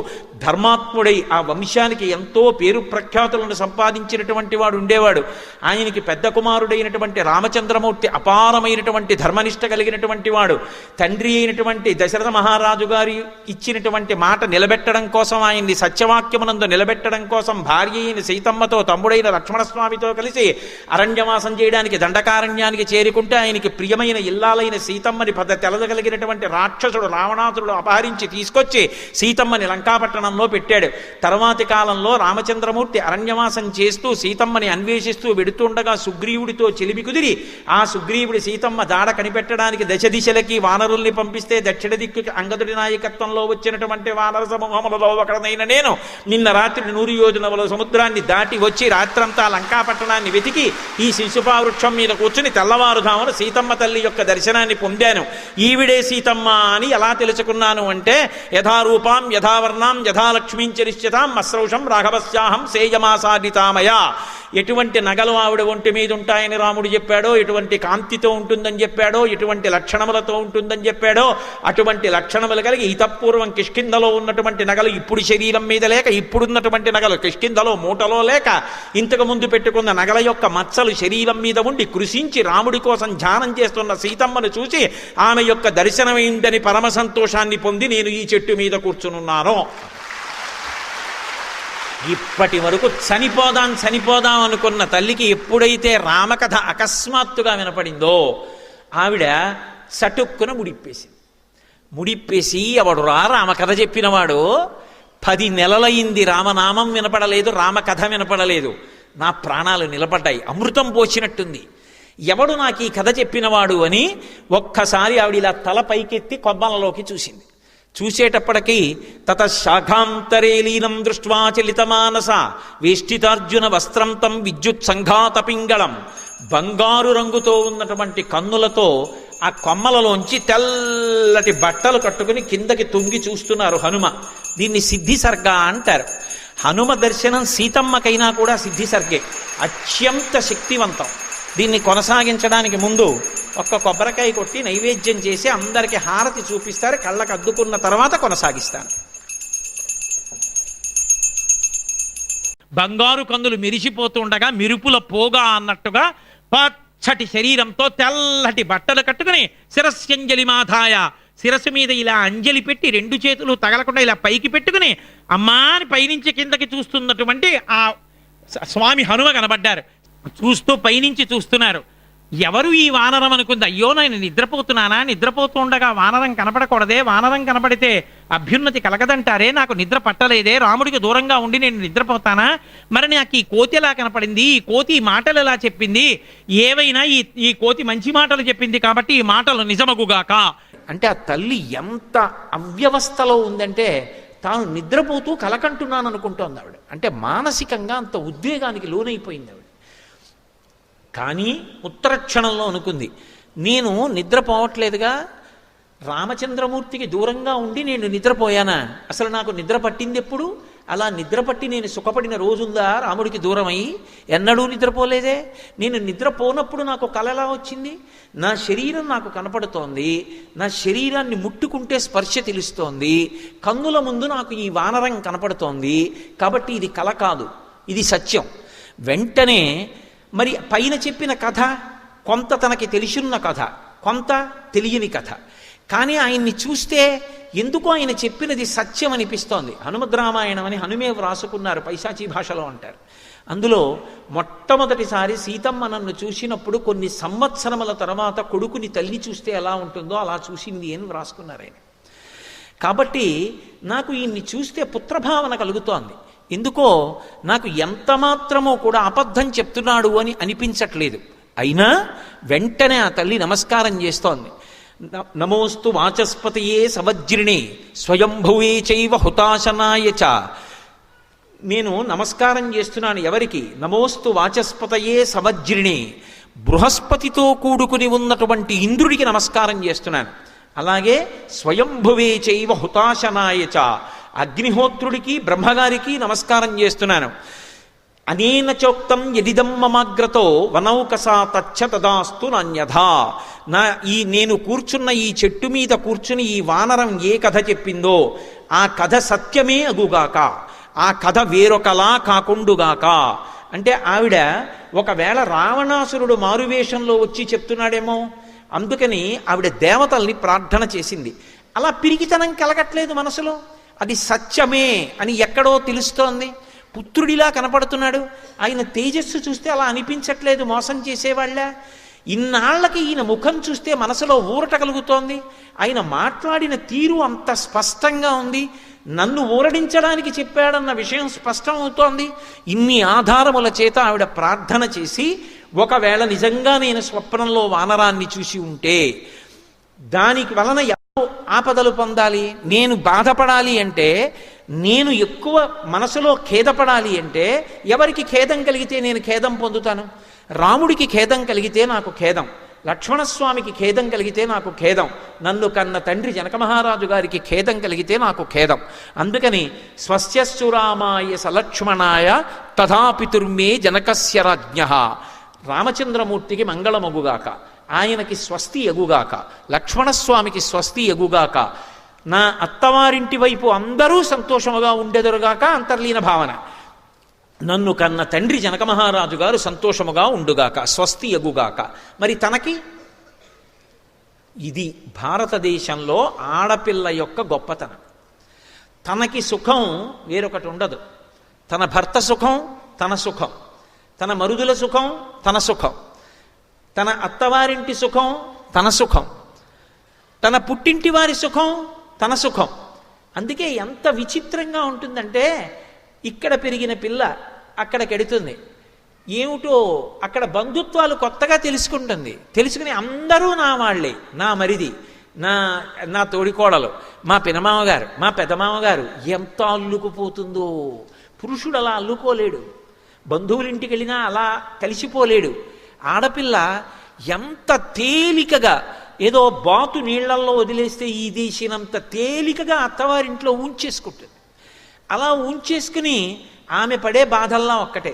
ధర్మాత్ముడై ఆ వంశానికి ఎంతో పేరు ప్రఖ్యాతులను సంపాదించినటువంటి వాడు ఉండేవాడు. ఆయనకి పెద్ద కుమారుడైనటువంటి రామచంద్రమూర్తి అపారమైనటువంటి ధర్మనిష్ట కలిగినటువంటి వాడు. తండ్రి అయినటువంటి దశరథ మహారాజు గారి ఇచ్చినటువంటి మాట నిలబెట్టడం కోసం, ఆయన్ని సత్యవాక్యమునందు నిలబెట్టడం కోసం భార్య అయిన సీతమ్మతో, తమ్ముడైన లక్ష్మణస్వామితో కలిసి అరణ్యవాసం చేయడానికి దండకారణ్యానికి చేరుకుంటే ఆయనకి ప్రియమైన ఇల్లాలైన సీతమ్మని తెలదగలిగినటువంటి రాక్షసుడు రావణాసురుడు అపహరించి తీసుకొచ్చి సీతమ్మని లంకాపట్టణంలో పెట్టాడు. తర్వాతి కాలంలో రామచంద్రమూర్తి అరణ్యవాసం చేస్తూ సీతమ్మని అన్వేషిస్తూ వెడుతుండగా సుగ్రీవుడితో చెలిమి కుదిరి ఆ సుగ్రీవుడి సీతమ్మ దాడ కనిపెట్టడానికి దశ దిశలకి వానరుల్ని పంపిస్తే దక్షిణ దిక్కుకి అంగదుడి నాయకత్వంలో వచ్చినటువంటి వానర సమూహములలో ఒకడనైన నేను నిన్న రాత్రి 100 యోజనముల సముద్రాన్ని దాటి వచ్చి రాత్రంతా లంకాపట్టణాన్ని వెతికి ఈ శిశుపావృక్షం మీద కూర్చుని తెల్లవారుధామున సీతమ్మ తల్లి యొక్క దర్శనాన్ని పొందాను. ఈవిడే సీతమ్మ అని ఎలా తెలుసుకున్నాను అంటే, యథారూపాం యథావర్ణాం యథాలక్ష్మీంచరిష్యతాం అస్రౌషం రాఘవస్యాహం సేయమాసాదితామయ. ఎటువంటి నగలు ఆవిడ ఒంటి మీద ఉంటాయని రాముడు చెప్పాడో, ఎటువంటి కాంతితో ఉంటుందని చెప్పాడో, ఎటువంటి లక్షణములతో ఉంటుందని చెప్పాడో, అటువంటి లక్షణములు కలిగి ఇతపూర్వం కిష్కింధలో ఉన్నటువంటి నగలు ఇప్పుడు శరీరం మీద లేక, ఇప్పుడున్నటువంటి నగలు కిష్కింధలో మూటలో లేక, ఇంతకు ముందు పెట్టుకున్న నగల యొక్క మచ్చలు శరీరం మీద ఉండి కృషించి రాముడి కోసం ధ్యానం చేస్తున్న సీతమ్మను చూసి ఆమె యొక్క దర్శనమైందని పరమ సంతోషాన్ని పొంది నేను ఈ చెట్టు మీద కూర్చునున్నాను. ఇప్పటి వరకు చనిపోదాం అనుకున్న తల్లికి ఎప్పుడైతే రామకథ అకస్మాత్తుగా వినపడిందో ఆవిడ సటుక్కున ముడిప్పేసి ఎవడురా రామకథ చెప్పినవాడు, 10 నెలలైంది రామనామం వినపడలేదు, రామకథ వినపడలేదు, నా ప్రాణాలు నిలబడ్డాయి, అమృతం పోసినట్టుంది, ఎవడు నాకు ఈ కథ చెప్పినవాడు అని ఒక్కసారి ఆవిడ ఇలా తల పైకెత్తి కొమ్మలలోకి చూసింది. చూసేటప్పటికీ తత శాఖాంతరే లీనం దృష్ట్వా చలితమానస వేష్టితార్జున వస్త్రం తం విద్యుత్ సంఘాత పింగళం. బంగారు రంగుతో ఉన్నటువంటి కన్నులతో ఆ కొమ్మలలోంచి తెల్లటి బట్టలు కట్టుకుని కిందకి తొంగి చూస్తున్నారు హనుమ. దీన్ని సిద్ధిసర్గ అంటారు. హనుమ దర్శనం సీతమ్మకైనా కూడా సిద్ధిసర్గే, అత్యంత శక్తివంతం. దీన్ని కొనసాగించడానికి ముందు ఒక్క కొబ్బరికాయ కొట్టి నైవేద్యం చేసి అందరికి హారతి చూపిస్తారు. కళ్ళకు అద్దుకున్న తర్వాత కొనసాగిస్తాను. బంగారు కందులు మెరిసిపోతుండగా మిరుపుల పోగా అన్నట్టుగా పచ్చటి శరీరంతో తెల్లటి బట్టలు కట్టుకుని శిరస్యంజలి మాధాయ, శిరస్సు మీద ఇలా అంజలి పెట్టి 2 చేతులు తగలకుండా ఇలా పైకి పెట్టుకుని అమ్మా అని పైనుంచి కిందకి చూస్తున్నటువంటి ఆ స్వామి హనుమ కనబడ్డారు. చూస్తూ పైనుంచి చూస్తున్నారు. ఎవరు ఈ వానరం అనుకుంది. అయ్యో నేను నిద్రపోతున్నానా, నిద్రపోతుండగా వానరం కనపడకూడదే, వానరం కనపడితే అభ్యున్నతి కలగదంటారే, నాకు నిద్ర పట్టలేదే, రాముడికి దూరంగా ఉండి నేను నిద్రపోతానా, మరి నాకు ఈ కోతి ఎలా కనపడింది, ఈ కోతి మాటలు ఎలా చెప్పింది, ఏవైనా ఈ కోతి మంచి మాటలు చెప్పింది కాబట్టి ఈ మాటలు నిజమగుగాక అంటే ఆ తల్లి ఎంత అవ్యవస్థలో ఉందంటే తాను నిద్రపోతూ కలకంటున్నాను అనుకుంటోంది ఆవిడ. అంటే మానసికంగా అంత ఉద్వేగానికి లోనైపోయింది ఆవిడ. కానీ ఉత్తరక్షణంలో అనుకుంది, నేను నిద్రపోవట్లేదుగా, రామచంద్రమూర్తికి దూరంగా ఉండి నేను నిద్రపోయానా, అసలు నాకు నిద్ర పట్టింది ఎప్పుడు, అలా నిద్రపట్టి నేను సుఖపడిన రోజుందా రాముడికి దూరమై, ఎన్నడూ నిద్రపోలేదే, నేను నిద్రపోనప్పుడు నాకు కల ఎలా వచ్చింది, నా శరీరం నాకు కనపడుతోంది, నా శరీరాన్ని ముట్టుకుంటే స్పర్శ తెలుస్తోంది, కన్నుల ముందు నాకు ఈ వానరం కనపడుతోంది, కాబట్టి ఇది కల కాదు, ఇది సత్యం. వెంటనే మరి పైన చెప్పిన కథ కొంత తనకి తెలిసిన్న కథ, కొంత తెలియని కథ, కానీ ఆయన్ని చూస్తే ఎందుకో ఆయన చెప్పినది సత్యం అనిపిస్తోంది. హనుమద్రామాయణం అని హనుమే వ్రాసుకున్నారు, పైశాచీ భాషలో అంటారు. అందులో మొట్టమొదటిసారి సీతమ్మ నన్ను చూసినప్పుడు కొన్ని సంవత్సరముల తర్వాత కొడుకుని తల్లి చూస్తే ఎలా ఉంటుందో అలా చూసింది అని వ్రాసుకున్నారు ఆయన. కాబట్టి నాకు ఈయన్ని చూస్తే పుత్రభావన కలుగుతోంది. ఎందుకో నాకు ఎంత మాత్రమో కూడా అబద్ధం చెప్తున్నాడు అని అనిపించట్లేదు. అయినా వెంటనే ఆ తల్లి నమస్కారం చేస్తోంది. నమోస్తు వాచస్పతయే సవజ్రిణే స్వయంభువే చైవ హుతాశనాయ చ. నేను నమస్కారం చేస్తున్నాను ఎవరికి? నమోస్తు వాచస్పతయే సవజ్రిణే, బృహస్పతితో కూడుకుని ఉన్నటువంటి ఇంద్రుడికి నమస్కారం చేస్తున్నాను. అలాగే స్వయంభువే చైవ హుతాశనాయ చ, అగ్నిహోత్రుడికి బ్రహ్మగారికి నమస్కారం చేస్తున్నాను. అనేన చోక్తం యదిదం మమాగ్రతో వనౌకసా తచ్చ తదాస్తు నాన్యథా. నేను కూర్చున్న ఈ చెట్టు మీద కూర్చుని ఈ వానరం ఏ కథ చెప్పిందో ఆ కథ సత్యమే అగుగాక, ఆ కథ వేరొకలా కాకుండుగాక. అంటే ఆవిడ ఒకవేళ రావణాసురుడు మారువేషంలో వచ్చి చెప్తున్నాడేమో, అందుకని ఆవిడ దేవతల్ని ప్రార్థన చేసింది. అలా పిరికితనం కలగట్లేదు మనసులో, అది సత్యమే అని ఎక్కడో తెలుస్తోంది. పుత్రుడిలా కనపడుతున్నాడు, ఆయన తేజస్సు చూస్తే అలా అనిపించట్లేదు మోసం చేసేవాళ్ళ. ఇన్నాళ్లకి ఈయన ముఖం చూస్తే మనసులో ఊరట కలుగుతోంది, ఆయన మాట్లాడిన తీరు అంత స్పష్టంగా ఉంది, నన్ను ఊరడించడానికి చెప్పాడన్న విషయం స్పష్టం అవుతోంది. ఇన్ని ఆధారముల చేత ఆవిడ ప్రార్థన చేసి, ఒకవేళ నిజంగా నేను స్వప్నంలో వానరాన్ని చూసి ఉంటే దానికి వలన ఎవరు ఆపదలు పొందాలి, నేను బాధపడాలి అంటే, నేను ఎక్కువ మనసులో ఖేదపడాలి అంటే, ఎవరికి ఖేదం కలిగితే నేను ఖేదం పొందుతాను? రాముడికి ఖేదం కలిగితే నాకు ఖేదం, లక్ష్మణస్వామికి ఖేదం కలిగితే నాకు ఖేదం, నన్ను కన్న తండ్రి జనక మహారాజు గారికి ఖేదం కలిగితే నాకు ఖేదం. అందుకని స్వస్యస్సు రామాయ సలక్ష్మణాయ తథాపితుర్మే జనకస్య రాజ్ఞ. రామచంద్రమూర్తికి మంగళమగుగాక, ఆయనకి స్వస్తి ఎగుగాక, లక్ష్మణస్వామికి స్వస్తి ఎగుగాక, నా అత్తవారింటి వైపు అందరూ సంతోషముగా ఉండెదరుగాక. అంతర్లీన భావన, నన్ను కన్న తండ్రి జనక మహారాజు గారు సంతోషముగా ఉండుగాక, స్వస్తి ఎగుగాక. మరి తనకి ఇది భారతదేశంలో ఆడపిల్ల యొక్క గొప్పతనం. తనకి సుఖం వేరొకటి ఉండదు. తన భర్త సుఖం తన సుఖం, తన మరుదుల సుఖం తన సుఖం, తన అత్తవారింటి సుఖం తన సుఖం, తన పుట్టింటి వారి సుఖం తన సుఖం. అందుకే ఎంత విచిత్రంగా ఉంటుందంటే, ఇక్కడ పెరిగిన పిల్ల అక్కడికెడుతుంది, ఏమిటో అక్కడ బంధుత్వాలు కొత్తగా తెలుసుకుంటుంది. తెలుసుకుని అందరూ నా వాళ్ళే, నా మరిది, నా తోడికోడలు, మా పినమామగారు, మా పెదమామగారు, ఎంత అల్లుకుపోతుందో. పురుషుడు అలా అల్లుకోలేడు, బంధువులింటికి వెళ్ళినా అలా కలిసిపోలేడు. ఆడపిల్ల ఎంత తేలికగా, ఏదో బాతు నీళ్లల్లో వదిలేస్తే ఈ దేశినంత తేలికగా అత్తవారింట్లో ఉంచేసుకుంటుంది. అలా ఉంచేసుకుని ఆమె పడే బాధల్లా ఒక్కటే,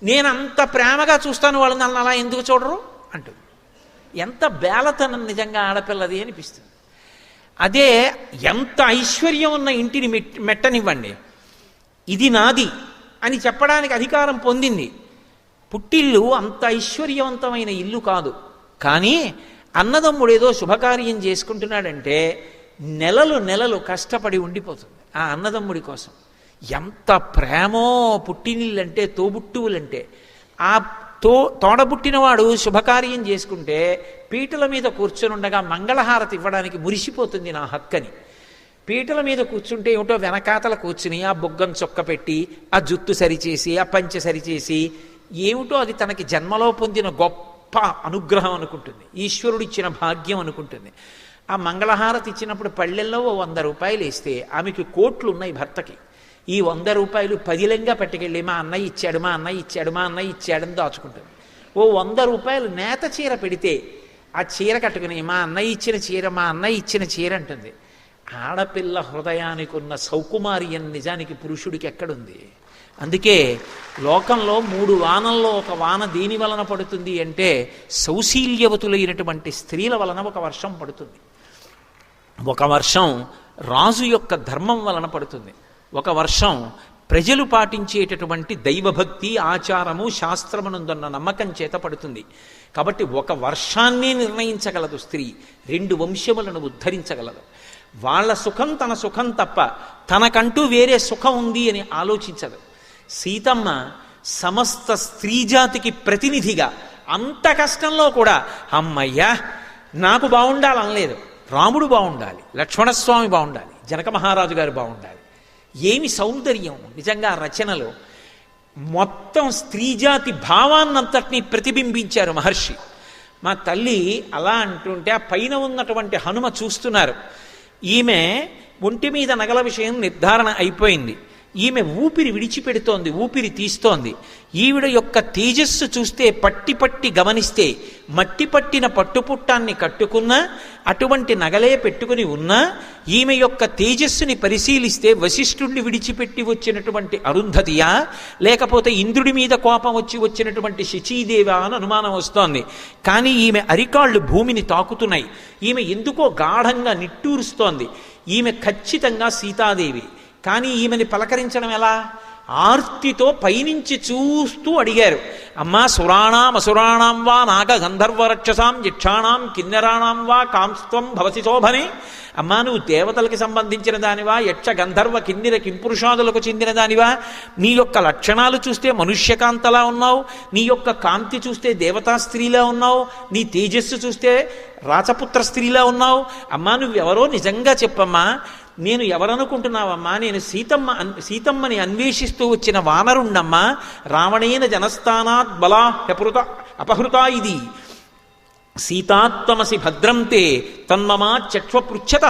నేను అంత ప్రేమగా చూస్తాను వాళ్ళు నన్ను అలా ఎందుకు చూడరు అంటుంది. ఎంత బేలతనం నిజంగా ఆడపిల్లది అనిపిస్తుంది. అదే ఎంత ఐశ్వర్యం ఉన్న ఇంటిని మెట్టనివ్వండి, ఇది నాది అని చెప్పడానికి అధికారం పొందింది. పుట్టిల్లు అంత ఐశ్వర్యవంతమైన ఇల్లు కాదు, కానీ అన్నదమ్ముడు ఏదో శుభకార్యం చేసుకుంటున్నాడంటే నెలలు నెలలు కష్టపడి ఉండిపోతుంది ఆ అన్నదమ్ముడి కోసం. ఎంత ప్రేమో పుట్టినిల్లంటే, తోబుట్టువులంటే. ఆ తోడబుట్టినవాడు శుభకార్యం చేసుకుంటే పీటల మీద కూర్చొని ఉండగా మంగళహారతి ఇవ్వడానికి మురిసిపోతుంది నా హక్కని. పీటల మీద కూర్చుంటే ఏమిటో వెనకాతల కూర్చుని ఆ బొగ్గం చొక్క పెట్టి, ఆ జుత్తు సరిచేసి, ఆ పంచె సరిచేసి, ఏమిటో అది తనకి జన్మలో పొందిన గొప్ప అనుగ్రహం అనుకుంటుంది, ఈశ్వరుడిచ్చిన భాగ్యం అనుకుంటుంది. ఆ మంగళహారతి ఇచ్చినప్పుడు పళ్ళెల్లో 100 రూపాయలు వేస్తే ఆమెకి కోట్లు ఉన్నాయి భర్తకి. ఈ 100 రూపాయలు పదిలంగా పట్టుకెళ్ళి మా అన్నయ్య ఇచ్చాడు, మా అన్నయ్య ఇచ్చాడు, మా అన్నయ్య ఇచ్చాడని దాచుకుంటుంది. ఓ 100 రూపాయలు నేత చీర పెడితే ఆ చీర కట్టుకుని మా అన్నయ్య ఇచ్చిన చీర, మా అన్నయ్య ఇచ్చిన చీర అంటుంది. ఆడపిల్ల హృదయానికి ఉన్న సౌకుమార్యం నిజానికి పురుషుడికి ఎక్కడుంది? అందుకే లోకంలో 3 వానల్లో ఒక వాన దేని వలన పడుతుంది అంటే, సౌశీల్యవతులైనటువంటి స్త్రీల వలన ఒక వర్షం పడుతుంది. ఒక వర్షం రాజు యొక్క ధర్మం వలన పడుతుంది, ఒక వర్షం ప్రజలు పాటించేటటువంటి దైవభక్తి, ఆచారము, శాస్త్రమునందున్న నమ్మకం చేత పడుతుంది. కాబట్టి ఒక వర్షాన్నే నిర్ణయించగలదు స్త్రీ, 2 వంశములను ఉద్ధరించగలదు. వాళ్ళ సుఖం తన సుఖం తప్ప తనకంటూ వేరే సుఖం ఉంది అని ఆలోచించదు. సీతమ్మ సమస్త స్త్రీజాతికి ప్రతినిధిగా అంత కష్టంలో కూడా అమ్మయ్యా నాకు బాగుండాలనలేదు, రాముడు బాగుండాలి, లక్ష్మణస్వామి బాగుండాలి, జనక మహారాజు గారు బాగుండాలి. ఏమి సౌందర్యం నిజంగా రచనలో. మొత్తం స్త్రీజాతి భావాన్నంతటినీ ప్రతిబింబించారు మహర్షి. మా తల్లి అలా అంటుంటే ఆ పైన ఉన్నటువంటి హనుమ చూస్తున్నారు. ఈమె ఒంటి మీద నగల విషయం నిర్ధారణ అయిపోయింది. ఈమె ఊపిరి విడిచిపెడుతోంది, ఊపిరి తీస్తోంది. ఈవిడ యొక్క తేజస్సు చూస్తే పట్టి పట్టి గమనిస్తే మట్టి పట్టిన పట్టుపుట్టాన్ని కట్టుకున్నా, అటువంటి నగలే పెట్టుకుని ఉన్నా, ఈమె యొక్క తేజస్సుని పరిశీలిస్తే వశిష్ఠుణ్ణి విడిచిపెట్టి వచ్చినటువంటి అరుంధతియా, లేకపోతే ఇంద్రుడి మీద కోపం వచ్చి వచ్చినటువంటి శచీదేవా అని అనుమానం వస్తోంది. కానీ ఈమె అరికాళ్ళు భూమిని తాకుతున్నాయి. ఈమె ఎందుకో గాఢంగా నిట్టూరుస్తోంది. ఈమె ఖచ్చితంగా సీతాదేవి. కానీ ఈమెని పలకరించడం ఎలా? ఆర్తితో పైనుంచి చూస్తూ అడిగారు, అమ్మా సురాణాం అసురాణాం వా నాగ గంధర్వ రక్షసాం యక్షాణాం కిన్నెరాణాం వా కాంస్త్వం భవసి శోభనే. అమ్మా నువ్వు దేవతలకి సంబంధించిన దానివా, యక్ష గంధర్వ కిన్నెర కింపురుషాదులకు చెందిన దానివా? నీ యొక్క లక్షణాలు చూస్తే మనుష్యకాంతలా ఉన్నావు, నీ యొక్క కాంతి చూస్తే దేవతా స్త్రీలా ఉన్నావు, నీ తేజస్సు చూస్తే రాచపుత్ర స్త్రీలా ఉన్నావు. అమ్మా నువ్వెవరో నిజంగా చెప్పమ్మా, నేను ఎవరనుకుంటున్నావమ్మా? నేను సీతమ్మని అన్వేషిస్తూ వచ్చిన వానరుణ్ణమ్మా. రావణేన జనస్థానాత్ బలా అపహృత ఇది సీతాత్మసి భద్రంతే తన్మమా చక్ష్వపృచ్ఛత.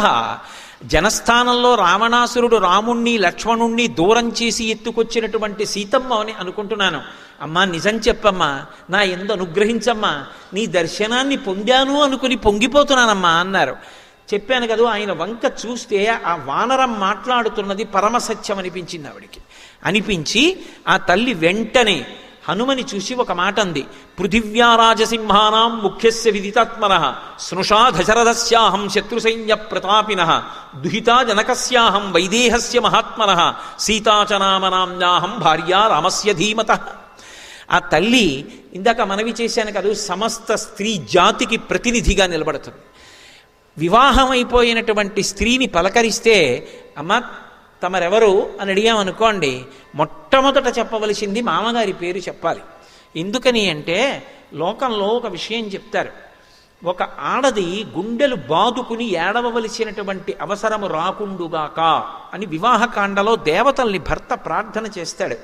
జనస్థానంలో రావణాసురుడు రాముణ్ణి లక్ష్మణుణ్ణి దూరం చేసి ఎత్తుకొచ్చినటువంటి సీతమ్మ అని అనుకుంటున్నాను. అమ్మా నిజం చెప్పమ్మా, నా ఎందు అనుగ్రహించమ్మా, నీ దర్శనాన్ని పొందాను అనుకుని పొంగిపోతున్నానమ్మా అన్నారు. చెప్పాను కదా, ఆయన వంక చూస్తే ఆ వానరం మాట్లాడుతున్నది పరమసత్యం అనిపించింది ఆవిడికి. అనిపించి ఆ తల్లి వెంటనే హనుమని చూసి ఒక మాట అంది, పృథివ్యారాజసింహానాం ముఖ్యస్య విదితాత్మనః స్నుషా దశరథస్యాహం శత్రుసైన్య ప్రతాపినః దుహితా జనకస్యాహం వైదేహస్య మహాత్మనః సీతాచనామనామ్యాహం భార్యా రామస్య ధీమతః. ఆ తల్లి ఇందాక మనవి చేశాను కదా, సమస్త స్త్రీ జాతికి ప్రతినిధిగా నిలబడుతుంది. వివాహమైపోయినటువంటి స్త్రీని పలకరిస్తే అమ్మ తమరెవరు అని అడిగామనుకోండి, మొట్టమొదట చెప్పవలసింది మామగారి పేరు చెప్పాలి. ఎందుకని అంటే లోకంలో ఒక విషయం చెప్తారు, ఒక ఆడది గుండెలు బాదుకుని ఏడవలసినటువంటి అవసరము రాకుండుగాక అని వివాహకాండలో దేవతల్ని భర్త ప్రార్థన చేస్తాడు.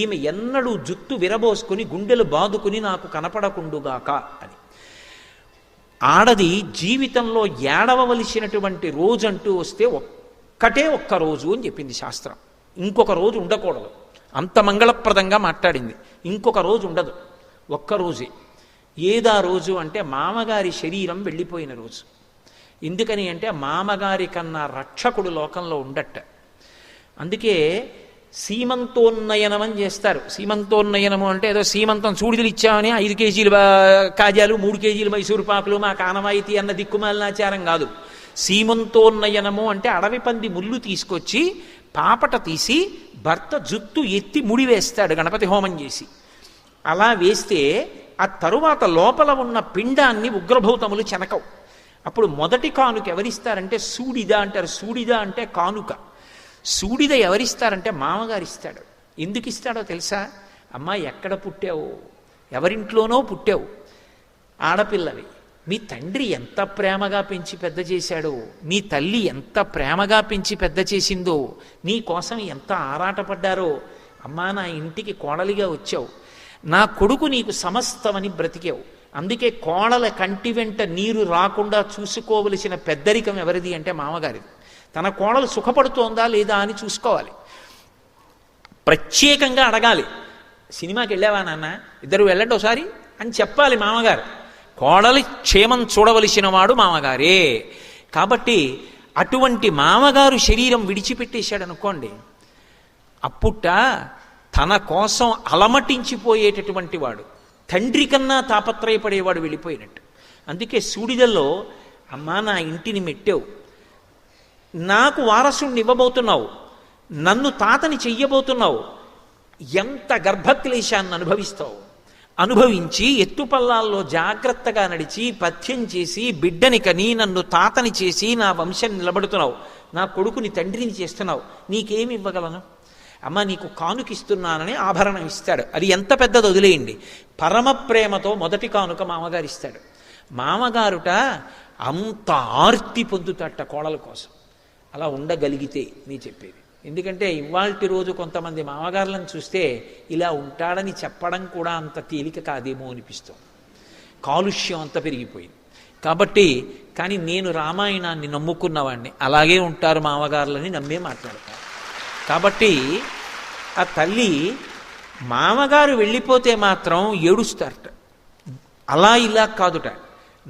ఈమె ఎన్నడూ జుత్తు విరబోసుకుని గుండెలు బాదుకుని నాకు కనపడకుండుగాక అని. ఆడది జీవితంలో ఏడవలసినటువంటి రోజంటూ వస్తే ఒక్క రోజు అని చెప్పింది శాస్త్రం. ఇంకొక రోజు ఉండకూడదు. అంత మంగళప్రదంగా మాట్లాడింది. ఇంకొక రోజు ఉండదు, ఒక్కరోజే. ఏదా రోజు అంటే మామగారి శరీరం వెళ్ళిపోయిన రోజు. ఎందుకని అంటే మామగారి కన్నా రక్షకుడు లోకంలో ఉండట. అందుకే సీమంతోన్నయనం అని చేస్తారు. సీమంతోన్నయనము అంటే ఏదో సీమంతం సూడిదలు ఇచ్చామని 5 కేజీలు కాజాలు 3 కేజీలు మైసూరు పాకులు మా కానవాయితీ అన్న దిక్కుమాలినాచారం కాదు. సీమంతోన్నయనము అంటే అడవి పంది ముళ్ళు తీసుకొచ్చి పాపట తీసి భర్త జుత్తు ఎత్తి ముడి వేస్తాడు గణపతి హోమం చేసి. అలా వేస్తే ఆ తరువాత లోపల ఉన్న పిండాన్ని ఉగ్రభూతములు చెనకవు. అప్పుడు మొదటి కానుక ఎవరిస్తారంటే సూడిద అంటారు. సూడిద అంటే కానుక. సూడిద ఎవరిస్తారంటే మామగారు ఇస్తాడు. ఎందుకు ఇస్తాడో తెలుసా? అమ్మా ఎక్కడ పుట్టావు, ఎవరింట్లోనో పుట్టావు, ఆడపిల్లవి, మీ తండ్రి ఎంత ప్రేమగా పెంచి పెద్ద చేశాడో, నీ తల్లి ఎంత ప్రేమగా పెంచి పెద్ద చేసిందో, నీ కోసం ఎంత ఆరాటపడ్డారో. అమ్మా నా ఇంటికి కోడలిగా వచ్చావు, నా కొడుకు నీకు సమస్తమని బ్రతికావు. అందుకే కోడల కంటి వెంట నీరు రాకుండా చూసుకోవలసిన పెద్దరికం ఎవరిది అంటే మామగారిది. తన కోడలు సుఖపడుతోందా లేదా అని చూసుకోవాలి. ప్రత్యేకంగా అడగాలి, సినిమాకి వెళ్ళావా నాన్న, ఇద్దరు వెళ్ళండి ఒకసారి అని చెప్పాలి మామగారు. కోడలి క్షేమం చూడవలసిన వాడు మామగారే. కాబట్టి అటువంటి మామగారు శరీరం విడిచిపెట్టేశాడు అనుకోండి, అప్పుట తన కోసం అలమటించిపోయేటటువంటి వాడు, తండ్రి కన్నా తాపత్రయపడేవాడు వెళ్ళిపోయినట్టు. అందుకే సూడిదల్లో అమ్మా నా ఇంటిని మెట్టావు, నాకు వారసుణ్ణి ఇవ్వబోతున్నావు, నన్ను తాతని చెయ్యబోతున్నావు, ఎంత గర్భక్లేశాన్ని అనుభవిస్తావు. అనుభవించి ఎత్తుపల్లాల్లో జాగ్రత్తగా నడిచి పథ్యం చేసి బిడ్డని కని నన్ను తాతని చేసి నా వంశం నిలబడుతున్నావు, నా కొడుకుని తండ్రిని చేస్తున్నావు, నీకేమి ఇవ్వగలను? అమ్మ నీకు కానుకిస్తున్నానని ఆభరణం ఇస్తాడు. అది ఎంత పెద్దది వదిలేయండి. పరమ ప్రేమతో మొదటి కానుక మామగారు ఇస్తాడు. మామగారుట అంత ఆర్తి పొందుతాట కోడల కోసం. అలా ఉండగలిగితే నీ చెప్పేది. ఎందుకంటే ఇవాల్టి రోజు కొంతమంది మామగారులను చూస్తే ఇలా ఉంటాడని చెప్పడం కూడా అంత తేలిక కాదేమో అనిపిస్తుంది. కాలుష్యం అంత పెరిగిపోయింది కాబట్టి. కానీ నేను రామాయణాన్ని నమ్ముకున్నవాడిని, అలాగే ఉంటారు మామగారులని నమ్మే మాట్లాడతాను. కాబట్టి ఆ తల్లి మామగారు వెళ్ళిపోతే మాత్రం ఏడుస్తారట. అలా ఇలా కాదుట,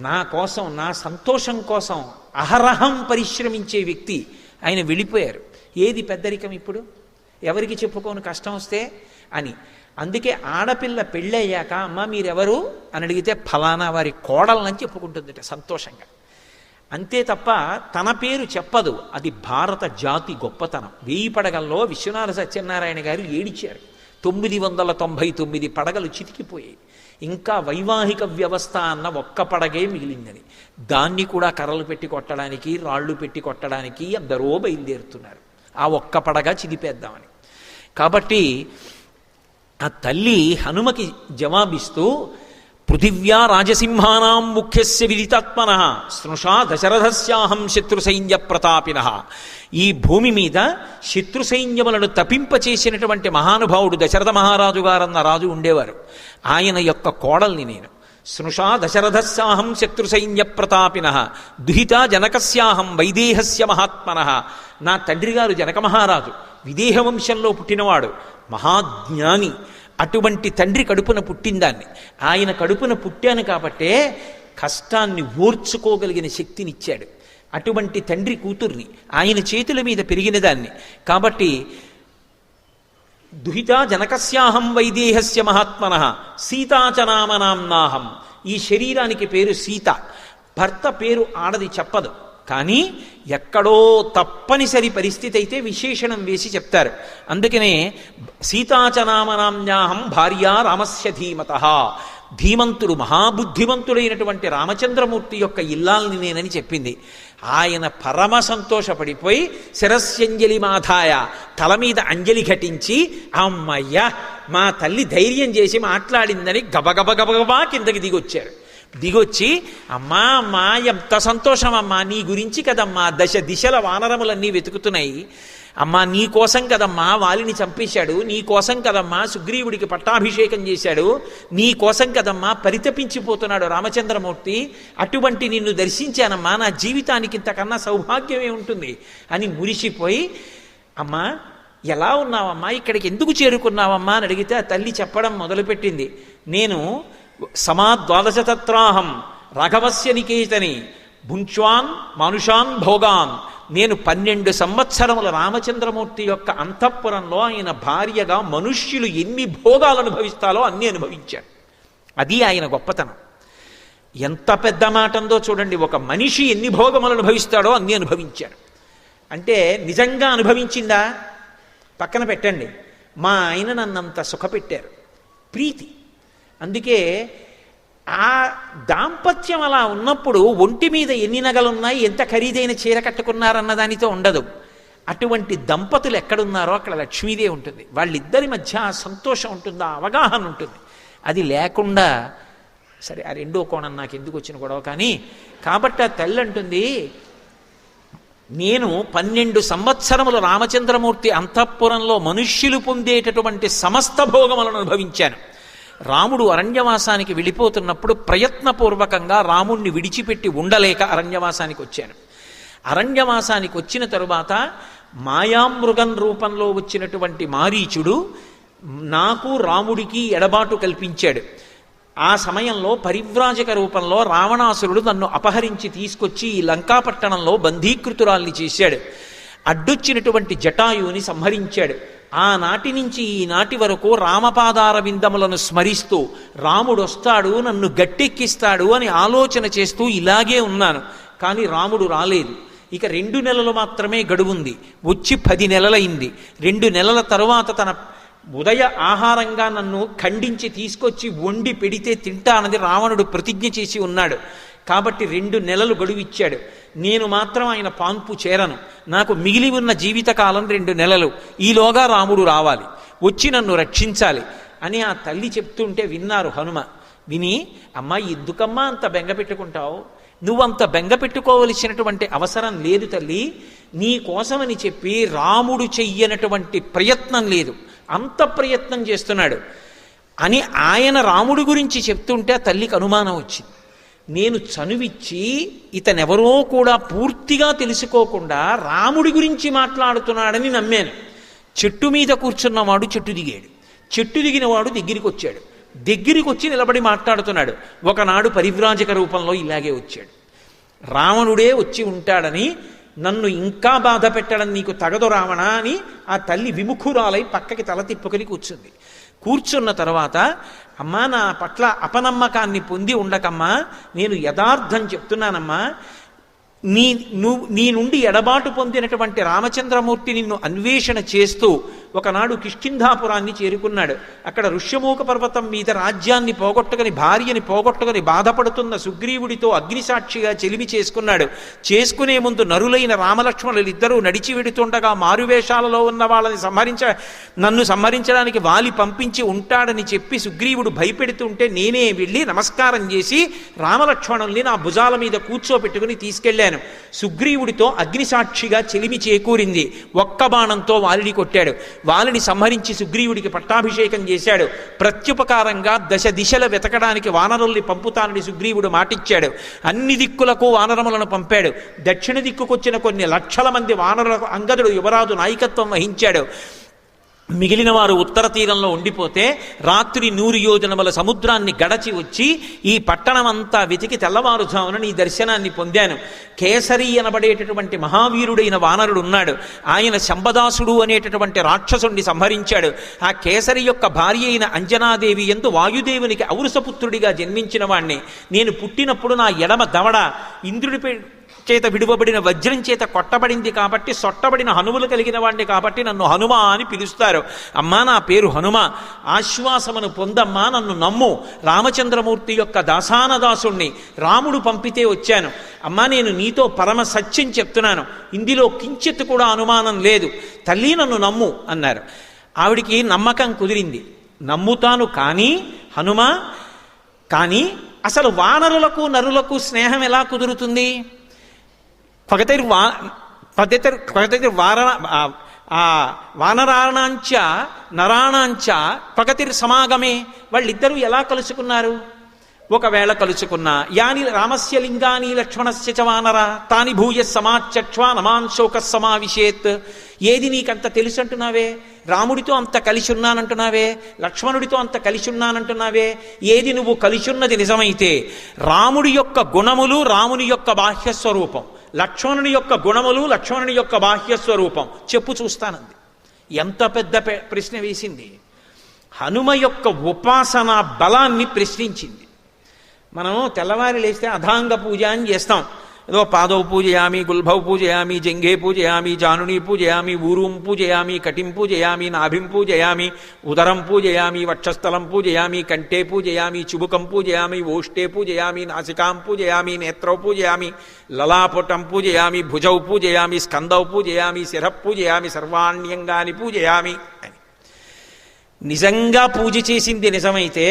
నా కోసం, నా సంతోషం కోసం అహరహం పరిశ్రమించే వ్యక్తి ఆయన వెళ్ళిపోయారు. ఏది పెద్దరికం ఇప్పుడు? ఎవరికి చెప్పుకోను కష్టం వస్తే అని. అందుకే ఆడపిల్ల పెళ్ళయ్యాక అమ్మ మీరెవరు అని అడిగితే ఫలానా వారి కోడలని చెప్పుకుంటుందిట సంతోషంగా. అంతే తప్ప తన పేరు చెప్పదు. అది భారత జాతి గొప్పతనం. 1000 పడగల్లో విశ్వనాథ సత్యనారాయణ గారు ఏడిచారు. 999 పడగలు చితికిపోయాయి. ఇంకా వైవాహిక వ్యవస్థ అన్న ఒక్క పడగే మిగిలిందని. దాన్ని కూడా కర్రలు పెట్టి కొట్టడానికి, రాళ్ళు పెట్టి కొట్టడానికి అందరూ బయలుదేరుతున్నారు. ఆ ఒక్క పడగ చిదిపేద్దామని. కాబట్టి ఆ తల్లి హనుమకి జవాబిస్తూ, పృథివ్యా రాజసింహానాం ముఖ్యస్య విదితాత్మన స్నుషా దశరథస్యాహం శత్రుసైన్య ప్రతాపిన. ఈ భూమి మీద శత్రు సైన్యములను తపింపచేసినటువంటి మహానుభావుడు దశరథ మహారాజు గారన్న రాజు ఉండేవారు. ఆయన యొక్క కోడల్ని నేను. స్నుషా దశరథస్యాహం శత్రుసైన్య ప్రతాపిన దుహిత జనకస్యాహం వైదేహస్య మహాత్మన. నా తండ్రి గారు జనక మహారాజు, విదేహ వంశంలో పుట్టినవాడు, మహాజ్ఞాని. అటువంటి తండ్రి కడుపున పుట్టిందాన్ని. ఆయన కడుపున పుట్టాను కాబట్టే కష్టాన్ని ఓర్చుకోగలిగిన శక్తినిచ్చాడు. అటువంటి తండ్రి కూతుర్ని, ఆయన చేతుల మీద పెరిగిన దాన్ని. కాబట్టి దుహిత జనకస్యాహం వైదేహస్య మహాత్మన సీతాచనామనాంనాహం. ఈ శరీరానికి పేరు సీత. భర్త పేరు ఆడది చెప్పదు, కానీ ఎక్కడో తప్పనిసరి పరిస్థితి అయితే విశేషణం వేసి చెప్తారు. అందుకనే సీతాచనామనామ్యాహం భార్య రామస్య ధీమతః. ధీమంతుడు, మహాబుద్ధిమంతుడైనటువంటి రామచంద్రమూర్తి యొక్క ఇల్లాల్ని నేనని చెప్పింది. ఆయన పరమ సంతోషపడిపోయి శిరస్యంజలి మాధాయ, తల మీద అంజలి ఘటించి, అమ్మయ్య మా తల్లి ధైర్యం చేసి మాట్లాడిందని గబగబా కిందకి దిగొచ్చారు. దిగొచ్చి, అమ్మా అమ్మా ఎంత సంతోషం అమ్మా, నీ గురించి కదమ్మా దశ దిశల వానరములన్నీ వెతుకుతున్నాయి. అమ్మా నీ కోసం కదమ్మా వాలిని చంపేశాడు, నీ కోసం కదమ్మా సుగ్రీవుడికి పట్టాభిషేకం చేశాడు, నీ కోసం కదమ్మా పరితపించిపోతున్నాడు రామచంద్రమూర్తి. అటువంటి నిన్ను దర్శించానమ్మా, నా జీవితానికి ఇంతకన్నా సౌభాగ్యమే ఉంటుంది అని మురిసిపోయి, అమ్మా ఎలా ఉన్నావమ్మా, ఇక్కడికి ఎందుకు చేరుకున్నావమ్మా అని అడిగితే ఆ తల్లి చెప్పడం మొదలుపెట్టింది. నేను సమాద్వాదశతత్రాహం రాఘవస్య నికేతని భుంచ్వాన్ మానుషాన్ భోగాన్. నేను 12 సంవత్సరముల రామచంద్రమూర్తి యొక్క అంతఃపురంలో ఆయన భార్యగా మనుష్యులు ఎన్ని భోగాలు అనుభవిస్తాలో అన్నీ అనుభవించాడు. అది ఆయన గొప్పతనం. ఎంత పెద్ద మాట ఉందో చూడండి. ఒక మనిషి ఎన్ని భోగములు అనుభవిస్తాడో అన్నీ అనుభవించాడు. అంటే నిజంగా అనుభవించిందా పక్కన పెట్టండి, మా ఆయన నన్నంత సుఖపెట్టారు, ప్రీతి. అందుకే ఆ దాంపత్యం అలా ఉన్నప్పుడు ఒంటి మీద ఎన్ని నగలున్నాయి, ఎంత ఖరీదైన చీర కట్టుకున్నారన్న దానితో ఉండదు. అటువంటి దంపతులు ఎక్కడున్నారో అక్కడ లక్ష్మీదేవి ఉంటుంది. వాళ్ళిద్దరి మధ్య ఆ సంతోషం ఉంటుంది, ఆ అవగాహన ఉంటుంది. అది లేకుండా సరే ఆ రెండో కోణం నాకు ఎందుకు వచ్చిన గొడవ కానీ. కాబట్టి ఆ తల్లి అంటుంది, నేను 12 సంవత్సరములు రామచంద్రమూర్తి అంతఃపురంలో మనుష్యులు పొందేటటువంటి సమస్త భోగములను అనుభవించాను. రాముడు అరణ్యవాసానికి వెళ్ళిపోతున్నప్పుడు ప్రయత్నపూర్వకంగా రాముణ్ణి విడిచిపెట్టి ఉండలేక అరణ్యవాసానికి వచ్చాను. అరణ్యవాసానికి వచ్చిన తరువాత మాయామృగం రూపంలో వచ్చినటువంటి మారీచుడు నాకు రాముడికి ఎడబాటు కల్పించాడు. ఆ సమయంలో పరివ్రాజక రూపంలో రావణాసురుడు నన్ను అపహరించి తీసుకొచ్చి ఈ లంకాపట్టణంలో బంధీకృతురాల్ని చేశాడు. అడ్డొచ్చినటువంటి జటాయువుని సంహరించాడు. ఆనాటి నుంచి ఈనాటి వరకు రామపాదార విందములను స్మరిస్తూ రాముడు వస్తాడు నన్ను గట్టెక్కిస్తాడు అని ఆలోచన చేస్తూ ఇలాగే ఉన్నాను. కానీ రాముడు రాలేదు. ఇక 2 నెలలు మాత్రమే గడువుంది. వచ్చి 10 నెలలైంది. 2 నెలల తరువాత తన ఉదయ ఆహారంగా నన్ను ఖండించి తీసుకొచ్చి వండి పెడితే తింటానది రావణుడు ప్రతిజ్ఞ చేసి ఉన్నాడు. కాబట్టి 2 నెలలు గడువిచ్చాడు. నేను మాత్రం ఆయన పాన్పు చేరను. నాకు మిగిలి ఉన్న జీవితకాలం 2 నెలలు. ఈలోగా రాముడు రావాలి, వచ్చి నన్ను రక్షించాలి అని ఆ తల్లి చెప్తుంటే విన్నారు హనుమ. విని, అమ్మా ఎందుకమ్మా అంత బెంగ పెట్టుకుంటావు, నువ్వంత బెంగ పెట్టుకోవలసినటువంటి అవసరం లేదు తల్లి. నీ కోసమని చెప్పి రాముడు చెయ్యనటువంటి ప్రయత్నం లేదు, అంత ప్రయత్నం చేస్తున్నాడు అని ఆయన రాముడి గురించి చెప్తుంటే ఆ తల్లికి అనుమానం వచ్చింది. నేను చనువిచ్చి ఇతనెవరో కూడా పూర్తిగా తెలుసుకోకుండా రాముడి గురించి మాట్లాడుతున్నాడని నమ్మాను. చెట్టు మీద కూర్చున్నవాడు చెట్టు దిగాడు. చెట్టు దిగినవాడు దగ్గరికి వచ్చాడు. దగ్గరికి వచ్చి నిలబడి మాట్లాడుతున్నాడు. ఒకనాడు పరివ్రాజక రూపంలో ఇలాగే వచ్చాడు. రావణుడే వచ్చి ఉంటాడని, నన్ను ఇంకా బాధ పెట్టడం నీకు తగదు రావణ అని ఆ తల్లి విముఖురాలై పక్కకి తల తిప్పుకొని కూర్చుంది. కూర్చున్న తర్వాత, అమ్మా నా పట్ల అపనమ్మకాన్ని పొంది ఉండకమ్మా, నేను యథార్థం చెప్తున్నానమ్మా, నీ నుండి ఎడబాటు పొందినటువంటి రామచంద్రమూర్తి నిన్ను అన్వేషణ చేస్తూ ఒకనాడు కిష్కింధాపురాన్ని చేరుకున్నాడు. అక్కడ ఋష్యమూక పర్వతం మీద రాజ్యాన్ని పోగొట్టుకుని, భార్యని పోగొట్టుకుని బాధపడుతున్న సుగ్రీవుడితో అగ్నిసాక్షిగా చెలిమి చేసుకున్నాడు. చేసుకునే ముందు నరులైన రామలక్ష్మణులిద్దరూ నడిచి వెడుతుండగా మారువేషాలలో ఉన్న వాళ్ళని నన్ను సంహరించడానికి వాలి పంపించి ఉంటాడని చెప్పి సుగ్రీవుడు భయపెడుతుంటే నేనే వెళ్ళి నమస్కారం చేసి రామలక్ష్మణుల్ని నా భుజాల మీద కూర్చోపెట్టుకుని తీసుకెళ్లాను. సుగ్రీవుడితో అగ్నిసాక్షిగా చెలిమి చేకూరింది. ఒక్క బాణంతో వాలిని కొట్టాడు. వాలిని సంహరించి సుగ్రీవుడికి పట్టాభిషేకం చేశాడు. ప్రత్యుపకారంగా దశ దిశల వెతకడానికి వానరుల్ని పంపుతానని సుగ్రీవుడు మాటిచ్చాడు. అన్ని దిక్కులకు వానరములను పంపాడు. దక్షిణ దిక్కుకొచ్చిన కొన్ని లక్షల మంది వానరులకు అంగదుడు యువరాజు నాయకత్వం వహించాడు. మిగిలిన వారు ఉత్తర తీరంలో ఉండిపోతే రాత్రి 100 యోజనముల సముద్రాన్ని గడచి వచ్చి ఈ పట్టణమంతా వెతికి తెల్లవారుజామున నీ దర్శనాన్ని పొందాను. కేసరి అనబడేటటువంటి మహావీరుడైన వానరుడు ఉన్నాడు. ఆయన శంబదాసుడు అనేటటువంటి రాక్షసుణ్ణి సంహరించాడు. ఆ కేసరి యొక్క భార్య అయిన అంజనాదేవి యందు వాయుదేవునికి ఔరసపుత్రుడిగా జన్మించిన వాణ్ణి. నేను పుట్టినప్పుడు నా ఎడమ దవడ ఇంద్రుడిపై చేత విడువబడిన వజ్రం చేత కొట్టబడింది కాబట్టి సొట్టబడిన హనుమలు కలిగిన వాడిని కాబట్టి నన్ను హనుమ అని పిలుస్తారు. అమ్మా నా పేరు హనుమ, ఆశ్వాసమును పొందమ్మా, నన్ను నమ్ము. రామచంద్రమూర్తి యొక్క దాసానదాసుణ్ణి, రాముడు పంపితే వచ్చాను. అమ్మా నేను నీతో పరమ సత్యం చెప్తున్నాను, ఇందులో కించిత్ కూడా అనుమానం లేదు, తల్లి నన్ను నమ్ము అన్నారు. ఆవిడికి నమ్మకం కుదిరింది. నమ్ముతాను కానీ హనుమ, కానీ అసలు వానరులకు నరులకు స్నేహం ఎలా కుదురుతుంది? వానరాణాంచ నరాణాంచ పగతిర్ సమాగమే. వాళ్ళిద్దరూ ఎలా కలుసుకున్నారు? ఒకవేళ కలుసుకున్నా యాని రామస్య లింగాని లక్ష్మణస్య చ వానర తాని భూయ సమాచక్ష్వా నమాన్ శోక సమావిశేత్. ఏది నీకంత తెలుసు అంటున్నావే? రాముడితో అంత కలిసి ఉన్నానంటున్నావే, లక్ష్మణుడితో అంత కలిసి ఉన్నానంటున్నావే. ఏది నువ్వు కలిసి ఉన్నది నిజమైతే రాముడి యొక్క గుణములు రాముని యొక్క బాహ్యస్వరూపం, లక్ష్మణుని యొక్క గుణములు లక్ష్మణుని యొక్క బాహ్యస్వరూపం చెప్పు చూస్తానంది. ఎంత పెద్ద ప్రశ్న వేసింది! హనుమ యొక్క ఉపాసనా బలాన్ని ప్రశ్నించింది. మనం తెల్లవారి లేస్తే అధాంగ పూజ అని చేస్తాం. ఏదో పాదౌ పూజయామి, గుల్భౌ పూజయామి, జంఘే పూజయామి, జానుని పూజయామి, ఊరుం పూజయామి, కటిం పూజయామి, నాభిం పూజయామి, ఉదరం పూజయామి, వక్షస్థలం పూజయామి, కంఠే పూజయామి, చుబుకం పూజయామి, ఓష్టే పూజయామి, నాసికాం పూజయామి, నేత్రౌ పూజయామి, లలాపుటం పూజయామి, భుజౌ పూజయామి, స్కందౌ పూజయామి, శిరః పూజయామి, సర్వాణ్యంగాని పూజయామి అని. నిజంగా పూజ చేసింది నిజమైతే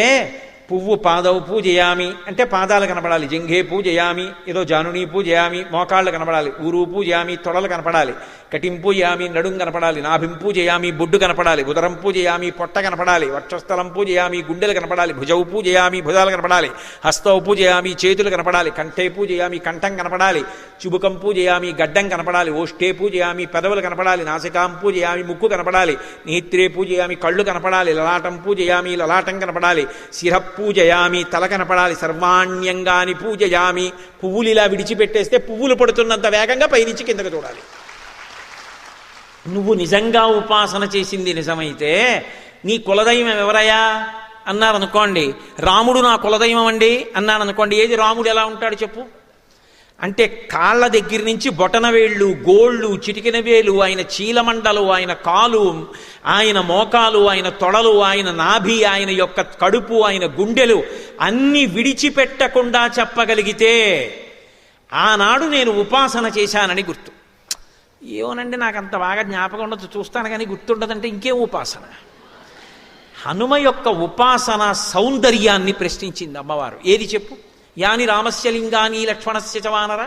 పువ్వు పాదవు పూజయామి అంటే పాదాలు కనపడాలి, జంఘే పూజయామి ఏదో జానుని పూజయామి మోకాళ్ళు కనపడాలి, ఊరు పూజయామి తొడలు కనపడాలి, కటిం పూజయామి నడుం కనపడాలి, నాభిం పూజయామి బొడ్డు కనపడాలి, ఉదరం పూజయామి పొట్ట కనపడాలి, వక్షస్థలం పూజయామి గుండెలు కనపడాలి, భుజౌ పూజయామి భుజాలు కనపడాలి, హస్తౌ పూజయామి చేతులు కనపడాలి, కంఠే పూజయామి కంఠం కనపడాలి, చుబుకం పూజయామి గడ్డం కనపడాలి, ఓష్టే పూజయామి పెదవులు కనపడాలి, నాసికాం పూజయామి ముక్కు కనపడాలి, నేత్రే పూజయామి కళ్ళు కనపడాలి, లలాటం పూజయామి లలాటం కనపడాలి, శిరః పూజయామి తల కనపడాలి, సర్వాణ్యంగాని పూజయామి. పువ్వులు ఇలా విడిచిపెట్టేస్తే పువ్వులు పడుతున్నంత వేగంగా పైనుంచి కిందకు చూడాలి. నువ్వు నిజంగా ఉపాసన చేసింది నిజమైతే నీ కులదైవం ఎవరయ్యా అన్నారనుకోండి, రాముడు నా కులదైవం అండి అన్నాననుకోండి. ఏది రాముడు ఎలా ఉంటాడు చెప్పు అంటే కాళ్ళ దగ్గర నుంచి బొటనవేళ్ళు, గోళ్ళు, చిటికిన వేలు, ఆయన చీలమండలు, ఆయన కాలు, ఆయన మోకాలు, ఆయన తొడలు, ఆయన నాభి, ఆయన యొక్క కడుపు, ఆయన గుండెలు అన్నీ విడిచిపెట్టకుండా చెప్పగలిగితే ఆనాడు నేను ఉపాసన చేశానని గుర్తు. ఏమోనండి నాకు అంత బాగా జ్ఞాపకం ఉండదు, చూస్తాను కానీ గుర్తుండదంటే ఇంకేం ఉపాసన? హనుమ యొక్క ఉపాసన సౌందర్యాన్ని ప్రశ్నించింది అమ్మవారు. ఏది చెప్పు? యాని రామస్య లింగాని లక్ష్మణస్య చ వానర.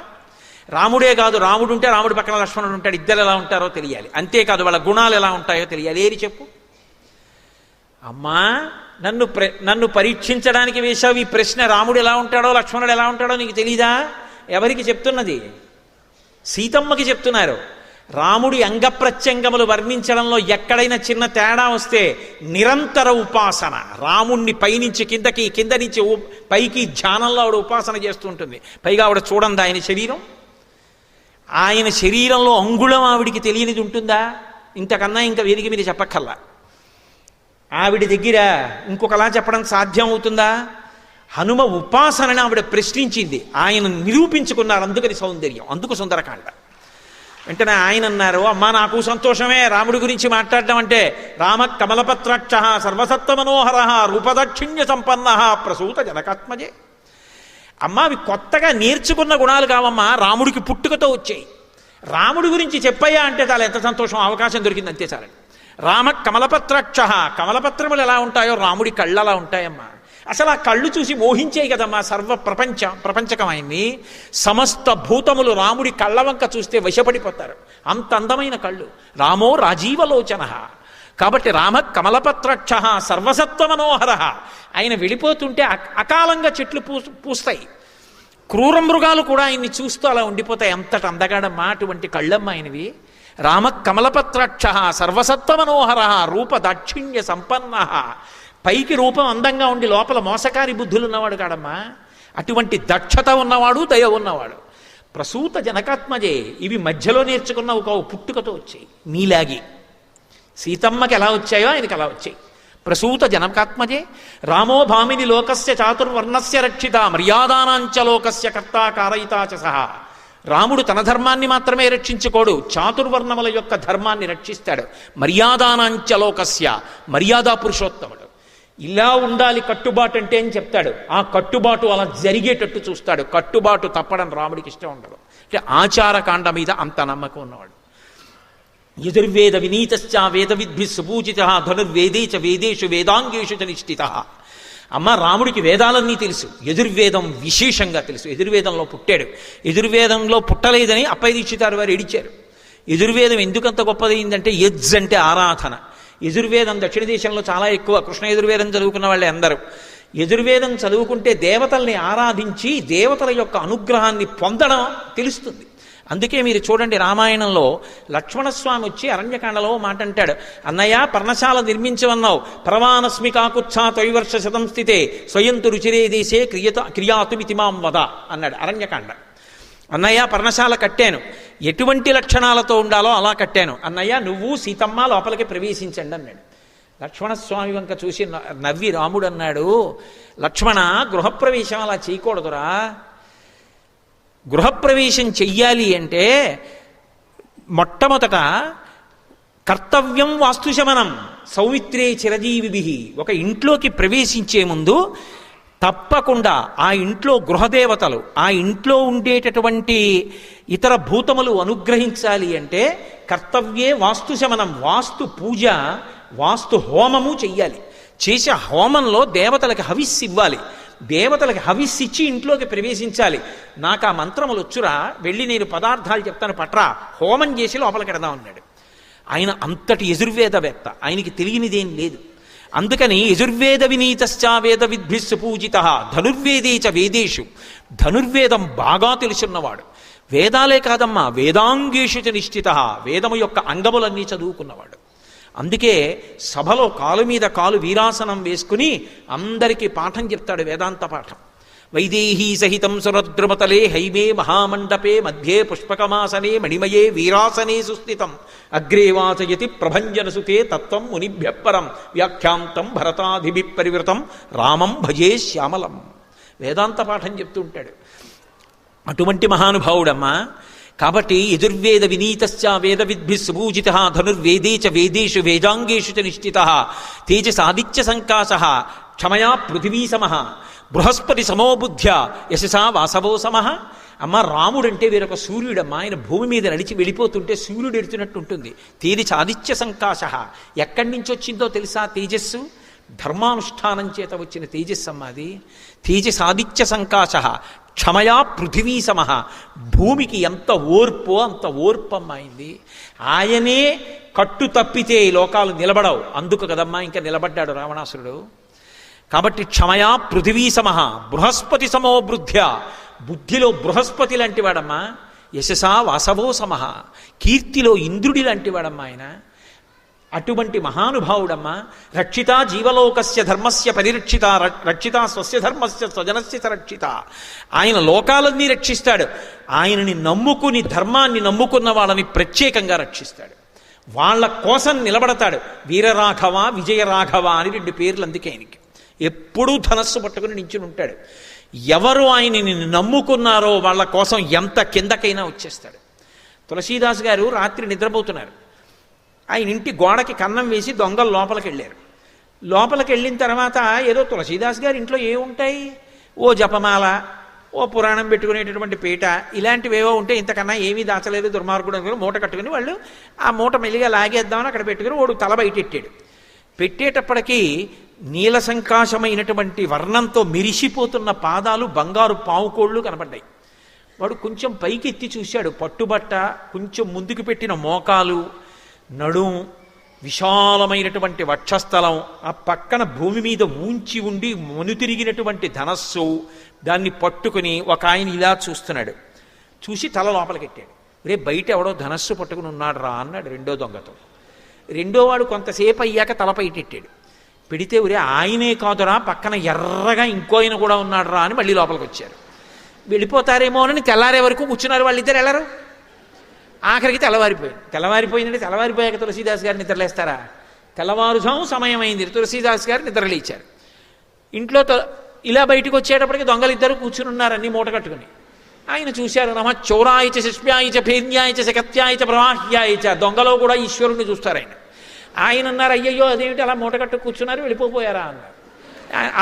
రాముడే కాదు, రాముడు ఉంటే రాముడి పక్కన లక్ష్మణుడు ఉంటాడు, ఇద్దరు ఎలా ఉంటారో తెలియాలి. అంతేకాదు వాళ్ళ గుణాలు ఎలా ఉంటాయో తెలియాలి. ఏది చెప్పు? అమ్మా నన్ను పరీక్షించడానికి వేశావు ఈ ప్రశ్న. రాముడు ఎలా ఉంటాడో లక్ష్మణుడు ఎలా ఉంటాడో నీకు తెలీదా? ఎవరికి చెప్తున్నది? సీతమ్మకి చెప్తున్నారు. రాముడి అంగప్రత్యంగములు వర్ణించడంలో ఎక్కడైనా చిన్న తేడా వస్తే నిరంతర ఉపాసన, రాముణ్ణి పైనుంచి కిందకి, కింద నుంచి పైకి ధ్యానంలో ఆవిడ ఉపాసన చేస్తూ ఉంటుంది. పైగా ఆవిడ చూడండి ఆయన శరీరం, ఆయన శరీరంలో అంగుళం ఆవిడికి తెలియనిది ఉంటుందా? ఇంతకన్నా ఇంకా వేదిక మీద చెప్పక్కల్లా. ఆవిడ దగ్గర ఇంకొకలా చెప్పడం సాధ్యం అవుతుందా? హనుమ ఉపాసనని ఆవిడ ప్రశ్నించింది, ఆయన నిరూపించుకున్నారు. అందుకని సౌందర్యం, అందుకు సుందరకాండ. వెంటనే ఆయన అన్నారు, అమ్మా నాకు సంతోషమే రాముడి గురించి మాట్లాడడం అంటే. రామ కమలపత్రాక్ష సర్వసత్వ మనోహర రూపదాక్షిణ్య సంపన్న ప్రసూత జనకాత్మజే. అమ్మ అవి కొత్తగా నేర్చుకున్న గుణాలు కావమ్మా, రాముడికి పుట్టుకతో వచ్చాయి. రాముడి గురించి చెప్పయ్యా అంటే చాలా ఎంత సంతోషం, అవకాశం దొరికింది అంతే చాలండి. రామ కమలపత్రాక్ష, కమలపత్రములు ఎలా ఉంటాయో రాముడి కళ్ళు అలా ఉంటాయమ్మా. అసలు ఆ కళ్ళు చూసి మోహించాయి కదమ్మా ప్రపంచకం ఆయన్ని. సమస్త భూతములు రాముడి కళ్ళ వంక చూస్తే వశపడిపోతారు, అంత అందమైన కళ్ళు. రామో రాజీవలోచన. కాబట్టి రామ కమలపత్రక్ష సర్వసత్వ మనోహర. ఆయన వెళ్ళిపోతుంటే అకాలంగా చెట్లు పూస్తాయి, క్రూర మృగాలు కూడా ఆయన్ని చూస్తూ అలా ఉండిపోతాయి. అంతటి అందగాడమ్మా అటువంటి కళ్ళమ్మ ఆయనవి. రామ కమలపత్రక్ష సర్వసత్వ మనోహర రూప దాక్షిణ్య సంపన్న. పైకి రూపం అందంగా ఉండి లోపల మోసకారి బుద్ధులు ఉన్నవాడు కాడమ్మా. అటువంటి దక్షత ఉన్నవాడు, దయ ఉన్నవాడు. ప్రసూత జనకాత్మజే. ఇవి మధ్యలో నేర్చుకున్న ఒక పుట్టుకతో వచ్చాయి. నీలాగి సీతమ్మకి ఎలా వచ్చాయో ఆయనకి అలా వచ్చాయి. ప్రసూత జనకాత్మజే. రామో భామిని లోకస్య చాతుర్వర్ణస్య రక్షిత మర్యాదానాంచ లోకస్య కర్తా కారయితాచ సహా. రాముడు తన ధర్మాన్ని మాత్రమే రక్షించుకోడు, చాతుర్వర్ణముల యొక్క ధర్మాన్ని రక్షిస్తాడు. మర్యాదానాంచ లోకస్య, మర్యాదా పురుషోత్తముడు. ఇలా ఉండాలి కట్టుబాటు అంటే అని చెప్తాడు. ఆ కట్టుబాటు అలా జరిగేటట్టు చూస్తాడు. కట్టుబాటు తప్పడం రాముడికి ఇష్టం ఉండదు. అంటే ఆచారకాండ మీద అంత నమ్మకం ఉన్నవాడు. యజుర్వేద వినీతశ్చ వేద విద్భి సుపూజిత ధనుర్వేదే చ వేదేషు వేదాంగేషు చ నిష్ఠిత. అమ్మ రాముడికి వేదాలన్నీ తెలుసు, యజుర్వేదం విశేషంగా తెలుసు. యజుర్వేదంలో పుట్టాడు. యజుర్వేదంలో పుట్టలేదని అప్పయ్య దీక్షితారు వారు ఏడిచారు. యజుర్వేదం ఎందుకంత గొప్పదైందంటే యజ్ అంటే ఆరాధన. యజుర్వేదం దక్షిణ దేశంలో చాలా ఎక్కువ. కృష్ణ యజుర్వేదం చదువుకున్న వాళ్ళే అందరూ. యజుర్వేదం చదువుకుంటే దేవతల్ని ఆరాధించి దేవతల యొక్క అనుగ్రహాన్ని పొందడం తెలుస్తుంది. అందుకే మీరు చూడండి, రామాయణంలో లక్ష్మణస్వామి వచ్చి అరణ్యకాండలో మాట అంటాడు, అన్నయ్య పర్ణశాల నిర్మించవన్నావు, పరమానస్మి కాకుత్సా త్రైవర్ష శతం స్థితే స్వయంతు రుచిరే దేశే క్రియాతుమితి మాం వద అన్నాడు అరణ్యకాండ. అన్నయ్య పర్ణశాల కట్టాను, ఎటువంటి లక్షణాలతో ఉండాలో అలా కట్టాను. అన్నయ్య నువ్వు సీతమ్మ లోపలికి ప్రవేశించండి అన్నాడు. లక్ష్మణస్వామి వంక చూసి నవ్వి రాముడు అన్నాడు, లక్ష్మణ గృహప్రవేశం అలా చేయకూడదురా. గృహప్రవేశం చెయ్యాలి అంటే మొట్టమొదట కర్తవ్యం వాస్తుశమనం సౌమిత్రే చిరజీవిభి. ఒక ఇంట్లోకి ప్రవేశించే ముందు తప్పకుండా ఆ ఇంట్లో గృహదేవతలు, ఆ ఇంట్లో ఉండేటటువంటి ఇతర భూతములు అనుగ్రహించాలి అంటే కర్తవ్యే వాస్తుశమనం, వాస్తు పూజ, వాస్తు హోమము చెయ్యాలి. చేసే హోమంలో దేవతలకి హవిస్సు ఇవ్వాలి. దేవతలకి హవిస్సు ఇచ్చి ఇంట్లోకి ప్రవేశించాలి. నాకు ఆ మంత్రములు వచ్చురా, వెళ్ళి నేను పదార్థాలు చెప్తాను పట్రా, హోమం చేసి లోపలికి ఎడదాం అన్నాడు. ఆయన అంతటి యజుర్వేదవేత్త, ఆయనకి తెలియనిదేం లేదు. అందుకని యజుర్వేద వినీతశ్చ వేద విద్భిస్సు పూజిత ధనుర్వేదే చ వేదేషు. ధనుర్వేదం బాగా తెలుసున్నవాడు. వేదాలే కాదమ్మా, వేదాంగేషు చ నిష్ఠిత, వేదము యొక్క అంగములన్నీ చదువుకున్నవాడు. అందుకే సభలో కాలు మీద కాలు వీరాసనం వేసుకుని అందరికీ పాఠం చెప్తాడు, వేదాంత పాఠం. వైదేహీ సహితం సురద్రుమతలే హైమే మహామండపే మధ్యే పుష్పకమాసనే మణిమయే వీరాసనే సుస్థితం అగ్రే వాచయతి ప్రభంజనసుతే తత్వం మునిభ్య పరం వ్యాఖ్యాంతం భరతాధిభి పరివృతం రామం భజే శ్యామలం. వేదాంత పాఠం చెప్తూ ఉంటాడు. అటువంటి మహానుభావుడమ్మా. కాబట్టి యజుర్వేద వినీతశ్చ వేద విద్భి సుపూజిత ధనుర్వేదే చ వేదేషు వేదాంగేషు చ నిష్ఠిత తేజసాదిత్య సంకాశ క్షమయా పృథివీ సమః బృహస్పతి సమోబుద్ధ్య యశసా వాసవో సమః. అమ్మ రాముడంటే వేరొక సూర్యుడమ్మ. ఆయన భూమి మీద నడిచి వెళ్ళిపోతుంటే సూర్యుడు ఎడుతున్నట్టు ఉంటుంది. తేజసాదిత్య సంకాశ. ఎక్కడి నుంచి వచ్చిందో తెలుసా తేజస్సు? ధర్మానుష్ఠానం చేత వచ్చిన తేజస్సు అమ్మ అది. తేజసాదిత్య సంకాశ క్షమయా పృథివీ సమః. భూమికి ఎంత ఓర్పో అంత ఓర్పమ్మాయింది. ఆయనే కట్టు తప్పితే ఈ లోకాలు నిలబడవు. అందుకు కదమ్మా ఇంకా నిలబడ్డాడు రావణాసురుడు. కాబట్టి క్షమయా పృథివీ సమః బృహస్పతి సమోబృద్ధ్య. బుద్ధిలో బృహస్పతి లాంటి వాడమ్మా. యశసా వాసవో సమః, కీర్తిలో ఇంద్రుడి లాంటి వాడమ్మా ఆయన. అటువంటి మహానుభావుడమ్మా. రక్షితా జీవలోకస్య ధర్మస్య పరిరక్షిత, రక్షిత స్వస్య ధర్మస్య స్వజనస్య రక్షిత. ఆయన లోకాలన్నీ రక్షిస్తాడు. ఆయనని నమ్ముకుని ధర్మాన్ని నమ్ముకున్న వాళ్ళని ప్రత్యేకంగా రక్షిస్తాడు. వాళ్ళ కోసం నిలబడతాడు. వీరరాఘవ విజయరాఘవ అని 2 పేర్లు అందుకే ఆయనకి. ఎప్పుడూ ధనస్సు పట్టుకుని నించుని ఉంటాడు. ఎవరు ఆయనని నమ్ముకున్నారో వాళ్ళ కోసం ఎంత కిందకైనా వచ్చేస్తాడు. తులసీదాస్ గారు రాత్రి నిద్రపోతున్నారు. ఆయన ఇంటి గోడకి కన్నం వేసి దొంగలు లోపలికి వెళ్ళారు. లోపలికి వెళ్ళిన తర్వాత ఏదో తులసీదాస్ గారి ఇంట్లో ఏముంటాయి, ఓ జపమాల, ఓ పురాణం పెట్టుకునేటటువంటి పీట, ఇలాంటివేవో ఉంటే ఇంతకన్నా ఏమీ దాచలేదు దుర్మార్గుడు అనుకుని మూట కట్టుకుని వాళ్ళు ఆ మూట మెల్లిగా లాగేద్దామని అక్కడ పెట్టుకుని వాడు తల బయటెట్టాడు. పెట్టేటప్పటికీ నీల సంకాశమైనటువంటి వర్ణంతో మెరిసిపోతున్న పాదాలు, బంగారు పావుకోళ్ళు కనపడ్డాయి. వాడు కొంచెం పైకి ఎత్తి చూశాడు. పట్టుబట్ట, కొంచెం ముందుకు పెట్టిన మోకాలు, నడుం, విశాలమైనటువంటి వక్షస్థలం, ఆ పక్కన భూమి మీద ఊంచి ఉండి మనుతిరిగినటువంటి ధనస్సు, దాన్ని పట్టుకుని ఒక ఆయన ఇలా చూస్తున్నాడు. చూసి తల లోపలికెట్టాడు. రే బయట ఎవడో ధనస్సు పట్టుకుని ఉన్నాడు రా అన్నాడు రెండో దొంగతో. రెండో వాడు కొంతసేపు అయ్యాక తల పైటెట్టాడు. పెడితే ఊరే ఆయనే కాదురా, పక్కన ఎర్రగా ఇంకో ఆయన కూడా ఉన్నాడు రా అని మళ్ళీ లోపలికి వచ్చారు. వెళ్ళిపోతారేమో అని తెల్లారే వరకు కూర్చున్నారు. వాళ్ళిద్దరు వెళ్ళరు. ఆఖరికి తెల్లవారిపోయిందంటే తెల్లవారిపోయాక తులసీదాస్ గారు నిద్రలేస్తారా? తెల్లవారుజాము సమయం అయింది. తులసీదాస్ గారు నిద్రలేచారు. ఇంట్లో ఇలా బయటకు వచ్చేటప్పటికి దొంగలిద్దరూ కూర్చుని ఉన్నారు అన్ని మూట కట్టుకుని. ఆయన చూశారు. నమ చౌరాయచ శిష్ప్యాయచ భేన్యాయచ శకత్యాయచ ప్రవాహ్యాయచ. దొంగలో కూడా ఈశ్వరుణ్ణి చూస్తారు ఆయన. ఆయన అన్నారు, అయ్యయ్యో అదేమిటి అలా మూట కట్టు కూర్చున్నారు, వెళ్ళిపోయారా అన్నారు.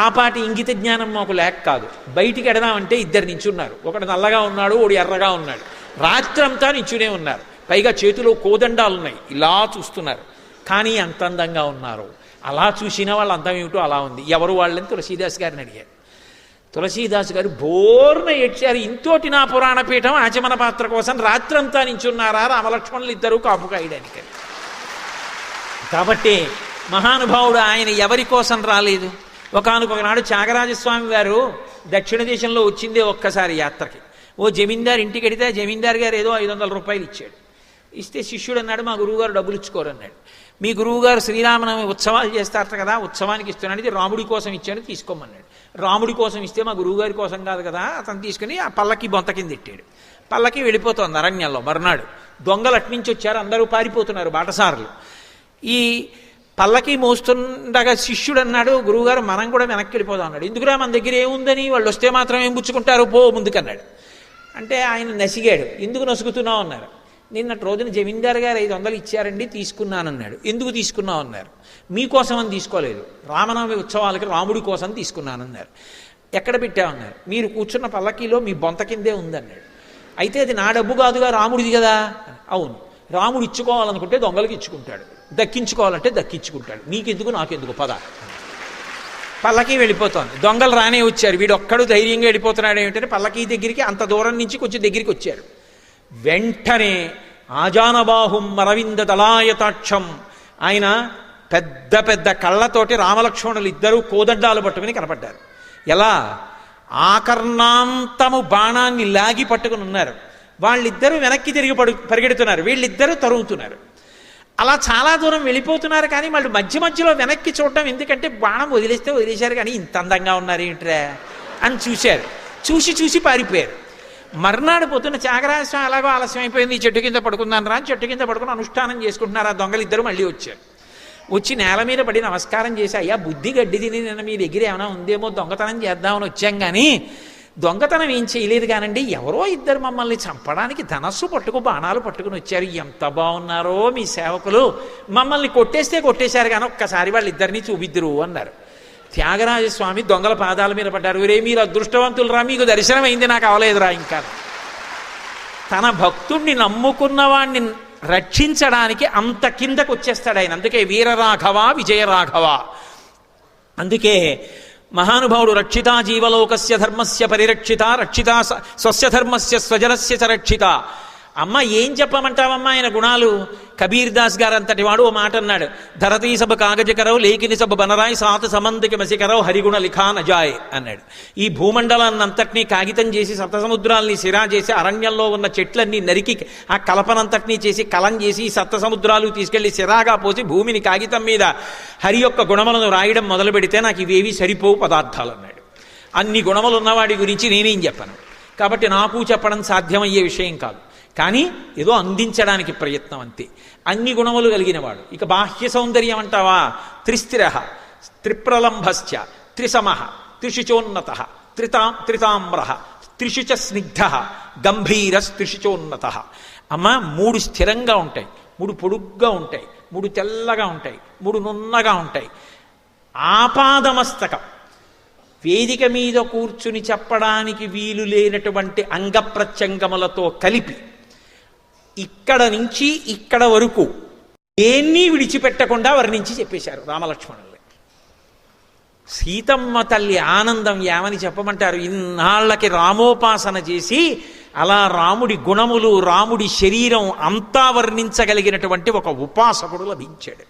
ఆ పాటి ఇంగిత జ్ఞానం మాకు లేక కాదు. బయటికి ఎడదామంటే ఇద్దరు నించున్నారు. ఒకడు నల్లగా ఉన్నాడు, ఒకడు ఎర్రగా ఉన్నాడు. రాత్రంతా నించునే ఉన్నారు. పైగా చేతిలో కోదండాలు ఉన్నాయి. ఇలా చూస్తున్నారు. కానీ అంత అందంగా ఉన్నారు. అలా చూసిన వాళ్ళ అందం ఏమిటో అలా ఉంది. ఎవరు వాళ్ళని తులసీదాస్ గారిని అడిగారు. తులసీదాస్ గారు బోర్న ఏడ్చారు. ఇంతోటి నా పురాణ పీఠం ఆచమన పాత్ర కోసం రాత్రంతా నించున్నారా రామలక్ష్మణులు ఇద్దరూ కాపు కాయడానికి. కాబట్టి మహానుభావుడు ఆయన ఎవరి కోసం రాలేదు. ఒకానొకనాడు త్యాగరాజస్వామి వారు దక్షిణ దేశంలో వచ్చిందే ఒక్కసారి యాత్రకి. ఓ జమీందారు ఇంటికి వెడితే జమీందారు గారు ఏదో 500 రూపాయలు ఇచ్చాడు. ఇస్తే శిష్యుడు అన్నాడు, మా గురువుగారు డబ్బులు ఇచ్చుకోరు అన్నాడు. మీ గురువుగారు శ్రీరామనవమి ఉత్సవాలు చేస్తారట కదా, ఉత్సవానికి ఇస్తున్నాడు, ఇది రాముడి కోసం ఇచ్చాను తీసుకోమన్నాడు. రాముడి కోసం ఇస్తే మా గురువుగారి కోసం కాదు కదా. అతను తీసుకుని ఆ పల్లకి బొంత కింద ఎట్టాడు. పల్లకి వెళ్ళిపోతుంది అరణ్యంలో. మర్నాడు దొంగలు అట్నుంచి వచ్చారు. అందరూ పారిపోతున్నారు బాటసారులు. ఈ పల్లకి మోస్తుండగా శిష్యుడు అన్నాడు, గురువుగారు మనం కూడా వెనక్కి వెళ్ళిపోదాం అన్నాడు. ఎందుకురా మన దగ్గర ఏముందని, వాళ్ళు వస్తే మాత్రం ఏం పుచ్చుకుంటారు, పో ముందుకన్నాడు. అంటే ఆయన నసిగాడు. ఎందుకు నసుగుతున్నావు అన్నారు. నిన్నటి రోజున జమీందారు గారు 500 ఇచ్చారండి, తీసుకున్నానన్నాడు. ఎందుకు తీసుకున్నావు అన్నారు. మీకోసం అని తీసుకోలేదు, రామనవమి ఉత్సవాలకి రాముడి కోసం తీసుకున్నానన్నారు. ఎక్కడ పెట్టామన్నారు. మీరు కూర్చున్న పల్లకీలో మీ బొంత కిందే ఉందన్నాడు. అయితే అది నా డబ్బు కాదుగా, రాముడిది కదా. అవును, రాముడు ఇచ్చుకోవాలనుకుంటే దొంగలకి ఇచ్చుకుంటాడు, దక్కించుకోవాలంటే దక్కించుకుంటాడు, నీకెందుకు నాకెందుకు పద. పల్లకీ వెళ్ళిపోతోంది. దొంగలు రానే వచ్చారు. వీడు ఒక్కడు ధైర్యంగా వెళ్ళిపోతున్నాడు. ఏమిటంటే పల్లకీ దగ్గరికి అంత దూరం నుంచి కొంచెం దగ్గరికి వచ్చారు. వెంటనే ఆజానబాహుం అరవింద దళాయతాక్షం, ఆయన పెద్ద పెద్ద కళ్ళతోటి రామలక్ష్మణులు ఇద్దరూ కోదండాలు పట్టుకుని కనపడ్డారు. ఎలా? ఆకర్ణాంతము బాణాన్ని లాగి పట్టుకుని ఉన్నారు. వాళ్ళిద్దరూ వెనక్కి తిరిగి పరిగెడుతున్నారు. వీళ్ళిద్దరూ తరుగుతున్నారు. అలా చాలా దూరం వెళ్ళిపోతున్నారు. కానీ వాళ్ళు మధ్య మధ్యలో వెనక్కి చూడటం ఎందుకంటే బాణం వదిలేస్తే వదిలేశారు, కానీ ఇంత అందంగా ఉన్నారు ఏంట్రా అని చూశారు. చూసి పారిపోయారు. మర్నాడు పొద్దున్న త్యాగరాజస్వామి అలాగో ఆలస్యం అయిపోయింది, చెట్టు కింద పడుకున్నాను రా అని చెట్టు కింద పడుకుని అనుష్ఠానం చేసుకుంటున్నారు. ఆ దొంగలు ఇద్దరు మళ్ళీ వచ్చారు. వచ్చి నేల మీద పడి నమస్కారం చేసి, అయ్యా బుద్ధి గడ్డి తిని నిన్న మీ దగ్గర ఏమైనా ఉందేమో దొంగతనం చేద్దామని వచ్చాం, కానీ దొంగతనం ఏం చేయలేదు కానండి, ఎవరో ఇద్దరు మమ్మల్ని చంపడానికి ధనస్సు పట్టుకు బాణాలు పట్టుకుని వచ్చారు. ఎంత బాగున్నారో మీ సేవకులు, మమ్మల్ని కొట్టేశారు కానీ ఒక్కసారి వాళ్ళిద్దరినీ చూపిద్దురు అన్నారు. త్యాగరాజస్వామి దొంగల పాదాల మీద పడ్డారు. ఒరే మీరు అదృష్టవంతులు రా, మీకు దర్శనం అయింది, నాకు అవలేదురా. ఇంకా తన భక్తుణ్ణి నమ్ముకున్న వాణ్ణి రక్షించడానికి అంత కిందకు వచ్చేస్తాడు ఆయన. అందుకే వీరరాఘవ విజయరాఘవ. అందుకే మహానుభావుడు రక్షితా జీవలోకస్య ధర్మస్య పరిరక్షిత, రక్షిత స్వస్య ధర్మస్య స్వజనస్య చ రక్షిత. అమ్మ ఏం చెప్పమంటావమ్మా ఆయన గుణాలు? కబీర్ దాస్ గారు అంతటి వాడు ఓ మాట అన్నాడు, ధరతీ సబ కాగజకరవు లేఖిని సబ బనరాయి సాత సమంతికి మసికరవు హరిగుణ లిఖా నజాయ్ అన్నాడు. ఈ భూమండలాన్నంతటినీ కాగితం చేసి సప్తసముద్రాల్ని సిరా చేసి అరణ్యంలో ఉన్న చెట్లన్నీ నరికి ఆ కలపనంతటినీ చేసి కలం చేసి ఈ సప్త సముద్రాలు తీసుకెళ్లి సిరాగా పోసి భూమిని కాగితం మీద హరి యొక్క గుణములను రాయడం మొదలు పెడితే నాకు ఇవేవి సరిపోవు పదార్థాలు అన్నాడు. అన్ని గుణములు ఉన్నవాడి గురించి నేనేం చెప్పను, కాబట్టి నాకు చెప్పడం సాధ్యమయ్యే విషయం కాదు, కానీ ఏదో అందించడానికి ప్రయత్నం అంతే. అన్ని గుణములు కలిగినవాడు. ఇక బాహ్య సౌందర్యం అంటావా? త్రిస్థిర త్రిప్రలంభశ్చ త్రిసమ త్రిశుచోన్నత త్రితామ్ర త్రిశుచ స్నిగ్ధ గంభీర త్రిశుచోన్నత. అమ్మ 3 స్థిరంగా ఉంటాయి, 3 పొడుగ్గా ఉంటాయి, 3 తెల్లగా ఉంటాయి, 3 నున్నగా ఉంటాయి. ఆపాదమస్తకం వేదిక మీద కూర్చుని చెప్పడానికి వీలు లేనటువంటి అంగప్రత్యంగములతో కలిపి ఇక్కడ నుంచి ఇక్కడ వరకు దేన్ని విడిచిపెట్టకుండా వర్ణించి చెప్పేశారు రామలక్ష్మణులు. సీతమ్మ తల్లి ఆనందం ఏమని చెప్పమంటారు? ఇన్నాళ్ళకి రామోపాసన చేసి అలా రాముడి గుణములు రాముడి శరీరం అంతా వర్ణించగలిగినటువంటి ఒక ఉపాసకుడు లభించాడు.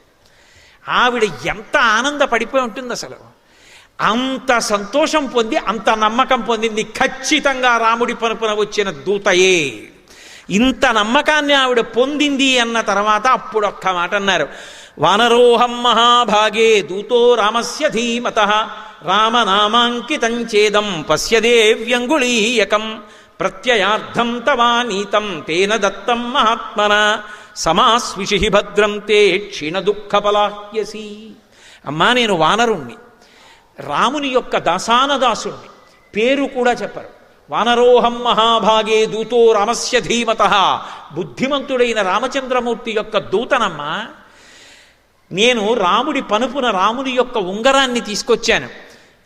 ఆవిడ ఎంత ఆనందపడిపోయి ఉంటుంది అసలు. అంత సంతోషం పొంది అంత నమ్మకం పొందింది ఖచ్చితంగా రాముడి పనుపున వచ్చిన దూతయే. ఇంత నమ్మకాన్ని ఆవిడ పొందింది అన్న తర్వాత అప్పుడు ఒక్క మాట అన్నారు, వానరోహం మహాభాగే దూతో రామస్య ధీమత రామనామాంకితం చేదం పశ్యదేవ్యంగుళీయకం ప్రత్యయార్థం తవానీతం తేన దత్తం మహాత్మన సమాస్విషి భద్రం తే క్షీణ దుఃఖపలాహ్యసి. అమ్మా నేను వానరుణ్ణి, రాముని యొక్క దాసానదాసుణ్ణి, పేరు కూడా చెప్పరు. వానరోహం మహాభాగే దూతో రామస్య ధీమత, బుద్ధిమంతుడైన రామచంద్రమూర్తి యొక్క దూతనమ్మా. నేను రాముడి పనుపున రాముని యొక్క ఉంగరాన్ని తీసుకొచ్చాను.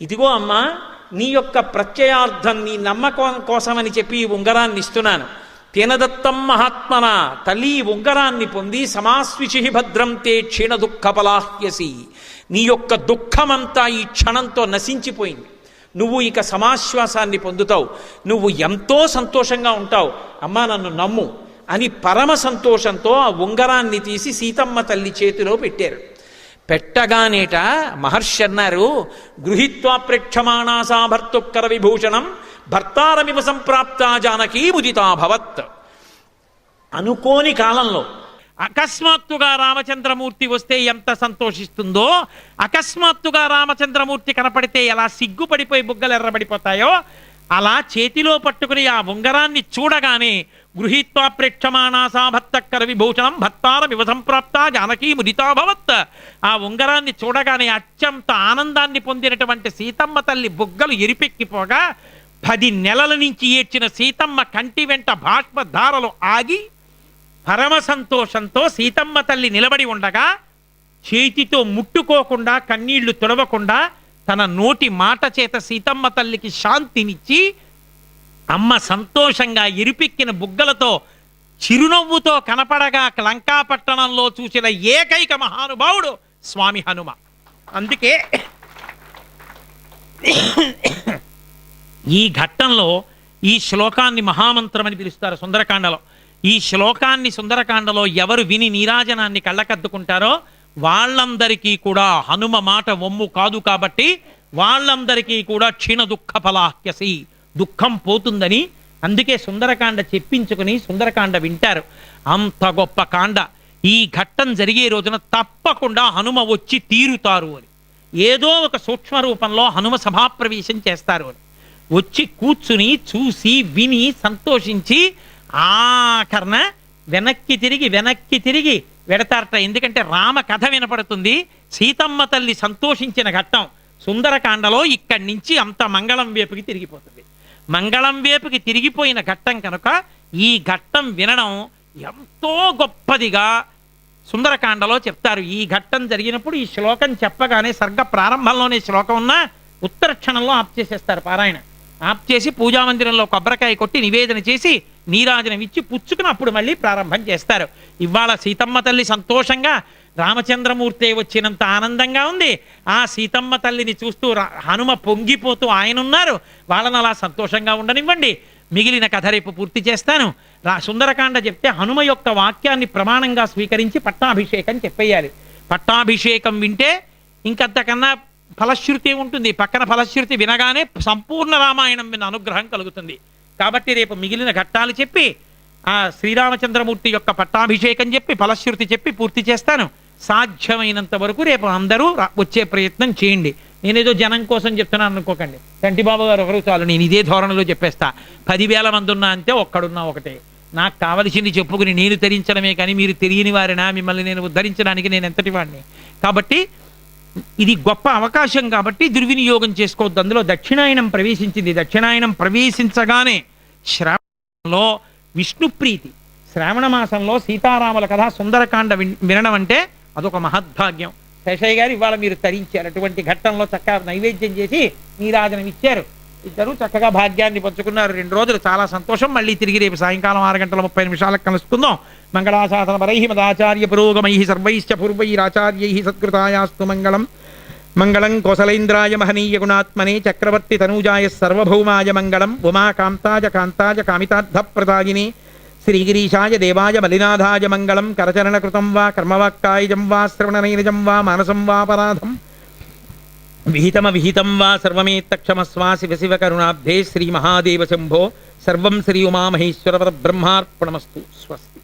ఇదిగో అమ్మా నీ యొక్క ప్రత్యయార్థం నీ నమ్మకం కోసమని చెప్పి ఈ ఉంగరాన్ని ఇస్తున్నాను. తేనదత్తం మహాత్మన, తల్లి ఉంగరాన్ని పొంది సమాస్విషి భద్రం తే క్షీణ దుఃఖపలాహ్యసి, నీ యొక్క దుఃఖమంతా ఈ క్షణంతో నశించిపోయింది. నువ్వు ఇక సమాశ్వాసాన్ని పొందుతావు, నువ్వు ఎంతో సంతోషంగా ఉంటావు, అమ్మా నన్ను నమ్ము అని పరమ సంతోషంతో ఆ ఉంగరాన్ని తీసి సీతమ్మ తల్లి చేతిలో పెట్టారు. పెట్టగానేట మహర్షి అన్నారు, గృహీత్వా ప్రేక్షమాణాసా భర్తుక్కర విభూషణం భర్తారమివ సంప్రాప్త జానకీ ముదితాభవత్. అనుకోని కాలంలో అకస్మాత్తుగా రామచంద్రమూర్తి వస్తే ఎంత సంతోషిస్తుందో, అకస్మాత్తుగా రామచంద్రమూర్తి కనపడితే ఎలా సిగ్గుపడిపోయి బుగ్గలు ఎర్రబడిపోతాయో, అలా చేతిలో పట్టుకుని ఆ ఉంగరాన్ని చూడగానే గృహీత్వా ప్రేక్షమాణాసా భర్తక్కర విభూషణం భర్తారమివ సంప్రాప్త జానకీ ముదితాభవత్. ఆ ఉంగరాన్ని చూడగానే అత్యంత ఆనందాన్ని పొందినటువంటి సీతమ్మ తల్లి బుగ్గలు ఎరిపెక్కిపోగా 10 నెలల నుంచి ఏడ్చిన సీతమ్మ కంటి వెంట బాష్పధారలు ఆగి పరమ సంతోషంతో సీతమ్మ తల్లి నిలబడి ఉండగా చేతితో ముట్టుకోకుండా కన్నీళ్లు తుడవకుండా తన నోటి మాట చేత సీతమ్మ తల్లికి శాంతినిచ్చి అమ్మ సంతోషంగా ఎరిపెక్కిన బుగ్గలతో చిరునవ్వుతో కనపడగా లంకాపట్టణంలో చూసిన ఏకైక మహానుభావుడు స్వామి హనుమ. అందుకే ఈ ఘట్టంలో ఈ శ్లోకాన్ని మహామంత్రం అని పిలుస్తారు సుందరకాండలో. ఈ శ్లోకాన్ని సుందరకాండలో ఎవరు విని నీరాజనాన్ని కళ్ళకద్దుకుంటారో వాళ్ళందరికీ కూడా హనుమ మాట వమ్ము కాదు, కాబట్టి వాళ్ళందరికీ కూడా క్షీణ దుఃఖ ఫలాహ్యసి, దుఃఖం పోతుందని అందుకే సుందరకాండ చెప్పించుకుని సుందరకాండ వింటారు. అంత గొప్ప కాండ. ఈ ఘట్టం జరిగే రోజున తప్పకుండా హనుమ వచ్చి తీరుతారు అని, ఏదో ఒక సూక్ష్మ రూపంలో హనుమ సభాప్రవేశం చేస్తారు అని, వచ్చి కూర్చుని చూసి విని సంతోషించి ఆఖరణ వెనక్కి తిరిగి వెడతారట. ఎందుకంటే రామ కథ వినపడుతుంది, సీతమ్మ తల్లి సంతోషించిన ఘట్టం సుందరకాండలో ఇక్కడి నుంచి అంత మంగళం వైపుకి తిరిగిపోతుంది. మంగళం వైపుకి తిరిగిపోయిన ఘట్టం కనుక ఈ ఘట్టం వినడం ఎంతో గొప్పదిగా సుందరకాండలో చెప్తారు. ఈ ఘట్టం జరిగినప్పుడు ఈ శ్లోకం చెప్పగానే సర్గ ప్రారంభంలోనే శ్లోకం ఉన్నా ఉత్తర క్షణంలో ఆప్ చేసేస్తారు పారాయణ. ఆప్ చేసి పూజామందిరంలో కొబ్బరికాయ కొట్టి నివేదన చేసి నీరాజనం ఇచ్చి పుచ్చుకుని అప్పుడు మళ్ళీ ప్రారంభం చేస్తారు. ఇవాళ సీతమ్మ తల్లి సంతోషంగా రామచంద్రమూర్తి వచ్చినంత ఆనందంగా ఉంది. ఆ సీతమ్మ తల్లిని చూస్తూ హనుమ పొంగిపోతూ ఆయన ఉన్నారు. వాళ్ళని అలా సంతోషంగా ఉండనివ్వండి. మిగిలిన కథ రేపు పూర్తి చేస్తాను. సుందరకాండ చెప్తే హనుమ యొక్క వాక్యాన్ని ప్రమాణంగా స్వీకరించి పట్టాభిషేకం చెప్పేయాలి. పట్టాభిషేకం వింటే ఇంకంతకన్నా ఫలశ్రుతి ఉంటుంది. పక్కన ఫలశ్రుతి వినగానే సంపూర్ణ రామాయణం విన్న అనుగ్రహం కలుగుతుంది. కాబట్టి రేపు మిగిలిన ఘట్టాలు చెప్పి ఆ శ్రీరామచంద్రమూర్తి యొక్క పట్టాభిషేకం చెప్పి ఫలశ్రుతి చెప్పి పూర్తి చేస్తాను. సాధ్యమైనంత వరకు రేపు అందరూ వచ్చే ప్రయత్నం చేయండి. నేనేదో జనం కోసం చెప్తున్నాను అనుకోకండి. చంటిబాబు గారు ఒకరు చాలు, నేను ఇదే ధోరణిలో చెప్పేస్తా. 10,000 మంది ఉన్నా అంతే, ఒక్కడున్నా ఒకటే. నాకు కావలసింది చెప్పుకుని నేను తరించడమే కానీ మీరు తెలియని వారినా, మిమ్మల్ని నేను ఉద్ధరించడానికి నేను ఎంతటి వాడిని. కాబట్టి ఇది గొప్ప అవకాశం కాబట్టి దుర్వినియోగం చేసుకోవద్దు. అందులో దక్షిణాయనం ప్రవేశించింది. దక్షిణాయనం ప్రవేశించగానే శ్రావణంలో విష్ణుప్రీతి, శ్రావణ మాసంలో సీతారాముల కథ సుందరకాండ వినడం అంటే అదొక మహద్భాగ్యం. శేషయ్య గారు ఇవాళ మీరు తరించారు. అటువంటి ఘట్టంలో చక్కగా నైవేద్యం చేసి నీరాజనం ఇచ్చారు. ఇద్దరు చక్కగా భాగ్యాన్ని పంచుకున్నారు. 2 రోజులు చాలా సంతోషం. మళ్ళీ తిరిగి రేపు సాయంకాలం 6:30 కలుసుకుందాం. మంగళాశాసన పరై మదాచార్య పురోగమై సర్వైశ్చ పూర్వైరాచార్యై సత్కృతాయాస్తు మంగళం. మంగళం కోసలేంద్రాయ మహనీయ గుణాత్మనే చక్రవర్తి తనూజాయ సర్వభౌమాయ మంగళం. ఉమాకాంతాయ కాంతాయ కామితార్థప్రదాయినే శ్రీగిరీశాయ దేవాయ మలినాథాయ మంగళం. కరచరణకృతం వా కర్మవాక్కాయజం వా శ్రవణనైనజం వా మానసం వాపరాధం విహితం వా సర్వమేత్తక్షమస్వా శివ శివ కరుణాబ్ధే శ్రీ మహాదేవ శంభో. సర్వం శ్రీ ఉమామహేశ్వర పరబ్రహ్మార్పణమస్తు. స్వస్తి.